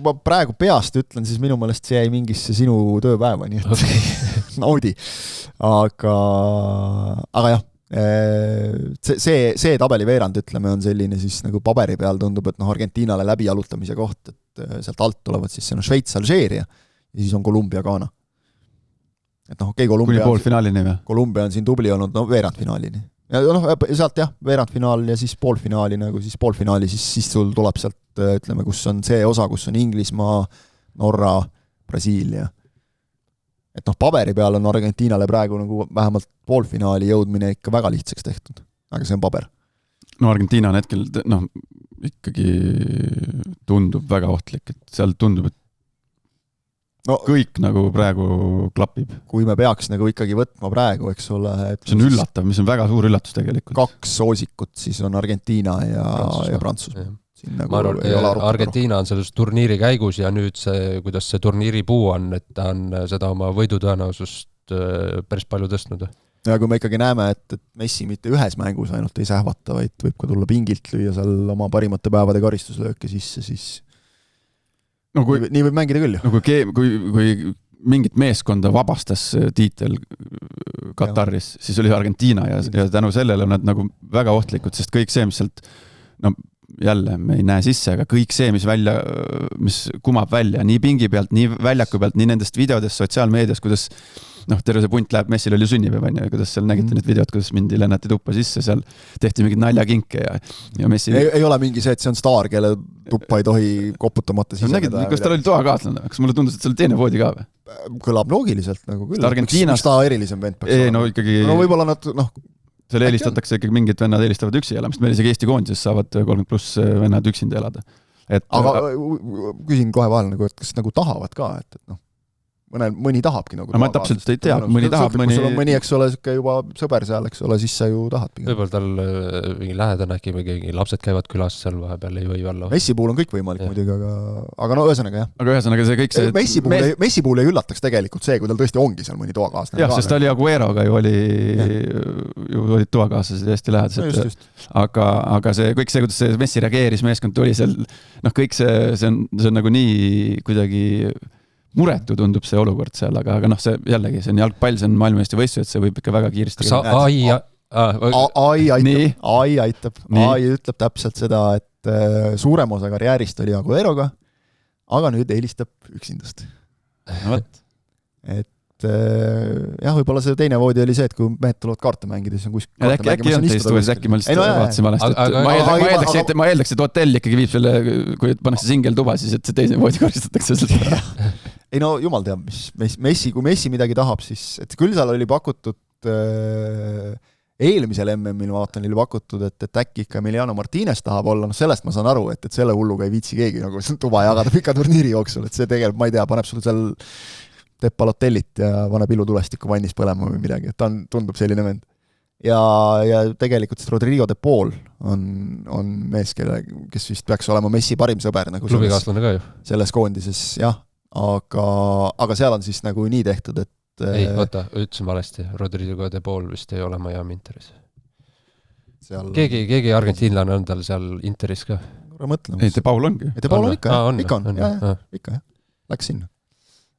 ma praegu peast ütlen, siis minu meelest see jäi mingisse sinu tööpäeva, nii et naudi. Aga jah, see tabeliveerand, ütleme, on selline siis nagu paberi peal tundub, et Argentiinale läbi jalutamise koht, et sealt alt tulevad siis see Šveits, Alžeeria ja siis on Kolumbia, Ghana. Et Kolumbia on siin tubli olnud, veerandfinaalini. Ja sealt veerandfinaal ja siis poolfinaali, siis sul tuleb sealt, ütleme, kus on see osa, kus on Inglismaa, Norra, Brasiilia. Et paberi peal on Argentiinale praegu nagu vähemalt poolfinaali jõudmine ikka väga lihtsaks tehtud, aga see on paber. No Argentiina on hetkel, ikkagi tundub väga ohtlik, et seal tundub, et kõik nagu praegu klapib. Kui me peaks nagu ikkagi võtma praegu, eks ole. See on üllatav, mis on väga suur üllatus tegelikult. 2 soosikut, siis on Argentiina ja Prantsusmaa. Ma arvan, Argentiina on selles turniiri käigus ja nüüd see, kuidas see turniiri puu on, et ta on seda oma võidutõenäosust päris palju tõstnud. Ja kui me ikkagi näeme, et Messi mitte ühes mängus ainult ei sähvata, vaid võib ka tulla pingilt lüüa seal oma parimate päevade karistuslööke sisse, siis nii võib mängida küll. Kui mingit meeskonda vabastas tiitel Kataris, siis oli Argentiina ja tänu sellele on nad nagu väga ohtlikud, sest kõik see, mis sealt jälle me ei näe sisse, aga kõik see, mis kumab välja nii pingi pealt, nii väljaku pealt, nii nendest videodest sotsiaalmeedias, kuidas terve see punt läheb, Messil oli sünnipäev, kuidas seal nägite need videod, kuidas mindi lennati tuppa sisse, seal tehti mingid naljakinke ja Messi... Ei ole mingi see, et see on staar, kelle tuppa ei tohi koputamata siseneda. Kas tal oli toakaaslane? Kas mulle tundus, et see oli teine voodi ka või? Kõlab loogiliselt nagu küll. Argentiinas... Miks ta erilisem vend peaks olema? No ikkagi... No võibolla nad, Seal eelistatakse ikkagi mingid vennad eelistavad üksi elamist. Meil isegi Eesti koondises saavad 30+ vennad üksinda elada. Aga küsin kohe vahel, et kas nagu tahavad ka, et mõni tahabki nagu. Ma täpselt ei tea, mõni tahab, mõni... Sul on mõni, eks ole, juba sõber seal, eks ole, siis sa ju tahad. Võib-olla tal mingi lähedane äkki või keegi lapsed käivad külas seal vahepeal, ei või olla. Messi puhul on kõik võimalik muidugi, aga ühesõnaga jah. Aga ühesõnaga see kõik see... Messi puhul ei üllataks tegelikult see, kui tal tõesti ongi seal mõni toakaaslane. Jah, sest ta oli Agueroga ju olid toakaaslased hästi lähedased. Aga see kõik see, kuidas see Messi reageeris, meeskond tuli seal, kõik see on nagu nii kuidagi muretu tundub see olukord seal, aga see jällegi, see on jalgpall, see on maailmameistri võistlus, et see võib ikka väga kiiresti. AI aitab. AI ütleb täpselt seda, et suurem osa karjäärist oli Agueroga, aga nüüd eelistab üksindust. Et jah, võib-olla see teine voodi oli see, et kui mehed tulevad kaarte mängida, siis on kuskil äkki on teist uues, äkki ma lihtsalt vaatasin valesti. Ma eeldaks, et hotell ikkagi viib selle, kui pannakse singel tuba, siis et see teine voodi koristatakse seda. Ei no jumal teab, kui Messi midagi tahab, siis et küll seal oli pakutud eelmisel MM-il vaatan, oli pakutud, et äkki ikka Emiliano Martínez tahab olla, sellest ma saan aru, et selle hulluga ei viitsi keegi nagu tuba jagada pika turniiri jooksul, et see tegelikult, ma ei tea, paneb sul seal teeb palotellit ja paneb ilutulestikku vannis põlema või midagi, et ta tundub selline vend. Ja tegelikult Rodrigo de Paul on mees, kes vist peaks olema Messi parim sõber nagu klubikaaslane ka ju. Selles koondises, jah, aga seal on siis nagu nii tehtud, et ei, oota, ütlesin valesti, Rodrigo de Paul vist ei ole Miami Interis. Keegi argentiinlane on tal seal Interis ka. Ei, de Paul ongi. De Paul on ikka, läks sinna.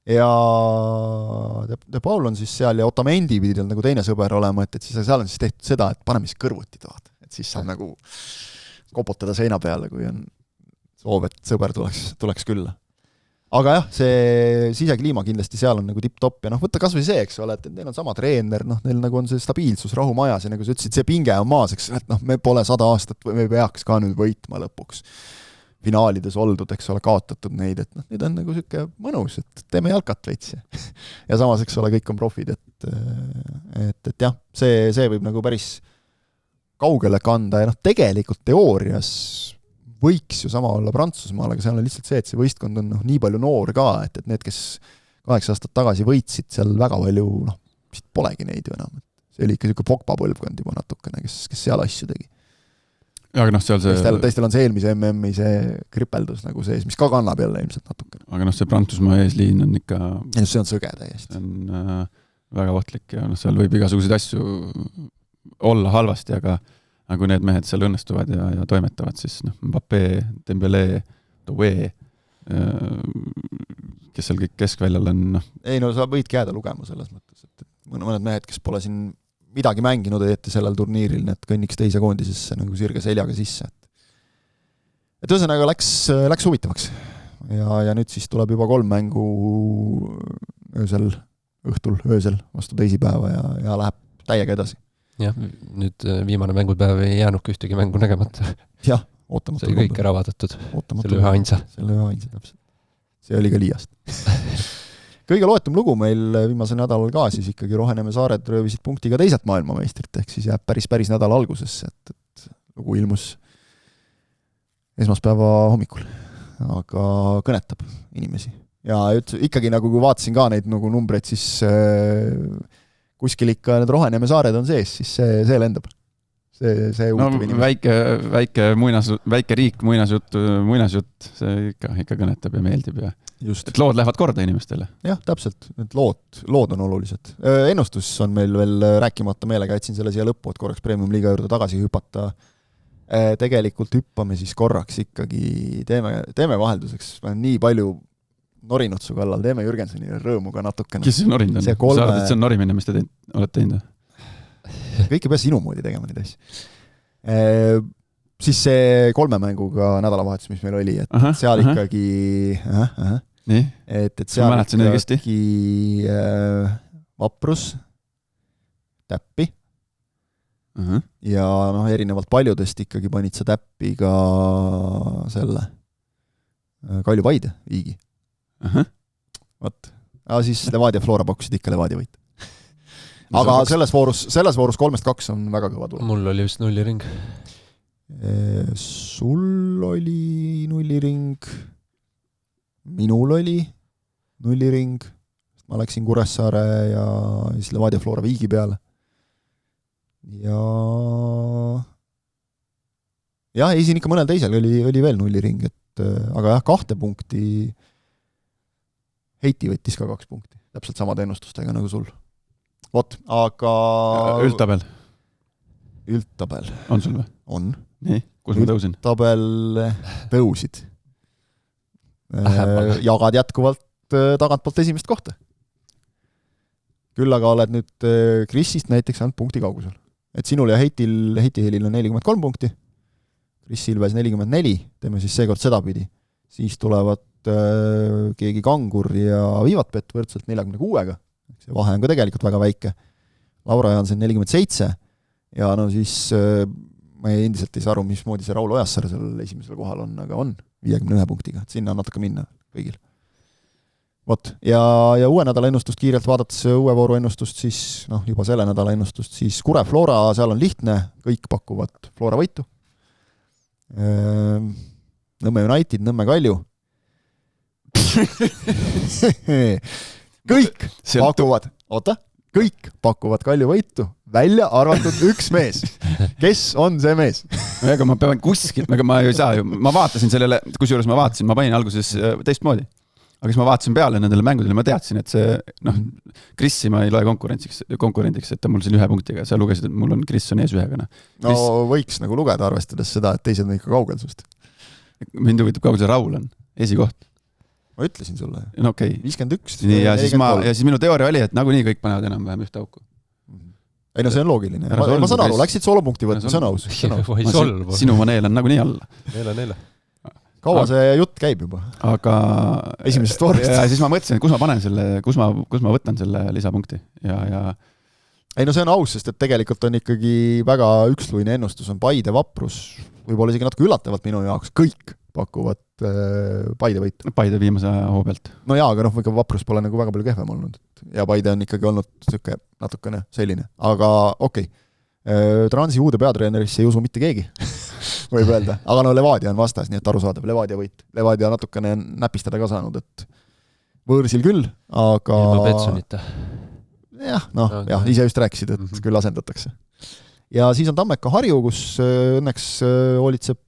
Ja De Paul on siis seal ja Otamendi pidi tal nagu teine sõber olema, et siis seal on siis tehtud seda, et paneme siis kõrvuti toad, et siis saab nagu koputada seina peale, kui on soov, et sõber tuleks külla. Aga jah, see sisekliima kindlasti seal on nagu tipp-topp ja võtta kas või see, eks ole, et neil on sama treener, neil nagu on see stabiilsus rahumajas ja nagu sa ütlesid, see pinge on maas, eks, et me pole 100 aastat või me peaks ka nüüd võitma lõpuks. Finaalides oldud, eks ole, kaotatud neid, et nüüd on nagu siuke mõnus, et teeme jalkat veits. Ja samas, eks ole, kõik on profid, et jah, see võib nagu päris kaugele kanda ja tegelikult teoorias võiks ju sama olla Prantsusmaal, aga seal on lihtsalt see, et see võistkond on nii palju noor ka, et need, kes 8 aastat tagasi võitsid, seal väga palju, vist polegi neid ju enam. See oli ikka siuke Pogba põlvkond juba natukene, kes seal asju tegi. Aga seal see... Teistel on see eelmise MM-i see kripeldus nagu sees, mis ka kannab jälle ilmselt natukene. Aga see Prantsusmaa eesliin on ikka... See on sõge täiesti. See on väga ohtlik ja seal võib igasuguseid asju olla halvasti, aga kui need mehed seal õnnestuvad ja toimetavad, siis Mbappé, Dembélé, Doué, kes seal kõik keskväljal on... Ei sa võidki jääda lugema selles mõttes, et mõned mehed, kes pole siin midagi mänginud ette sellel turniiril, need kõnniks teise koondisesse nagu sirge seljaga sisse. Et ühesõnaga läks huvitavaks. Ja nüüd siis tuleb juba 3 mängu õhtul vastu teisipäeva ja läheb täiega edasi. Jah, nüüd viimane mängupäev ei jäänudki ühtegi mängu nägemata. Jah, ootamatu. See oli kõik ära vaadatud. Selle ühe ainsa, täpselt. See oli ka liiast. Kõige loetum lugu meil viimasel nädalal ka siis ikkagi Roheneeme saared röövisid punktiga teiselt maailmameistrit, ehk siis jääb päris nädala algusesse, et lugu ilmus esmaspäeva hommikul, aga kõnetab inimesi. Ja ikkagi nagu kui vaatasin ka neid nagu numbreid, siis kuskil ikka need Roheneeme saared on sees, siis see lendab. See väike riik, muinasjutt, see ikka kõnetab ja meeldib ja just. Et lood lähevad korda inimestele. Jah, täpselt, et lood on olulised. Ennustus on meil veel rääkimata meelega, jätsin selle siia lõppu, et korraks Premium-liiga juurde tagasi hüpata. Tegelikult hüppame siis korraks ikkagi, teeme vahelduseks, ma olen nii palju norinud su kallal, teeme Jürgensenile rõõmu ka natukene. Kes see norinud on? Sa arvad, et see on norimine, mis te olete teinud? Kõike peas sinu moodi tegema neid asju. siis see 3 mänguga nädalavahetus, mis meil oli, et seal ikkagi nii, et seal ikkagi Vaprus, Täppi ja noh, erinevalt paljudest ikkagi panid sa Täppi ka selle Kalju Paide viigi. Vot. Ja siis Levadia Flora pakkusid ikka Levadia võit. Aga selles voorus 3-2 on väga kõva tule. Mul oli vist nulliring. Sul oli nulliring, minul oli nulliring, ma läksin Kuressaare ja siis Levadia Flora viigi peale. Ja ei, siin ikka mõnel teisel oli veel nulliring, aga jah, 2 punkti Heiti võttis ka 2 punkti, täpselt samade ennustustega nagu sul. Vot, aga Üldtabel. On sul või? On. Nii, kus ma tõusin? Üldtabel tõusid. Jagad jätkuvalt tagantpoolt esimest kohta. Küll aga oled nüüd Krisist näiteks ainult punkti kaugusel. Et sinul ja Heiti-Helil on 43 punkti, Kris Ilves 44, teeme siis seekord sedapidi. Siis tulevad keegi Kangur ja Viivatpett võrdselt 46-ga. See vahe on ka tegelikult väga väike. Laura Jaansen 47 ja no siis ma endiselt ei saa aru, mismoodi see Raul Ojassar seal esimesel kohal on, aga on 51 punktiga, et sinna on natuke minna kõigil. Vot, ja uue nädala ennustust kiirelt vaadates uue vooru ennustust, siis juba selle nädala ennustust, siis Kure Flora, seal on lihtne, kõik pakuvad Flora võitu. Nõmme United, Nõmme Kalju. Kõik pakuvad Kalju võitu, välja arvatud üks mees. Kes on see mees? Ega ma pean kuskilt, ma ei saa ju, ma vaatasin sellele, kusjuures ma panin alguses teistmoodi. Aga siis ma vaatasin peale nendele mängudele, ma teadsin, et see, Krissi ma ei loe konkurendiks, et ta mul siin 1 punktiga, sa lugesid, et mul on Kris on ees 1-ga. No võiks nagu lugeda, arvestades seda, et teised on ikka kaugel sust. Mind huvitab kaugel see Raul on, esikoht. Ma ütlesin sulle. No okei. 51. Ja siis minu teooria oli, et nagunii kõik panevad enam-vähem ühte auku. Ei no see on loogiline. Ma saan aru, läksid soolopunkti võtta, see on aus. Sinu maneel on nagunii alla. Neile. Kaua see jutt käib juba? Aga esimesest voorust. Ja siis ma mõtlesin, kus ma panen selle, kus ma võtan selle lisapunkti. Ei no see on aus, sest et tegelikult on ikkagi väga üksluine ennustus, on Paide Vaprus, võib-olla isegi natuke üllatavalt minu jaoks, kõik pakuvad Paide võitu. Paide viimase hoo pealt. No jaa, aga Vaprus pole nagu väga palju kehvem olnud. Ja Paide on ikkagi olnud natukene selline, aga okei. Transi uude peatreenerisse ei usu mitte keegi, võib öelda. Aga Levadia on vastas, nii et arusaadav, Levadia võit. Levadia natukene näpistada ka saanud, et võõrsil küll, aga... Ilma Betsunita. Jah, ise just rääkisid, et küll asendatakse. Ja siis on Tammeka Harju, kus õnneks hoolitseb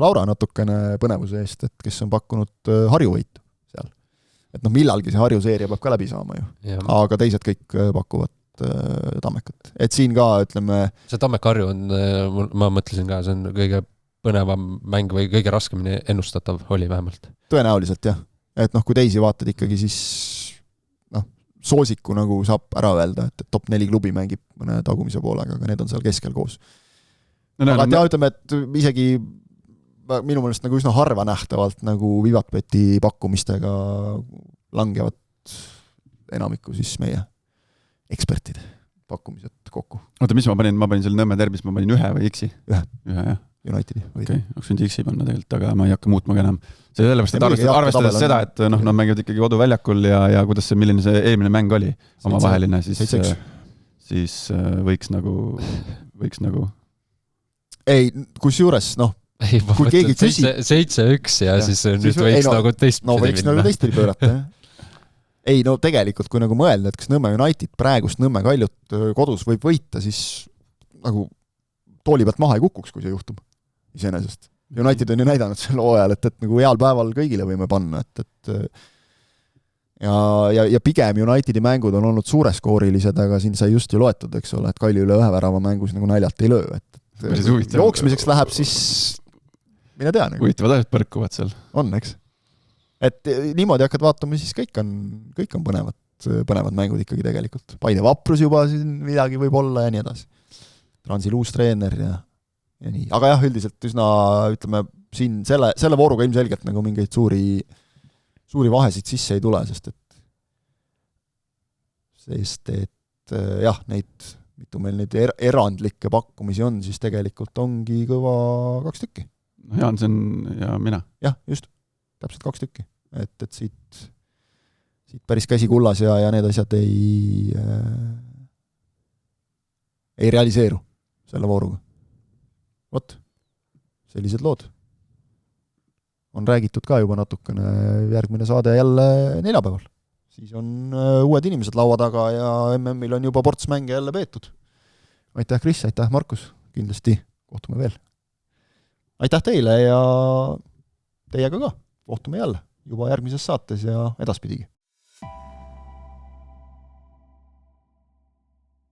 Laura natukene põnevuse eest, et kes on pakkunud Harju võitu seal. Et millalgi see Harju seeria peab ka läbi saama ju. Aga teised kõik pakuvad Tammekat. Et siin ka, ütleme... See Tammeka Harju on, ma mõtlesin ka, see on kõige põnevam mäng või kõige raskemini ennustatav oli vähemalt. Tõenäoliselt jah. Et kui teisi vaatad ikkagi, siis soosiku nagu saab ära öelda, et top 4 klubi mängib mõne tagumise poolega, aga need on seal keskel koos. Aga ütleme, et isegi minu meelest nagu üsna harva nähtavalt nagu Vivatbeti pakkumistega langevad enamikku siis meie ekspertide pakkumised kokku. Oota, mis ma panin selle Nõmme Derbis, ma panin 1 või X-i? 1, jah. Unitedi. Okei, oleks nüüd X-i panna tegelikult, aga ma ei hakka muutma enam. See sellepärast, et arvestades seda, et nad mängivad ikkagi koduväljakul ja kuidas see, milline see eelmine mäng oli omavaheline, siis võiks nagu... Ei, kusjuures, kui keegi küsib... 7-1 ja siis nüüd võiks nagu teistpidi pöörata, jah. Ei, tegelikult, kui nagu mõelda, et kas Nõmme United praegust Nõmme Kaljut kodus võib võita, siis nagu tooli pealt maha ei kukuks, kui see juhtub iseenesest. United on ju näidanud selle hooajal, et nagu heal päeval kõigile võime panna, ja pigem Unitedi mängud on olnud suureskoorilised, aga siin sai just ju loetud, eks ole, et Kalju üle 1 värava mängus nagu naljalt ei löö, et jooksmiseks läheb siis mine tea. Huvitavad ajad põrkuvad seal. On, eks? Et niimoodi hakkad vaatama, siis kõik on põnevad mängud ikkagi tegelikult. Paide Vaprus juba siin midagi võib olla ja nii edasi. Transil uus treener ja ja nii, aga jah, üldiselt üsna, ütleme, siin selle vooruga ilmselgelt nagu mingeid suuri vahesid sisse ei tule, sest et jah, mitu meil neid erandlikke pakkumisi on, siis tegelikult ongi kõva 2 tükki. no Jaansen ja mina. jah, just, täpselt 2 tükki. Et siit päris käsi kullas ja need asjad ei realiseeru selle vooruga. Vot, sellised lood. On räägitud ka juba natukene, järgmine saade jälle neljapäeval. Siis on uued inimesed laua taga ja MM-il on juba ports mänge jälle peetud. Aitäh, Kris, aitäh, Markus, kindlasti kohtume veel. Aitäh teile ja teiega ka, kohtume jälle juba järgmises saates ja edaspidigi.